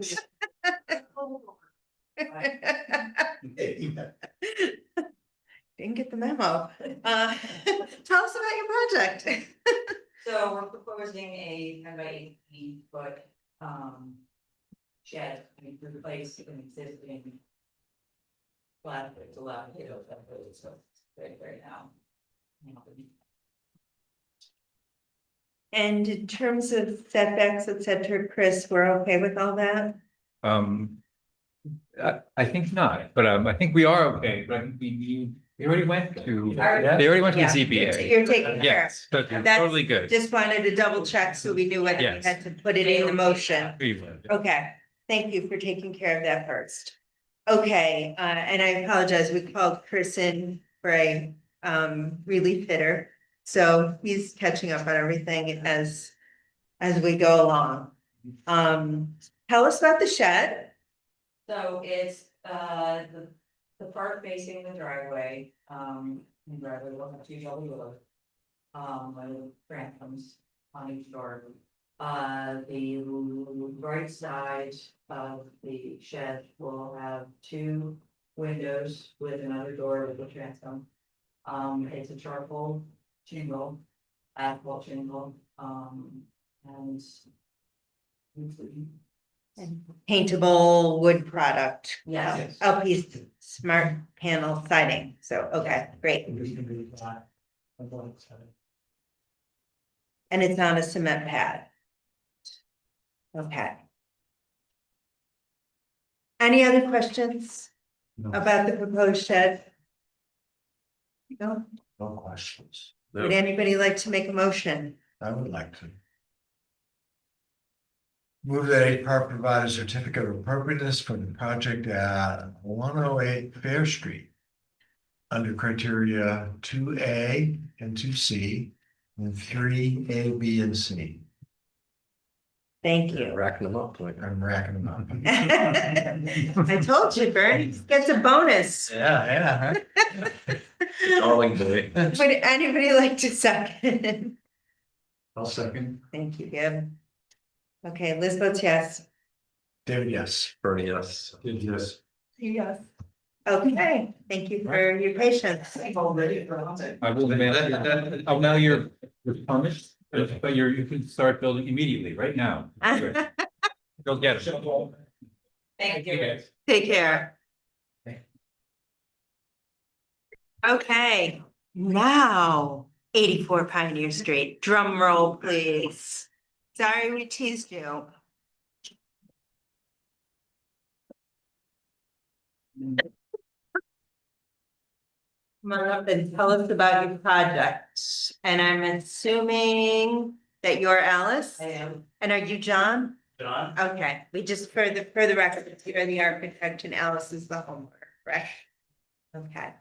Didn't get the memo. Tell us about your project. So we're proposing a 10 by 18 foot shed to replace an existing flat, it's allowed to go that way, so it's right now. And in terms of setbacks, et cetera, Chris, we're okay with all that? I think not, but I think we are okay, but I think we already went to, they already went to the Yeah, ZBA. You're taking care. Yes, so That's totally good. Just wanted to double check so we knew whether we Yes. had to put it in the motion. We- Okay, thank you for taking care of that first. Okay, and I apologize, we called Chris in for a relief hitter. So he's catching up on everything as we go along. Tell us about the shed. So it's the part facing the driveway, the driveway will have two double doors. When the ramp comes on each door. The right side of the shed will have two windows with another door with a transom. It's a charcoal shingle, asphalt shingle, and Paintable wood product. Yes. LP smart panel siding. So, okay, great. And it's on a cement pad. Okay. Any other questions about the proposed shed? No? No questions. Would anybody like to make a motion? I would like to. Move that a park provide a certificate of appropriateness for the project at 108 Fair Street. Under criteria 2A and 2C and 3A, B, and C. Thank you. Racking them up. Like. I'm racking them up. I told you, Bernie gets a bonus. Yeah. Darling boy. Would anybody like to second? I'll second. Thank you, Gib. Okay, Liz votes yes. David, yes. Bernie, yes. Yes. Yes. Okay, thank you for your patience. I will mail, I'll mail your permits, but you can start building immediately, right now. Go get it. thank you. Take care. Okay, now 84 Pioneer Street, drum roll, please. Sorry, we teased you. Come on up and tell us about your project. And I'm assuming that you're Alice? I am. And are you John? John? Okay, we just, for the record, you're the architect and Alice is the homeowner, correct? Okay.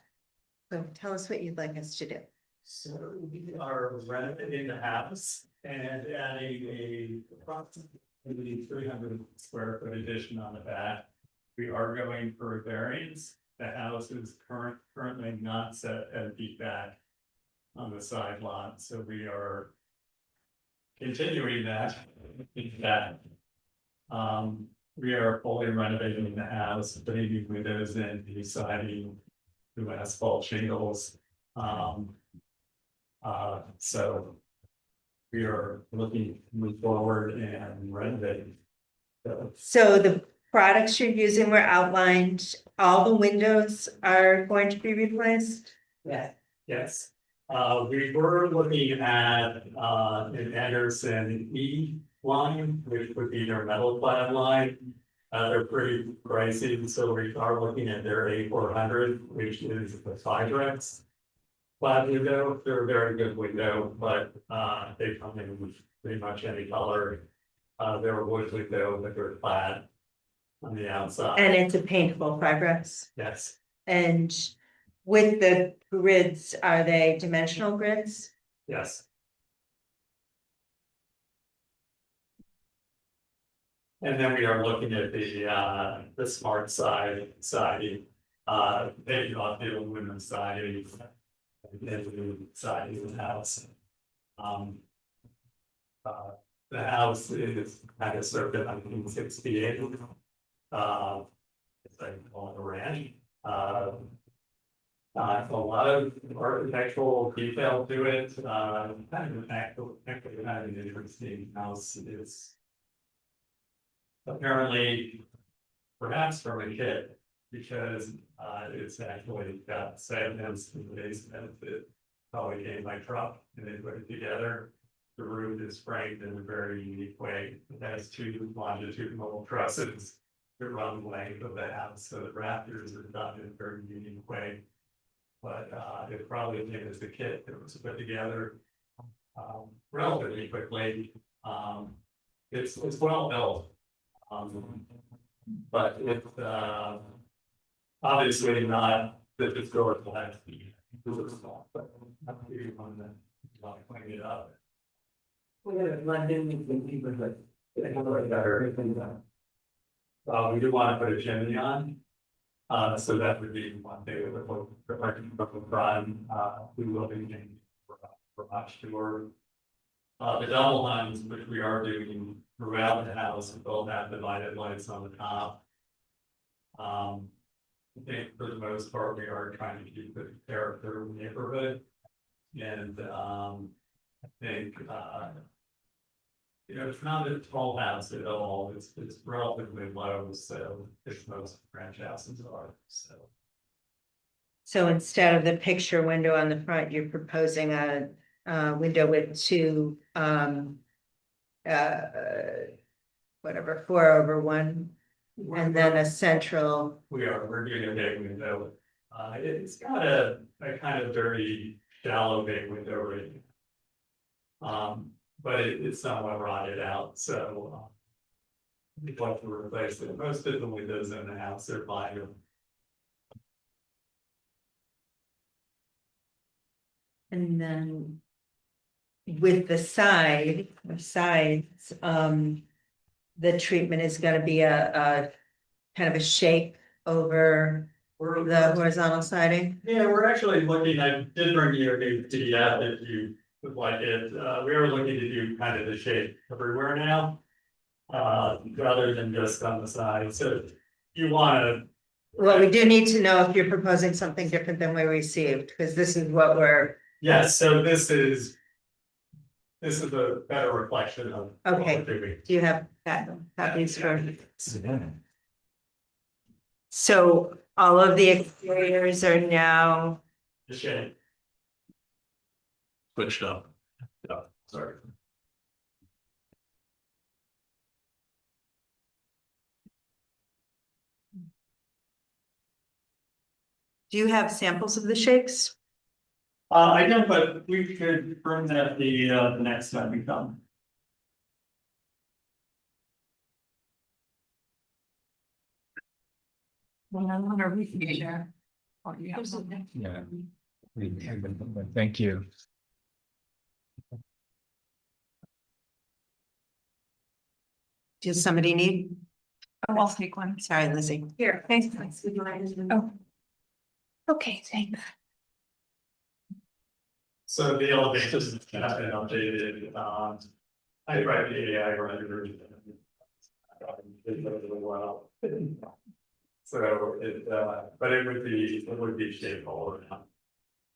So tell us what you'd like us to do. So we are renovating the house and adding a approximately 300 square foot addition on the back. We are going for a variance. The house is currently not set at the back on the side lot, so we are continuing that. We are fully renovating the house, putting new windows in, new siding, new asphalt shingles. So we are looking to move forward and renovate. So the products you're using were outlined, all the windows are going to be replaced? Yeah. Yes, we were looking at an Anderson E line, which would be their metal clad line. They're pretty pricey, so we are looking at their A400, which is the Fibrex flat window. They're a very good window, but they come in with pretty much any color. They're a wood window, but they're flat on the outside. And it's a paintable Fibrex? Yes, And with the grids, are they dimensional grids? yes. And then we are looking at the smart siding, maybe off the aluminum siding. And the siding of the house. The house is kind of circa 1968. It's like on the ranch. A lot of architectural detail to it, kind of actually kind of an interesting house. It's apparently perhaps from a kid, because it's actually got segments in the basement that probably came by truck and they put it together. The roof is framed in a very unique way. It has two longitudinal trusses that run the length of the house, so the rafters are done in a very unique way. But it probably came as a kit that was put together relatively quickly. It's well built. But it's obviously not the historical house. But I'm really on the clean it up. We had London, we do want to put a chimney on. So that would be one thing that would look like a front. We will be changing for much tour. The double hungs, which we are doing throughout the house, will have divided lights on the top. I think for the most part, we are trying to keep the character of the neighborhood. And I think it's not a tall house at all. It's relatively low, so it's most ranch houses are, so. So instead of the picture window on the front, you're proposing a window with two whatever, 4/1, and then a central. We're doing a big window. It's got a kind of very shallow big window right now. But it's somewhat rotted out, so we'd like to replace it. Most of the windows in the house are vinyl. And then with the sides, the treatment is gonna be a kind of a shape over the horizontal siding. Yeah, we're actually looking, I did bring you a new PDF if you would like it. We were looking to do kind of the shape everywhere now. Rather than just on the side, so you wanna. Well, we do need to know if you're proposing something different than we received, because this is what we're. Yes, so this is a better reflection of. what Okay. we're doing. Do you have copies for? So all of the exteriors are now, The shape. Switched up. Oh, sorry. do you have samples of the shapes? I don't, but we could bring that the next time we come. Well, I want to read here. Oh, you have something? Yeah. Thank you. Does somebody need? Oh, I'll take one. Sorry, Lizzie. Here, thanks, thanks. Would you mind? Oh. Okay, thanks. So the elevations have been updated, I tried the AI render. Well. So it, but it would be shapeable.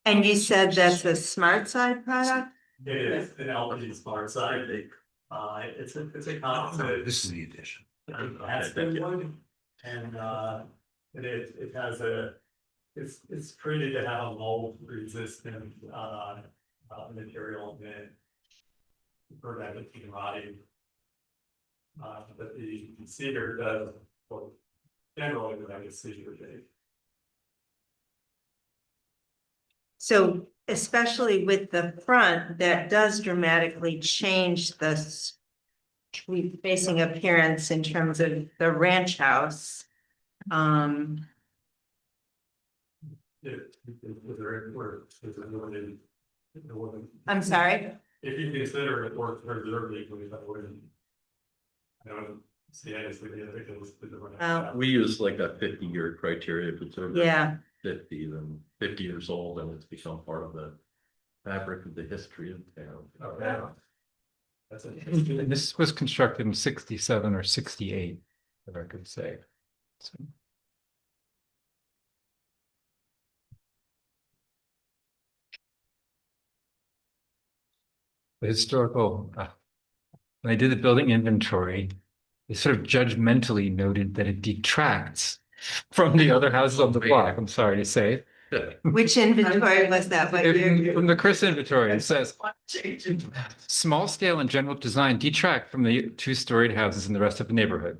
And you said that's a smart side product? It is an LG smart side. It's a constant. This is the addition. Aspen wood. And, it has it's treated to have a mold resistant, material in it. Prevent it from rotting. But the cedar does, well, generally, like a cedar shape. So especially with the front, that does dramatically change the street-facing appearance in terms of the ranch house. I'm sorry? If you consider it worth preserving, that wouldn't. I don't see any significance to the. Well, We use like a 50-year criteria. If it's over yeah, 50, then 50 years old, and it's become part of the fabric of the history of town. Okay. That's it. And this was constructed in 67 or 68, if I could say. So, the historical, when I did the building inventory, they sort of judgmentally noted that it detracts from the other houses on the block. I'm sorry to say. which inventory was that? What year? From the Chris inventory, it says small scale and general design detract from the two-storied houses in the rest of the neighborhood.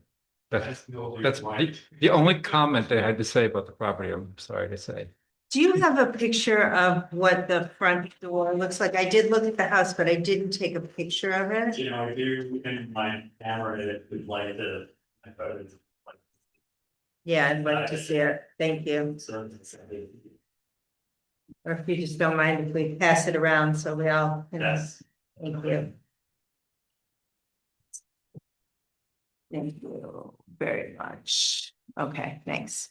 That's the only comment they had to say about the property. I'm sorry to say. Do you have a picture of what the front door looks like? I did look at the house, but I didn't take a picture of it. You know, I do in my camera, it would like to. I thought it was like. Yeah, I'd like to see it. Thank you. Or if you just don't mind if we pass it around so we all. Yes. Thank you. Thank you very much. Okay, thanks.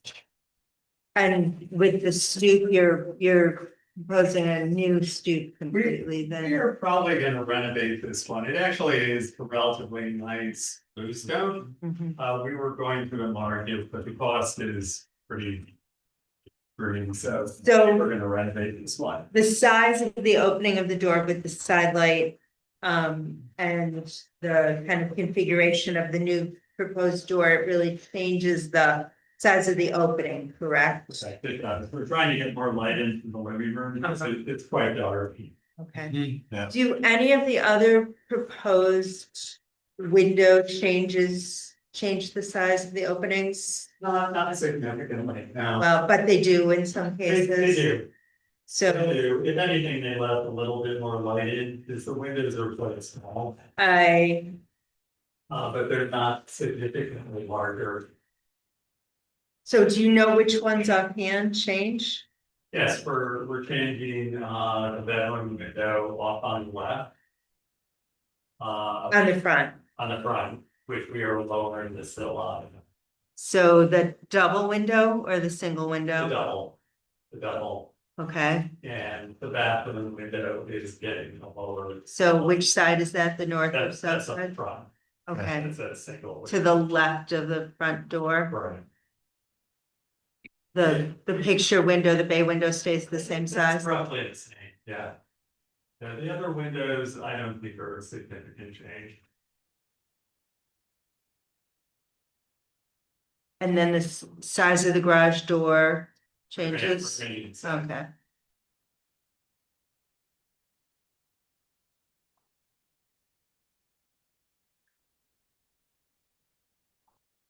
And with the stoop, you're proposing a new stoop completely We then? are probably gonna renovate this one. It actually is a relatively nice bluestone. Mhm. We were going to enlarge it, but the cost is pretty. Green, so So- we're gonna renovate this one. The size of the opening of the door with the side light, and the kind of configuration of the new proposed door, it really changes the size of the opening, correct? We're trying to get more light into the living room because it's quite dark. Okay. Yeah. Do any of the other proposed window changes change the size of the openings? Not significantly, no. Well, but they do in some They cases. do, they So do. If anything, they left a little bit more light in, because the windows are quite small, but they're not significantly larger. so do you know which ones offhand change? Yes, we're changing, the bedroom window off on the left. On the front? On the front, which we are lowering the sill on, So the double window or the single the window? double, Okay, and the bathroom window is getting lower. so which side is that, the north or south That's up side? front, Okay, it's a single. to the left of the front door, Right. the picture window, the bay window stays the same It's size? roughly the same, yeah. Yeah, the other windows, I don't think are a significant change. And then the size of the garage door changes? Remains. Okay.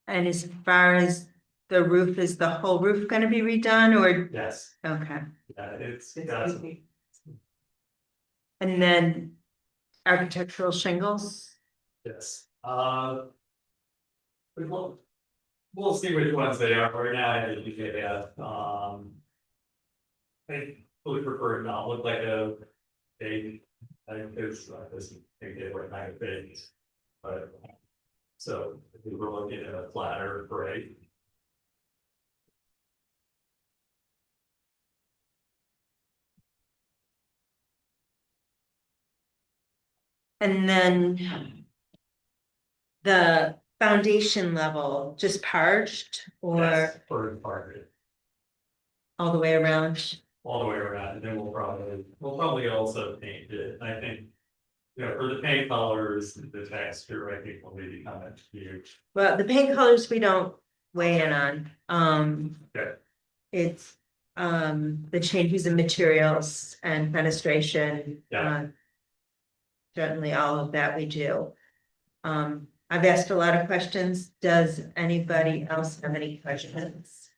And as far as the roof, is the whole roof gonna be redone or, Yes, okay, yeah, it's got some. and then architectural shingles? Yes, we'll see which ones they are, right now, I think we get, I would prefer it not look like a big, this think they were kind of big. But, so if we were looking at a flatter gray. And then the foundation level, just parched or For part of it, all the way around? all the way around, and then we'll probably also paint it, I think. You know, for the paint colors, the texture, I think will be kind of huge. Well, the paint colors we don't weigh in on. Okay. It's the changes in materials and fenestration. Yeah. Certainly all of that we do. I've asked a lot of questions. Does anybody else have any questions?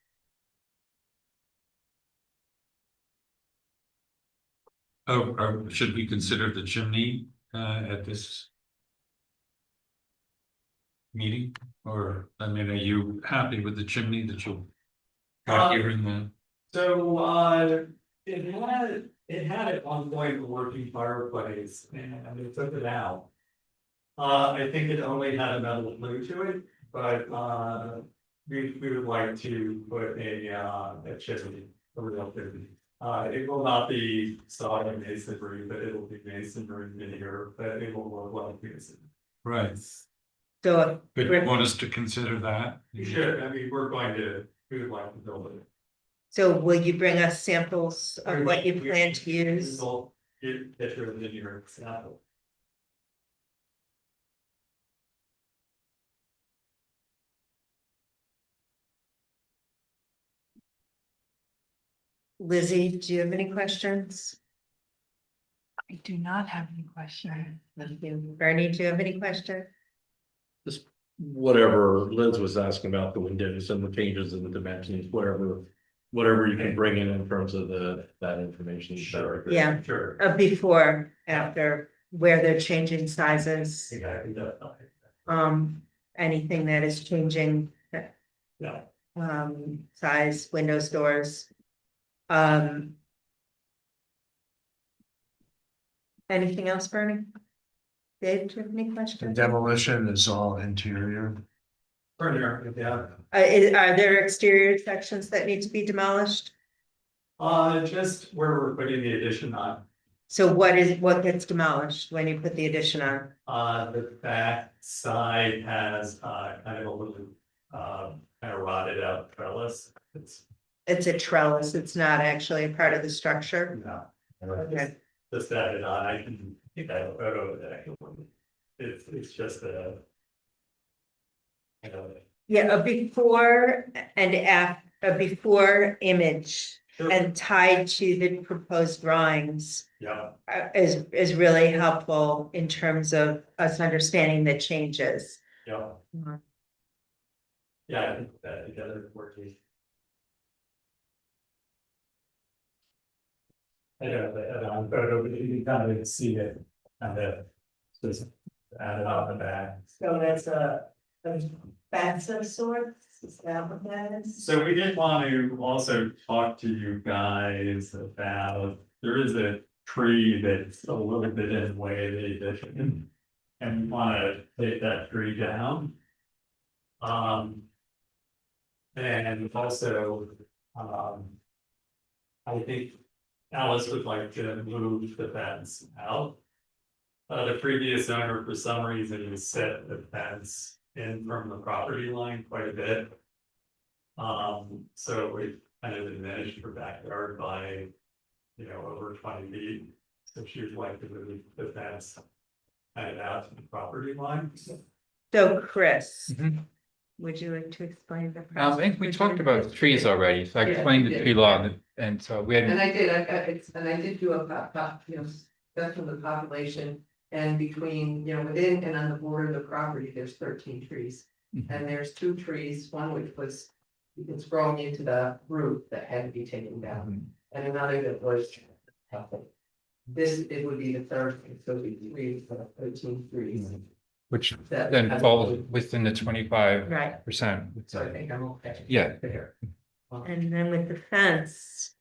Oh, should we consider the chimney at this meeting? Or, I mean, are you happy with the chimney that you got here in the? So, it had at one point a working fireplace and they took it out. I think it only had a metal flue to it, but, we would like to put a chimney, a real chimney. It will not be solid masonry, but it will be masonry veneer, but it will look like masonry. Right, So, but you want us to consider that? You should, I mean, we would like to build it. so will you bring us samples of what you plan to use? We'll get your veneer example. Lizzie, do you have any questions? I do not have any questions. Thank you. Bernie, do you have any questions? Just whatever Liz was asking about the windows and the changes in the dimensions, whatever you can bring in terms of that information. Sure. Yeah. Sure. Before, after, where they're changing sizes, Exactly, definitely. anything that is changing, Yeah. size, windows, doors. Anything else, Bernie? Dave, do you have any The questions? demolition is all interior. Further, yeah. Are there exterior sections that need to be demolished? Just where we're putting the addition on, So what gets demolished when you put the addition on? the back side has, kind of a little, kind of rotted out trellis. It's a trellis, it's not actually a part of the structure. No. Okay. Just added on, I think I have a photo of that. It's just a. You know, Yeah, a before and a before image and tied to the proposed drawings yeah, is really helpful in terms of us understanding the changes. yeah. Yeah, I think that together working. I don't have on photo, but you can kind of see it, kind of, just added on the back. So that's a fence of sorts, is that what that is? So we did want to also talk to you guys about, there is a tree that's a little bit in the way of the addition. And we want to take that tree down. And also, I think Alice would like to move the fence out. The previous owner, for some reason, set the fence in from the property line quite a bit. So we kind of diminished her backyard by, over 20 feet. So she would like to move the fence kind of out to the property line. So Chris, Mhm. would you like to explain the? I think we talked about trees already, so I Yeah, explained we the did. tree law, and so we And had, I did, I did do a stuff from the population. And between, within and on the border of the property, there's 13 trees. Mhm. And there's 2 trees, one which was, it's growing into the root that had to be taken down. And another that was healthy. It would be the third, so it'd be 3 for 13 trees. which That- then falls within the 25%. Right, So I think I'm okay. Yeah. There. and then with the fence.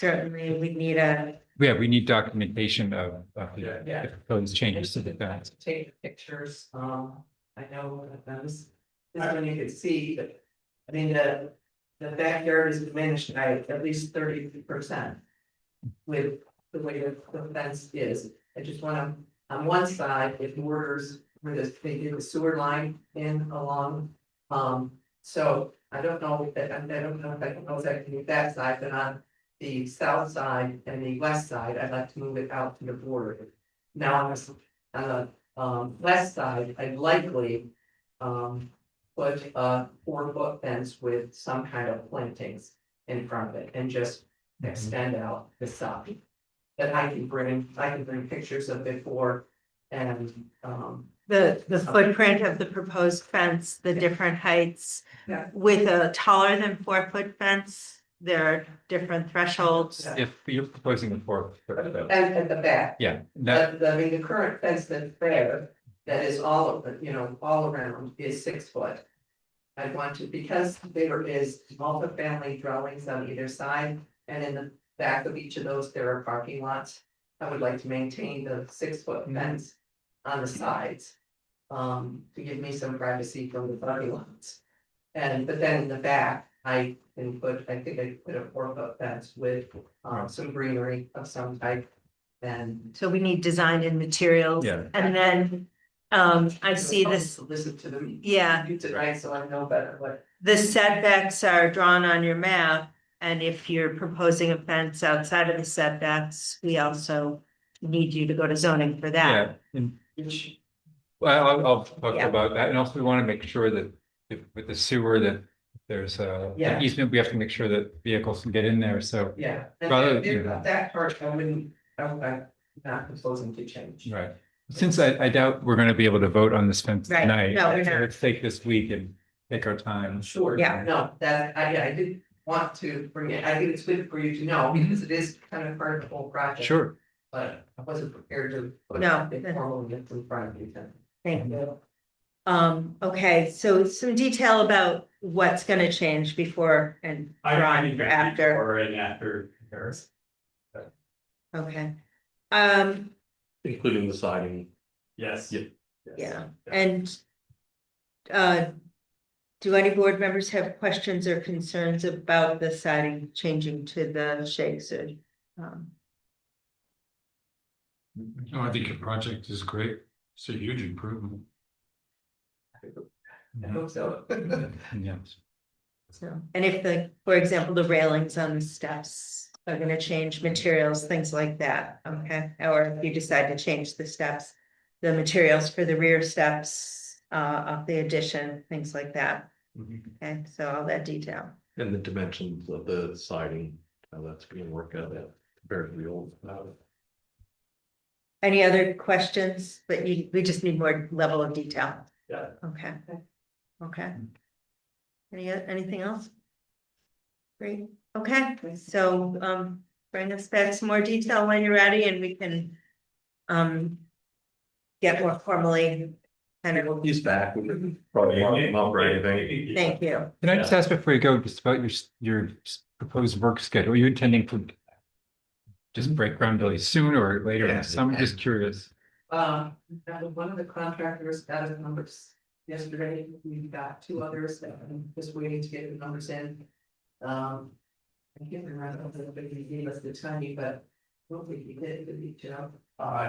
certainly we need a, Yeah, we need documentation of the Yeah. proposed changes to the fence. Take pictures, I know that this one you can see, but, I mean, the backyard is diminished by at least 30%. With the way the fence is, I just wanna, on one side, it borders where this, they do the sewer line in along. So I don't know that, I don't know if I can know exactly that side, but on the south side and the west side, I'd like to move it out to the border. Now, on the west side, I'd likely put a 4-foot fence with some kind of plantings in front of it and just extend out the side. But I can bring pictures of before and, the footprint of the proposed fence, the different heights. Yeah. With a taller than 4-foot fence, there are different thresholds. If you're proposing a 4-foot fence, and at the back. yeah, that, I mean, the current fence that's there, that is all of the, all around is 6 foot. I want to, because there is multifamily dwellings on either side, and in the back of each of those, there are parking lots. I would like to maintain the 6-foot fence on the sides. To give me some privacy from the parking lots. But then in the back, I think I put a 4-foot fence with some greenery of some type. And So we need design and materials. Yeah. And then, I see this, listen to them. yeah, You did right, so I know better what. the setbacks are drawn on your map. And if you're proposing a fence outside of the setbacks, we also need you to go to zoning for yeah. that. and- Well, I'll talk Yeah. about that, and also we want to make sure that with the sewer that there's Yeah. an easement, we have to make sure that vehicles can get in there, so. Yeah, Rather, and you know. that part, I'm not proposing to change. Right, since I doubt we're gonna be able to vote on this fence Right. tonight. No, we're not. Let's take this week and take our time. Sure. Yeah. No, I did want to bring it, I think it's good for you to know, because it is kind of part of the whole project. Sure, But I wasn't prepared to. put No. it formally in front of you then. Thank you. Okay, so some detail about what's gonna change before and I drawing can for get after. before and after comparison. Okay. Including the siding. Yes. Yep. Yes. Yeah, and do any board members have questions or concerns about the siding changing to the shakes or? No, I think your project is great. It's a huge improvement. I hope so. yes. So, and if for example, the railings on the steps are gonna change materials, things like that, okay? Or if you decide to change the steps, the materials for the rear steps, of the addition, things like that. Okay, so all that detail. And the dimensions of the siding, how that's being worked out compared to the old. Any other questions? But we just need more level of detail. Yeah. Okay. Okay. Anything else? Great, okay, so bring us back some more detail when you're ready and we can get more formally kind of, He's back, we could probably not for anything. thank you. Can I just ask before you go, just about your proposed work schedule, are you intending to just break ground really soon or later in the summer? Just curious. One of the contractors got his numbers yesterday, we've got 2 others that I'm just waiting to get the numbers in. I can't remember if he gave us the timing, but I don't think he did he, Joe?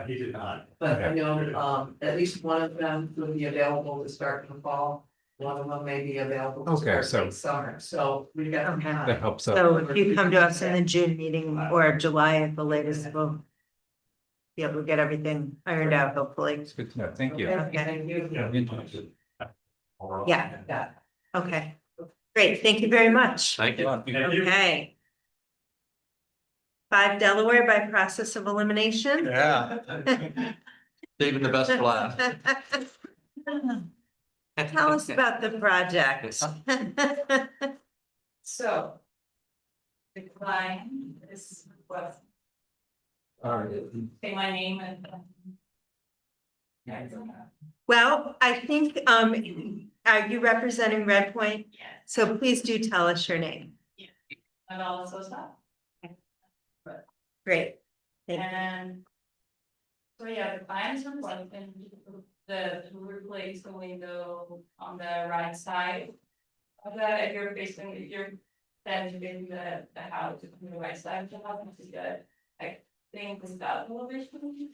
He did not. But I know, at least one of them will be available to start in the fall, one of them may be available to Okay, start so- in summer, so we've got. Okay. That helps out. So if you come to us in the June meeting or July at the latest, we'll be able to get everything ironed out, hopefully. It's good to know, thank you. Okay, thank you. Yeah, Yeah. okay, great, thank you very much. Thank you. Okay. 5 Delaware by process of elimination. Yeah. Saving the best for last. Tell us about the project. So. The client is what, say my name and. Well, I think, are you representing Red Point? Yeah. So please do tell us your name. And all this stuff. Great. Thank you. And. So yeah, the plans are like, and to replace the window on the right side. Of that, if you're facing, if you're standing in the house, on the right side of the house, which is good. I think the south elevation.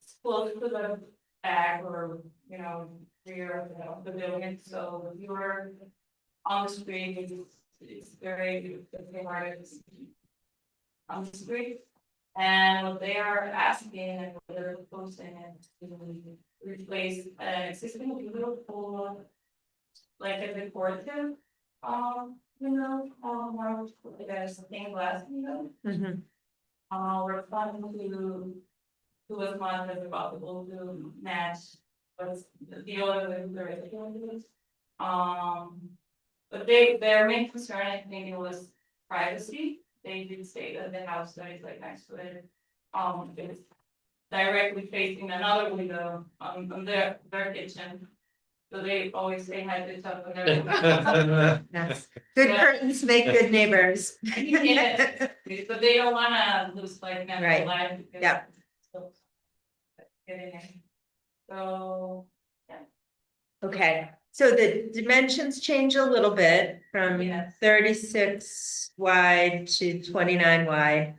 It's close to the back or, rear of the building, so if you were on the street, it's very, hard on the street. And what they are asking and what they're proposing is to replace an existing little pool. Like a decorative, more like a stained glass, Mhm. we're planning to do as much as possible to match what's the other there is. But their main concern, I think, it was privacy. They did say that the house that is like next to it, is directly facing another window on their kitchen. So they always say hi to each other. Yes. Good curtains make good neighbors. Yes, but they don't wanna lose like Right. natural light. because- Yeah. So. Getting it. So, Okay, so the dimensions change a little bit from Yes. 36 wide to 29 wide.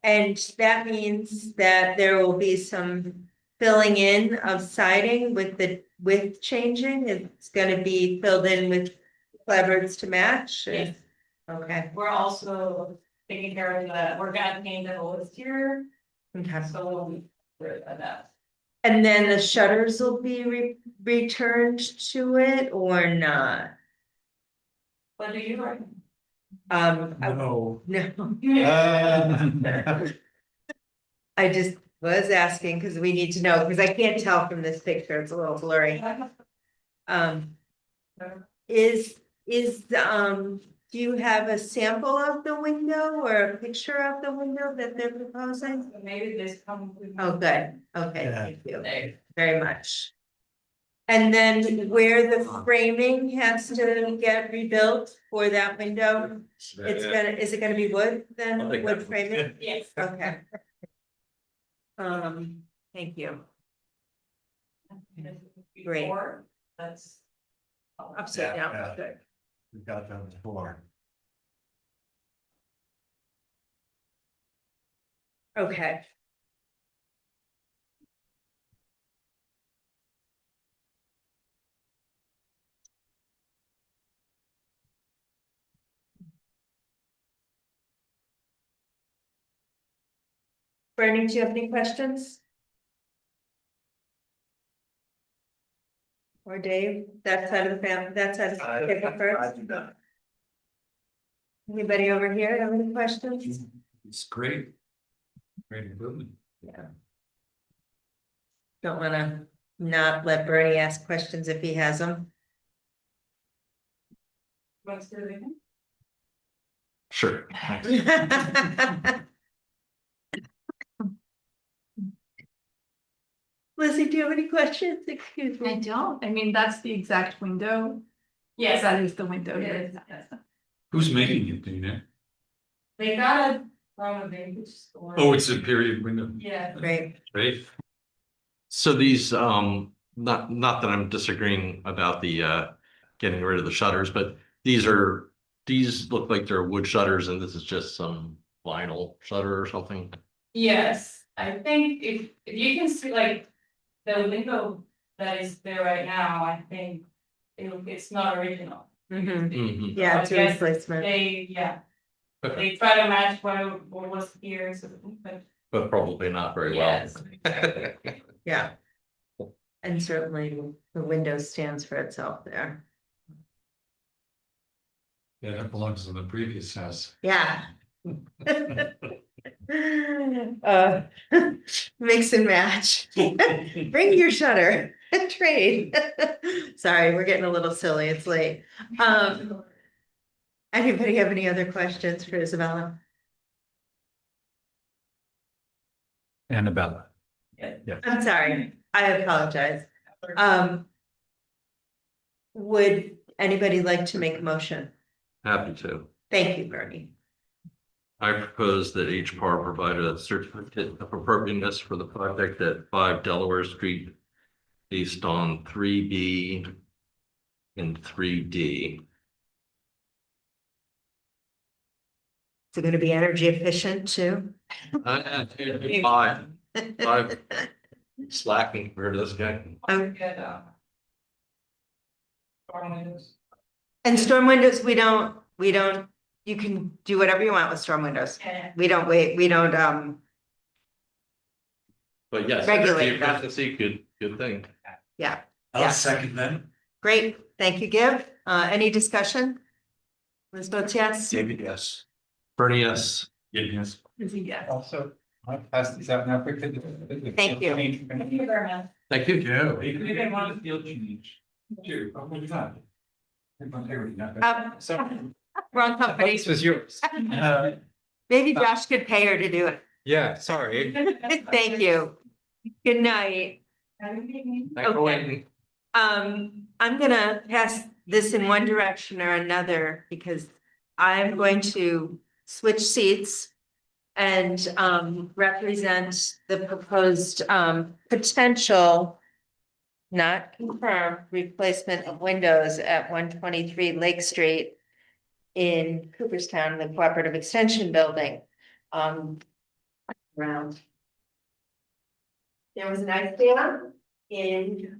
And that means that there will be some filling in of siding with the width changing. It's gonna be filled in with clapboards to match. yes, Okay, we're also taking care of we're gonna paint the whole exterior, okay. so we'll be for that. And then the shutters will be returned to it or not? What do you recommend? No. No. I just was asking because we need to know, because I can't tell from this picture, it's a little blurry. Do you have a sample of the window or a picture of the window that they're proposing? Maybe this come. Oh, good, okay, Yeah. thank you There. very much. And then where the framing has to get rebuilt for that window, is it gonna be wood then, I'll take wood that. framing? Yes. Okay. Thank you. Great. Before, that's. Upside down, Yeah. good. We've got them before. Okay. Bernie, do you have any questions? Or Dave, that side of the family, that side of the table first? Anybody over here have any questions? It's great. Great improvement. Yeah. Don't wanna not let Bernie ask questions if he has them. What's the reason? Sure. Lizzie, do you have any questions? Excuse I me. don't, I mean, that's the exact window. Yes, That is the window. Yes, yes. yes. Who's making it, do you know? They got it from a vintage store. Oh, it's a period window, Yeah. Great. right? So these, not that I'm disagreeing about the, getting rid of the shutters, but these look like they're wood shutters and this is just some vinyl shutter or something. Yes, I think if you can see like the window that is there right now, I think it's not original. Mhm. Mhm. Yeah, it's a I guess replacement. They try to match what was here, so, but But probably not very well. yes. exactly. Yeah. And certainly the window stands for itself there. Yeah, that belongs to the previous house. Yeah. Mix and match. Bring your shutter and trade. Sorry, we're getting a little silly. It's late. Anybody have any other questions for Isabella? Annabella. I'm sorry, I apologize. Would anybody like to make a motion? Happy to. Thank you, Bernie. I propose that each par provide a certificate of appropriateness for the project at 5 Delaware Street based on 3B and 3D. Is it going to be energy efficient too? Five slacking compared to this guy. And storm windows, we don't, you can do whatever you want with storm windows. We don't wait, we don't, But yes, Regulate them. efficiency, good thing. yeah, I'll second that. great. Thank you, Gibb. Any discussion? Liz votes yes. David, yes. Bernie, yes. Yes. Yes. Also, I'll pass these out now quickly. Thank you. Thank you very much. Thank you. Yeah. You didn't want to feel change. Sure, what was that? Wrong company. This was yours. Maybe Josh could pay her to do it. Yeah, sorry. Thank you. Good night. Thanks for waiting. I'm gonna pass this in one direction or another because I'm going to switch seats and represent the proposed potential, not confirmed, replacement of windows at 123 Lake Street in Cooperstown, the Cooperative Extension Building. Around. There was an ice dam in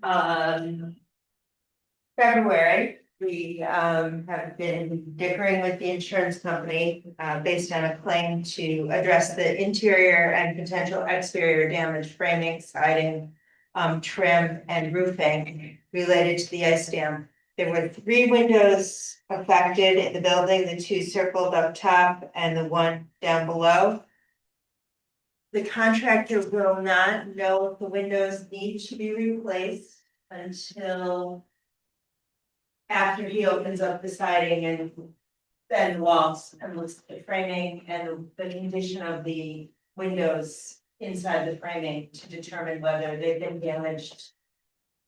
February. We have been dickering with the insurance company based on a claim to address the interior and potential exterior damage, framing, siding, trim, and roofing related to the ice dam. There were 3 windows affected in the building, the 2 circled up top and the 1 down below. The contractor will not know if the windows need to be replaced until after he opens up the siding and then walls and looks at the framing and the condition of the windows inside the framing to determine whether they've been damaged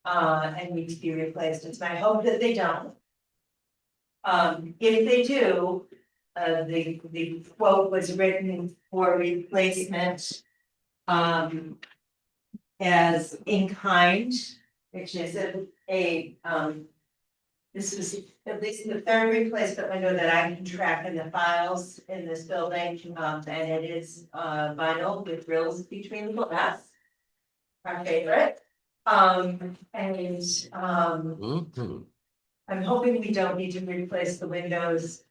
and need to be replaced. It's my hope that they don't. If they do, the quote was written for replacement as in kind, which is this was at least the 3rd replacement window that I can track in the files in this building, and it is vinyl with grills between the glass. Our favorite. I'm hoping we don't need to replace the windows,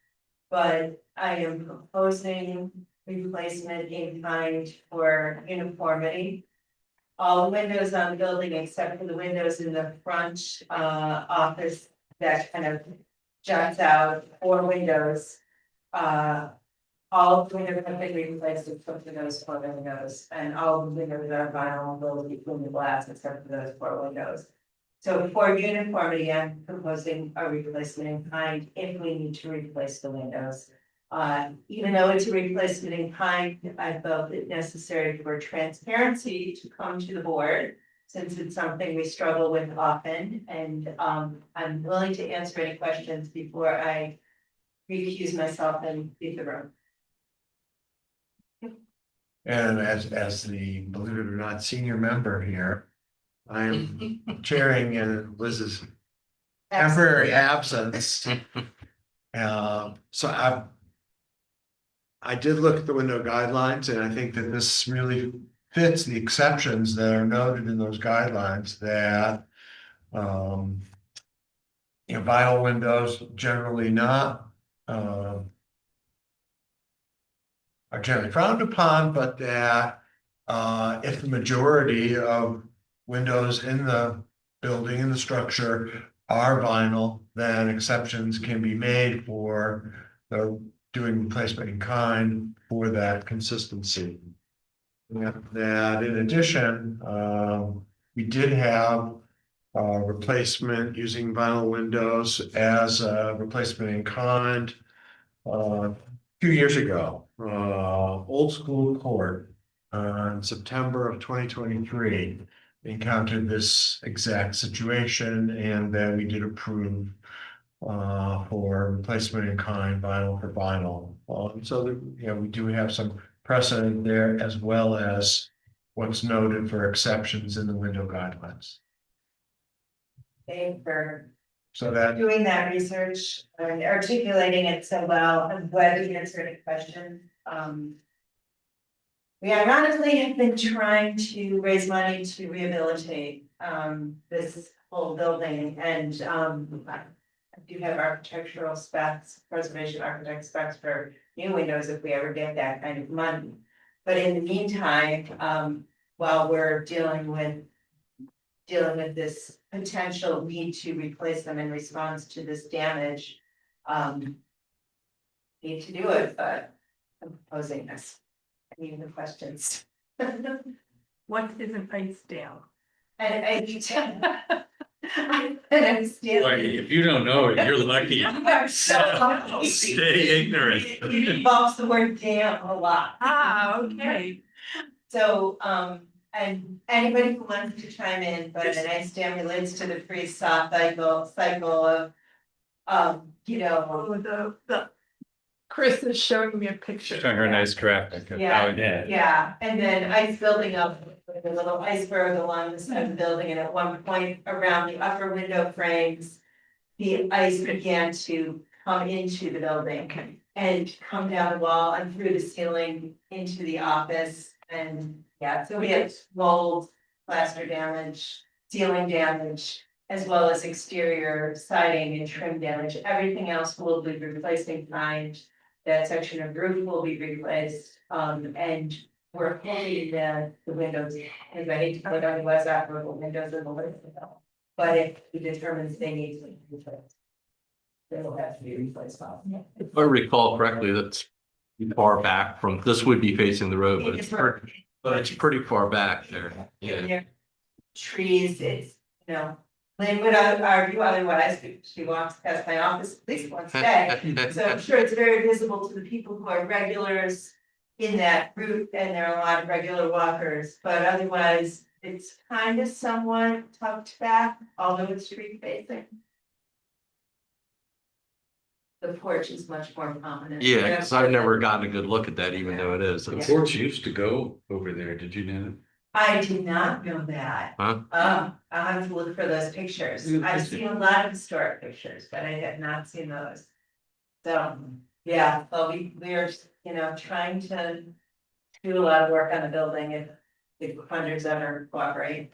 but I am proposing replacement in kind for uniformity. All the windows on the building, except for the windows in the front office that kind of juts out 4 windows. All of the windows have been replaced except for those 4 windows, and all of the windows are vinyl, those between the glass except for those 4 windows. So for uniformity, I'm proposing a replacement in kind if we need to replace the windows. Even though it's a replacement in kind, I felt it necessary for transparency to come to the board, since it's something we struggle with often, and I'm willing to answer any questions before I recuse myself and leave the room. And as the, believe it or not, senior member here, I'm chairing in Liz's temporary absence. So I did look at the window guidelines, and I think that this really fits the exceptions that are noted in those guidelines that vinyl windows generally not are generally frowned upon, but that if the majority of windows in the building, in the structure are vinyl, then exceptions can be made for doing replacement in kind for that consistency. And that in addition, we did have replacement using vinyl windows as a replacement in kind a few years ago. Old School Court in September of 2023 encountered this exact situation, and then we did approve for replacement in kind vinyl for vinyl. So that, you know, we do have some precedent there as well as what's noted for exceptions in the window guidelines. Thank you for So that, doing that research and articulating it so well. I'm glad you answered a question. We ironically have been trying to raise money to rehabilitate this whole building and I do have architectural specs, preservation architect specs for new windows if we ever get that kind of money. But in the meantime, while we're dealing with this potential need to replace them in response to this damage. Need to do it, but I'm proposing this. I need the questions. What is an ice dam? I need to. I understand. Boy, if you don't know it, you're lucky. You are so lucky. Stay ignorant. It involves the word dam a lot. Ah, okay. So, and anybody who wants to chime in, but an ice dam relates to the freeze-thaw cycle of, you know. Oh, the Chris is showing me a picture. Showing her a nice graphic. of Yeah. how it- Yeah, and then ice building up, with a little iceberg along the side of the building, and at one point around the upper window frames. The ice began to come into the building and come down the wall and through the ceiling into the office. And yeah, so we had mold, plaster damage, ceiling damage, as well as exterior siding and trim damage. Everything else will be replaced in kind. That section of roof will be replaced, and we're hoping that the windows, and I hate to put on the west operable windows in the list. But if he determines they need to be replaced, they will have to be replaced. If I recall correctly, that's far back from, this would be facing the road, but it's pretty far back there. Yeah. Trees, it's, you know, Lynn would argue otherwise, she walks past my office at least once a day. So I'm sure it's very visible to the people who are regulars in that route, and there are a lot of regular walkers, but otherwise it's kind of somewhat tucked back, although it's street facing. The porch is much more prominent. Yeah, because I've never gotten a good look at that, even though it is. The It's- porch used to go over there, did you know? I did not know that. Huh? I'll have to look for those pictures. I've seen a lot of historic pictures, but I have not seen those. So, yeah, well, we're, you know, trying to do a lot of work on the building if the funders ever cooperate.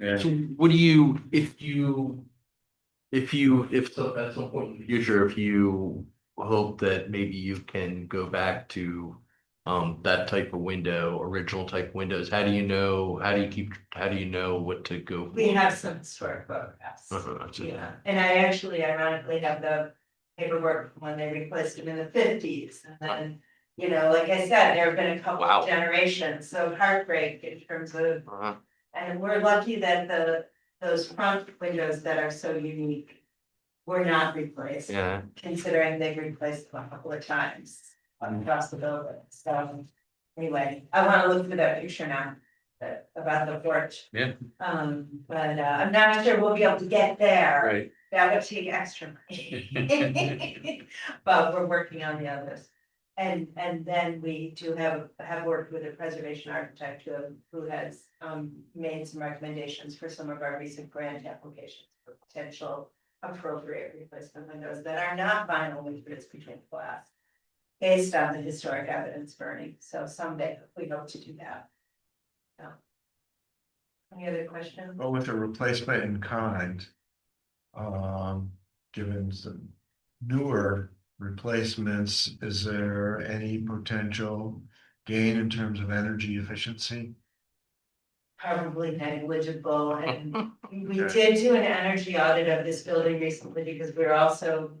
Yeah. So what do you, if so at some point in the future, if you hope that maybe you can go back to that type of window, original type windows, how do you know what to go for? We have some historic photographs. Yeah, and I actually ironically have the paperwork from when they replaced them in the 50s. And then, you know, like I said, there have been a couple Wow. of generations, so heartbreak in terms of, Uh-huh. and we're lucky that those front windows that are so unique were not replaced. Yeah. Considering they've replaced them a couple of times across the building. So anyway, I want to look for that picture now. About the porch. Yeah. But I'm not sure we'll be able to get there. Right. That would take extra money. But we're working on the others. And then we do have worked with a preservation architect who has made some recommendations for some of our recent grant applications for potential appropriate replacement windows that are not vinyl with grids between glass. Based on the historic evidence burning. So someday we hope to do that. So. Any other questions? but with a replacement in kind. Given some newer replacements, is there any potential gain in terms of energy efficiency? Probably negligible, and we did do an energy audit of this building recently because we're also.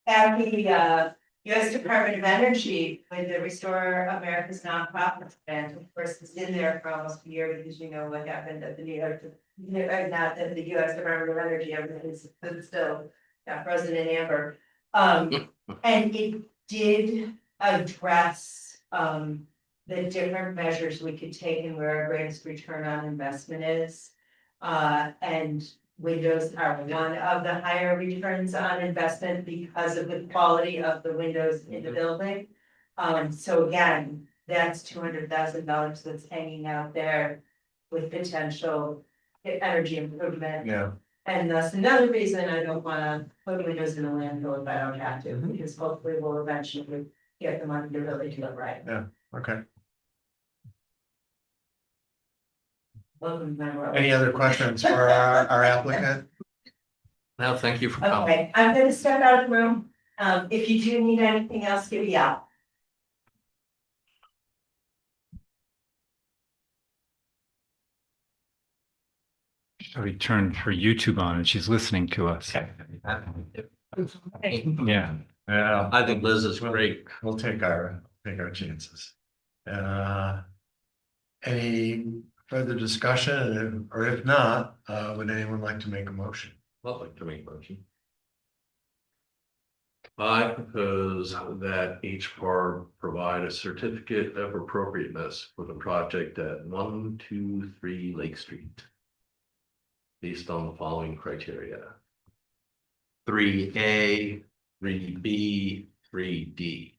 At the US Department of Energy with the Restore America's Nonprofit Grant, of course, it's in there for almost a year because you know what happened at the New York. Not at the US Department of Energy, everything's still frozen in amber. And it did address the different measures we could take and where our greatest return on investment is. And windows are one of the higher returns on investment because of the quality of the windows in the building. So again, that's $200,000 that's hanging out there with potential energy improvement. Yeah, And that's another reason I don't wanna put windows in the landfill if I don't have to, because hopefully we'll eventually get the money to really do it right. okay. Welcome to my world. Any other questions for our applicant? Now, thank you for coming. Okay, I'm gonna step out of the room. If you do need anything else, give me out. So he turned her YouTube on and she's listening to us. Yeah. Yeah. I think Liz is great. We'll take our chances. Any further discussion, or if not, would anyone like to make a motion? I'd like to make a motion. I propose that each park provide a certificate of appropriateness for the project at 123 Lake Street. Based on the following criteria. 3A, 3B, 3D.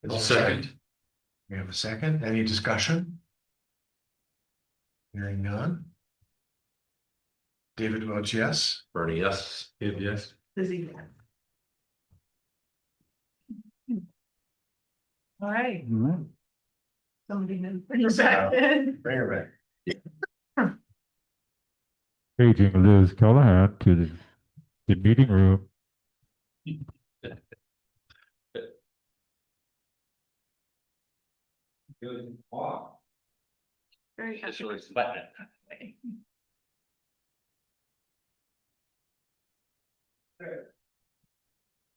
Is there a Second. We have a second. Any discussion? Hearing none. David votes yes. Bernie, yes. Yes. Lizzie. All right, somebody knows. Bring her back in. Bring her back. Paging Liz Callahan to the meeting room. Very happy. It's really sweating.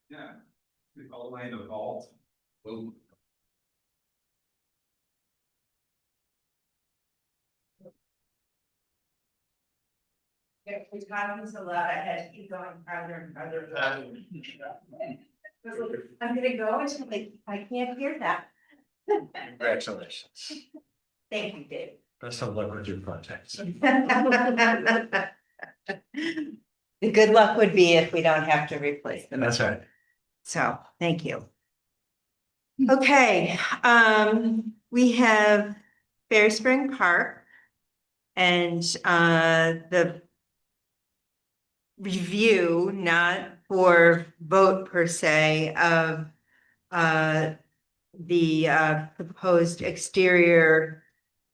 Yeah, all the way in the vault. If we time was allowed, I had to keep going farther and farther. I'm gonna go until I can't hear that. Congratulations. Thank you, Dave. Best of luck with your projects. The good luck would be if we don't have to replace them. That's right. So, thank you. Okay, we have Berry Spring Park. And the review, not for vote per se, of the proposed exterior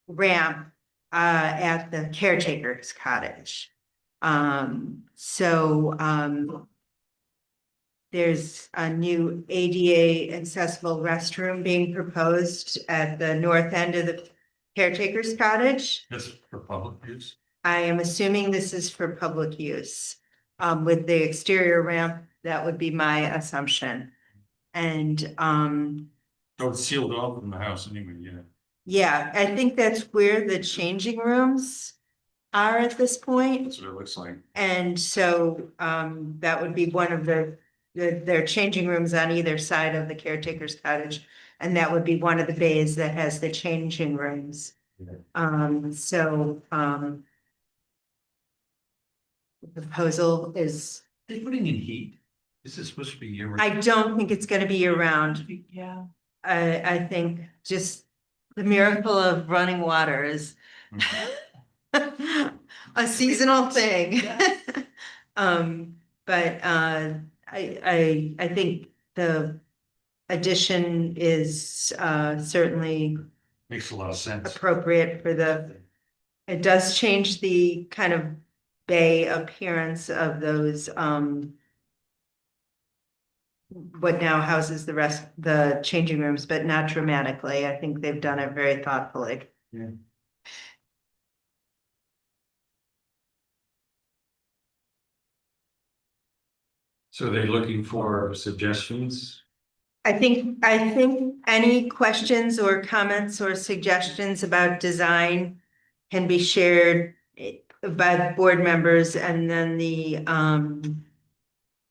ramp at the caretaker's cottage. There's a new ADA accessible restroom being proposed at the north end of the caretaker's cottage. This for public use. I am assuming this is for public use. With the exterior ramp, that would be my assumption. And Oh, it's sealed off from the house anyway, yeah. yeah, I think that's where the changing rooms are at this point. That's what it looks like. And so that would be one of their changing rooms on either side of the caretaker's cottage. And that would be one of the bays that has the changing rooms. The proposal is, They're putting in heat. This is supposed to be year. I don't think it's gonna be year round. Yeah. I think just the miracle of running water is a seasonal thing. But I think the addition is certainly Makes a lot of sense. appropriate for it does change the kind of bay appearance of those, what now houses the changing rooms, but not dramatically. I think they've done it very thoughtfully. Yeah. So they're looking for suggestions? I think any questions or comments or suggestions about design can be shared by the board members, and then the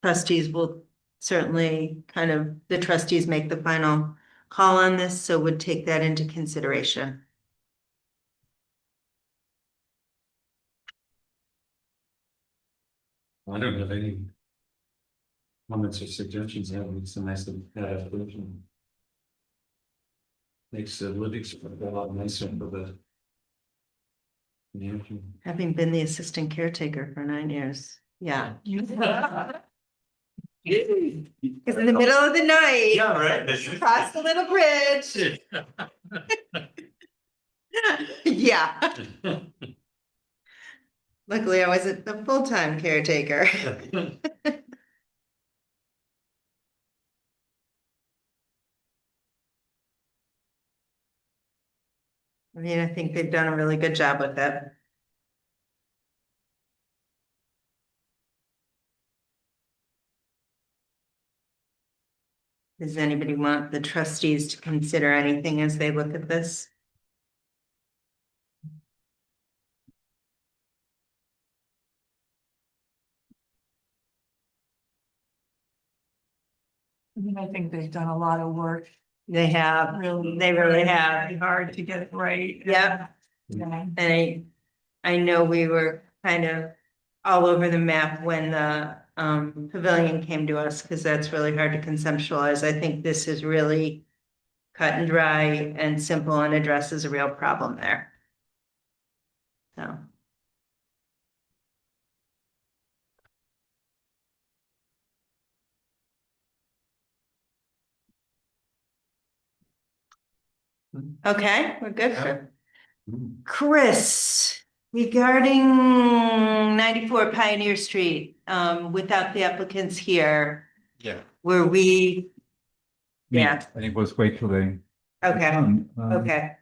trustees will certainly the trustees make the final call on this, so would take that into consideration. I don't have any comments or suggestions. It's a nice adaptation. Makes the living a lot nicer for the. Yeah. Having been the assistant caretaker for 9 years, yeah. Because in the middle of the night. Yeah, right. Across the little bridge. Yeah. Luckily, I wasn't the full-time caretaker. I mean, I think they've done a really good job with it. Does anybody want the trustees to consider anything as they look at this? I mean, I think they've done a lot of work. They have, Really, they really have. really hard to get it right. Yep. Yeah. And I know we were kind of all over the map when the pavilion came to us, because that's really hard to conceptualize. I think this is really cut and dry and simple and addresses a real problem there. So. Okay, we're good for Chris, regarding 94 Pioneer Street, without the applicants here, Yeah. were we? Yeah, I think let's wait till they. okay, come. okay.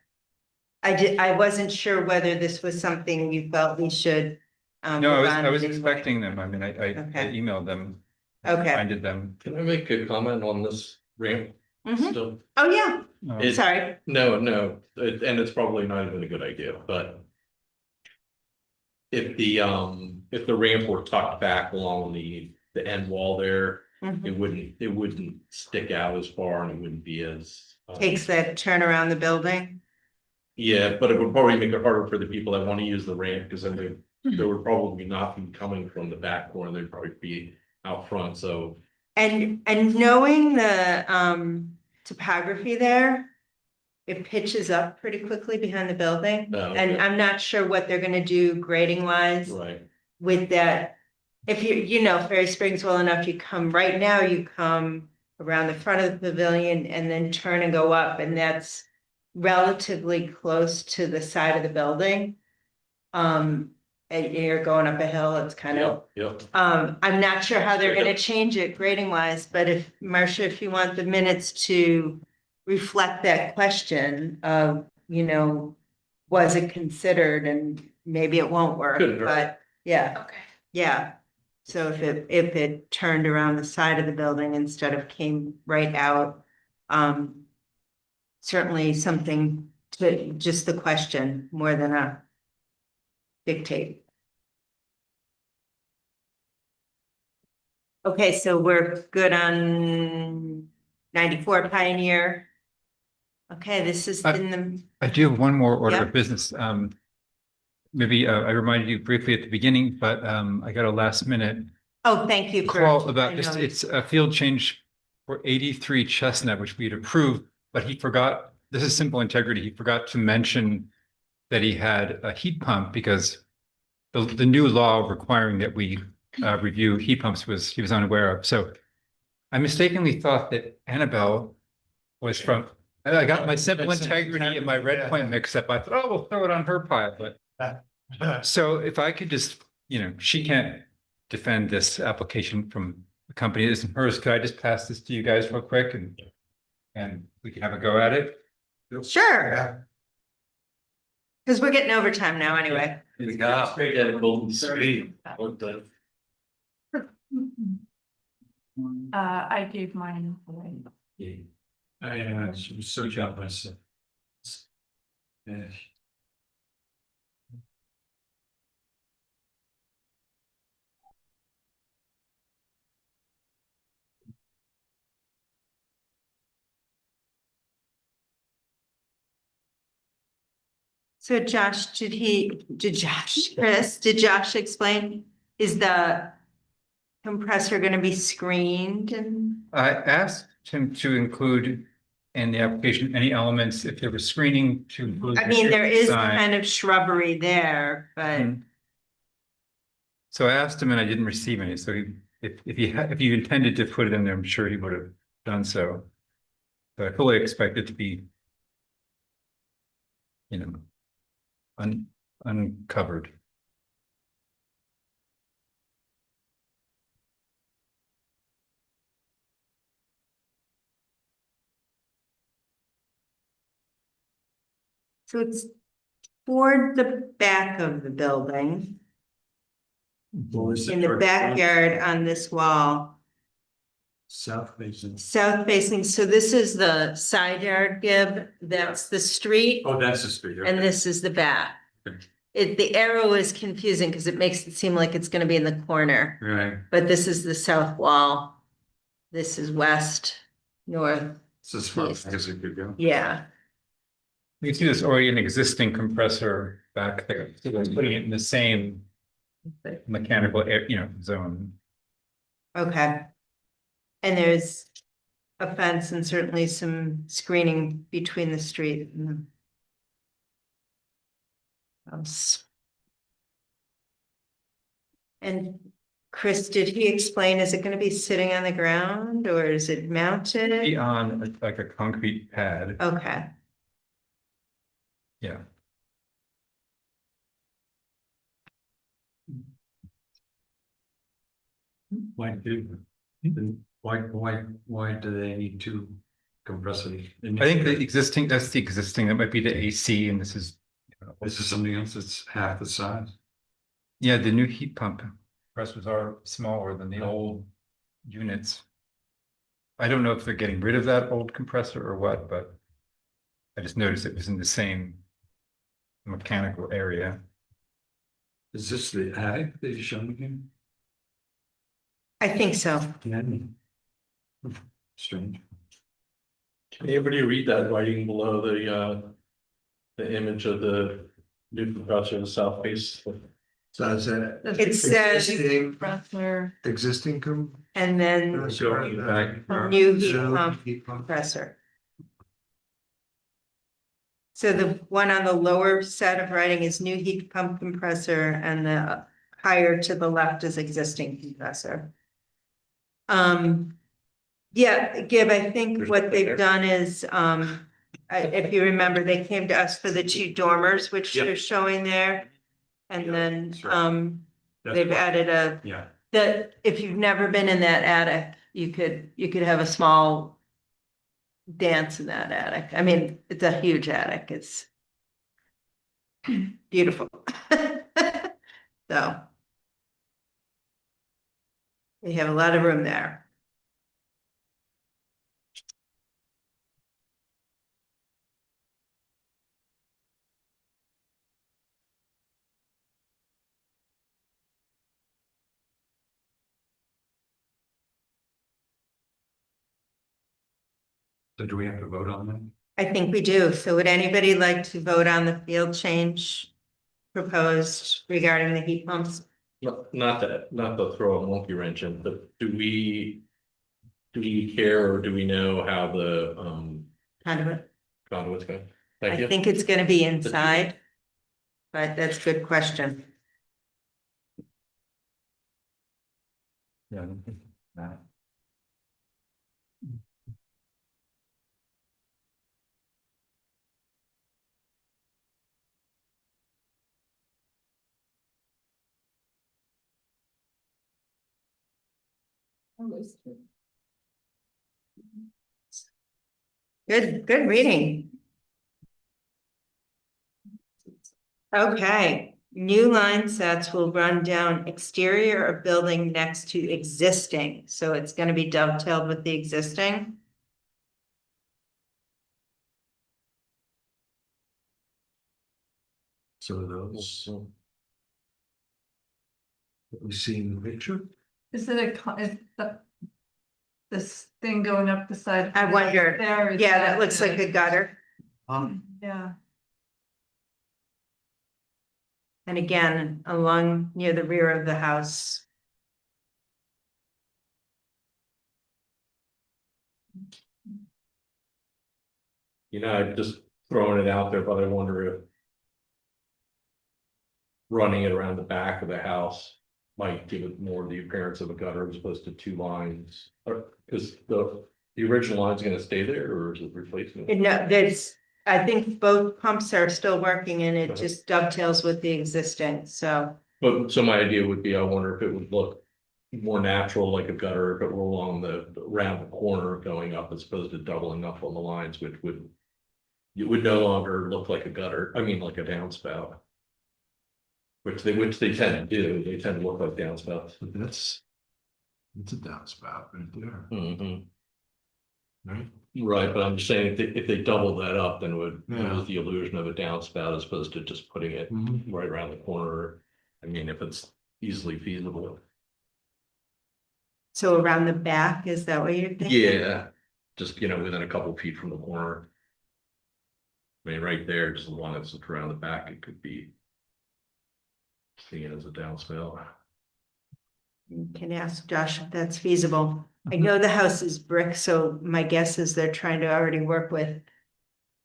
I wasn't sure whether this was something you felt we should. No, put I on was anyway. expecting them. I mean, I Okay. emailed them. Okay. Reminded them. Can I make a comment on this ramp Mhm. still? Oh, yeah, It- sorry, No, and it's probably not even a good idea, but. If the ramp were tucked back along the end wall there, Mhm. it wouldn't stick out as far and it wouldn't be as. takes that turn around the building. Yeah, but it would probably make it harder for the people that want to use the ramp, because then they would probably not be coming from the back corner, they'd probably be out front, so. And knowing the topography there, it pitches up pretty quickly behind the building. Oh, And okay. I'm not sure what they're gonna do grading wise Right, with that. If you know Ferry Springs well enough, you come right now, you come around the front of the pavilion and then turn and go up, and that's relatively close to the side of the building. And you're going up a hill, it's kind of. yep. I'm not sure how they're gonna change it grading wise, but if, Marcia, if you want the minutes to reflect that question of, was it considered, and maybe it won't work, Couldn't hurt. but yeah, Okay. yeah. So if it turned around the side of the building instead of came right out, certainly something to, just the question more than a dictate. Okay, so we're good on 94 Pioneer. Okay, this is in the, I do have one more order Yeah. of business. Maybe I reminded you briefly at the beginning, but I got a last minute oh, thank you for. call about I just, know. it's a field change for 83 Chestnut, which we'd approved, but he forgot, this is simple integrity. He forgot to mention that he had a heat pump, because the new law requiring that we review heat pumps he was unaware of. So I mistakenly thought that Annabelle was from, I got my simple integrity and my red point mixed up. I thought, oh, we'll throw it on her pile, but so if I could just, she can't defend this application from the company that isn't hers. Could I just pass this to you guys real quick and we can have a go at it? Sure. Because we're getting overtime now anyway. Golden State. I gave mine away. She was so jealous. Yeah. So Chris, did Josh explain, is the compressor gonna be screened and? I asked him to include in the application any elements, if there was screening to include. I mean, there is design. kind of shrubbery there, but Mhm. So I asked him and I didn't receive any, so if you intended to put it in there, I'm sure he would have done so. But I fully expect it to be, you know, uncovered. so it's toward the back of the building, in the backyard on this wall. South facing. South facing, so this is the side yard, Gib, that's the street, Oh, that's the street. and this is the back. Okay. The arrow is confusing because it makes it seem like it's gonna be in the corner, Right. but this is the south wall. This is west, north, It's as far East. as it could go. yeah. You see there's already an existing compressor back there, so they're putting it in the same mechanical, zone. Okay. And there's a fence and certainly some screening between the street and the house. And Chris, did he explain, is it gonna be sitting on the ground or is it Be mounted? on like a concrete pad, Okay, yeah. Why do they need two compressors? I think the existing, that's the existing, that might be the AC and this is. This is something else that's half the size. Yeah, the new heat pump compressors are smaller than the old units. I don't know if they're getting rid of that old compressor or what, but I just noticed it was in the same mechanical area. Is this the attic that you showed me? I think so. Strange. Can anybody read that writing below the image of the new compressor in the south face? So is that It says, Compressor. existing and then new heat pump compressor. So the one on the lower set of writing is new heat pump compressor and the higher to the left is existing compressor. Yeah, Gib, I think what they've done is, if you remember, they came to us for the two dormers, which Yeah. they're showing there. And then, That's right. they've added Yeah. that if you've never been in that attic, you could have a small dance in that attic. I mean, it's a huge attic. It's beautiful. So we have a lot of room there. So do we have to vote on that? I think we do. So would anybody like to vote on the field change proposed regarding the heat pumps? Not to throw a monkey wrench in, but do we care or do we know how the Conduit? conduit's going? Thank I you. think it's gonna be inside, but that's a good question. Yeah, I don't think that. Good reading. Okay, new line sets will run down exterior of building next to existing, so it's gonna be dovetailed with the existing. So those. That we see in the picture? Is it is this thing going up the side? I wonder, There is. yeah, that looks like a gutter. Yeah. And again, along near the rear of the house. You know, I'm just throwing it out there, but I wonder if running it around the back of the house might give it more the appearance of a gutter as opposed to two lines. Or, because the original line's gonna stay there, or is it replacing it? No, I think both pumps are still working and it just dovetails with the existing, so. But, so my idea would be, I wonder if it would look more natural, like a gutter, if it were along around the corner going up as opposed to doubling up on the lines, which would. It would no longer look like a gutter, I mean, like a downspout. Which they tend to do, they tend to look like downspouts. It's a downspout right there. Mhm. Right? Right, but I'm just saying, if they double that up, then it would Yeah. lose the illusion of a downspout as opposed to just putting it Mhm. right around the corner. I mean, if it's easily feasible. So around the back, is that what you're thinking? Yeah, just, within a couple feet from the corner. I mean, right there, just as long as it's around the back, it could be seen as a downspout. Can ask Josh if that's feasible. I know the house is brick, so my guess is they're trying to already work with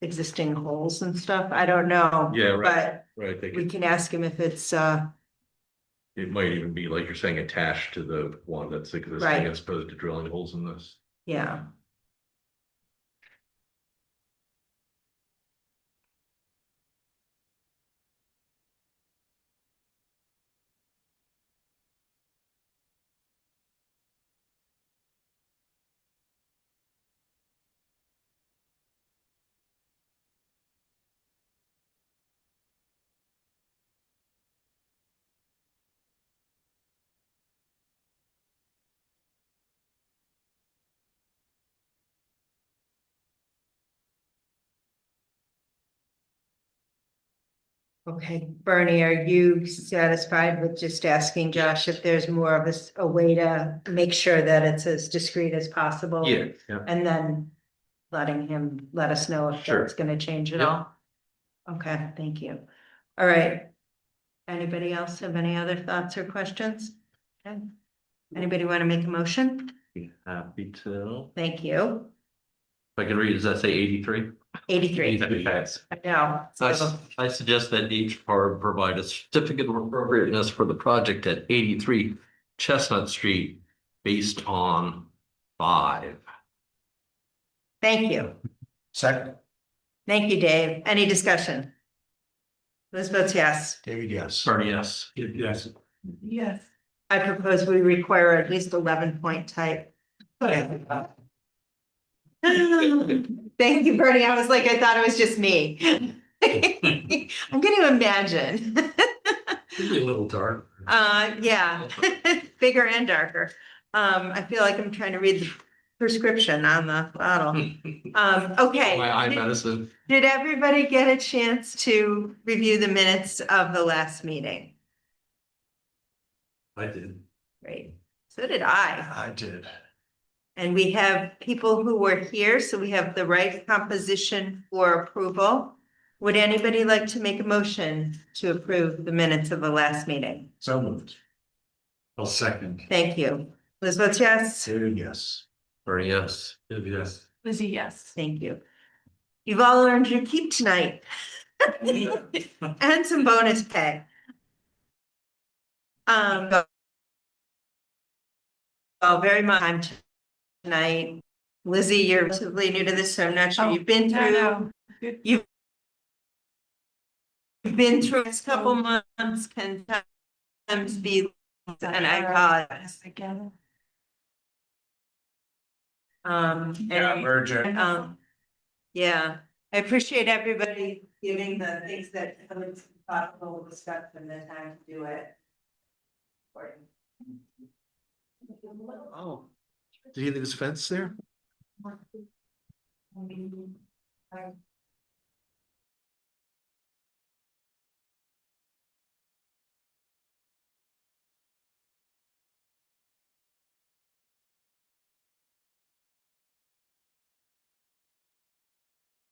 existing holes and stuff. I don't know. Yeah, right. But Right, they we could, can ask him if it's, it might even be like you're saying, attached to the one that's existing Right. as opposed to drilling holes in this. yeah. Okay, Bernie, are you satisfied with just asking Josh if there's more of a way to make sure that it's as discreet as possible? Yeah. And then letting him let us know if Sure. that's gonna change at Yep. all? Okay, thank you. All right. Anybody else have any other thoughts or questions? Okay. Anybody want to make a motion? Be happy to. Thank you. If I can read, does that say 83? 83. Okay. I know. So, I suggest that each part provide a certificate of appropriateness for the project at 83 Chestnut Street based on 5. thank you. Second, Thank you, Dave. Any discussion? Liz votes yes. David, yes. Bernie, yes. Yes. Yes. I propose we require at least 11-point type. Thank you, Bernie. I was like, I thought it was just me. I'm going to imagine. Maybe a little dark. Yeah, bigger and darker. I feel like I'm trying to read the prescription on the bottle. Okay. My eye medicine. Did everybody get a chance to review the minutes of the last meeting? I did. Great. So did I. I did. And we have people who were here, so we have the right composition for approval. Would anybody like to make a motion to approve the minutes of the last meeting? So moved. I'll second. Thank you. Liz votes yes. David, yes. Bernie, yes. Yes. Lizzie, yes. Thank you. You've all earned your keep tonight. And some bonus pay. Well, very much time tonight. Lizzie, you're relatively new to this, so I'm not sure you've been through. You've been through this couple months, can sometimes be, and I apologize. Again. Yeah, And, merger. yeah, I appreciate everybody giving the things that it's possible to discuss and the time to do it. Oh, did he leave his fence there?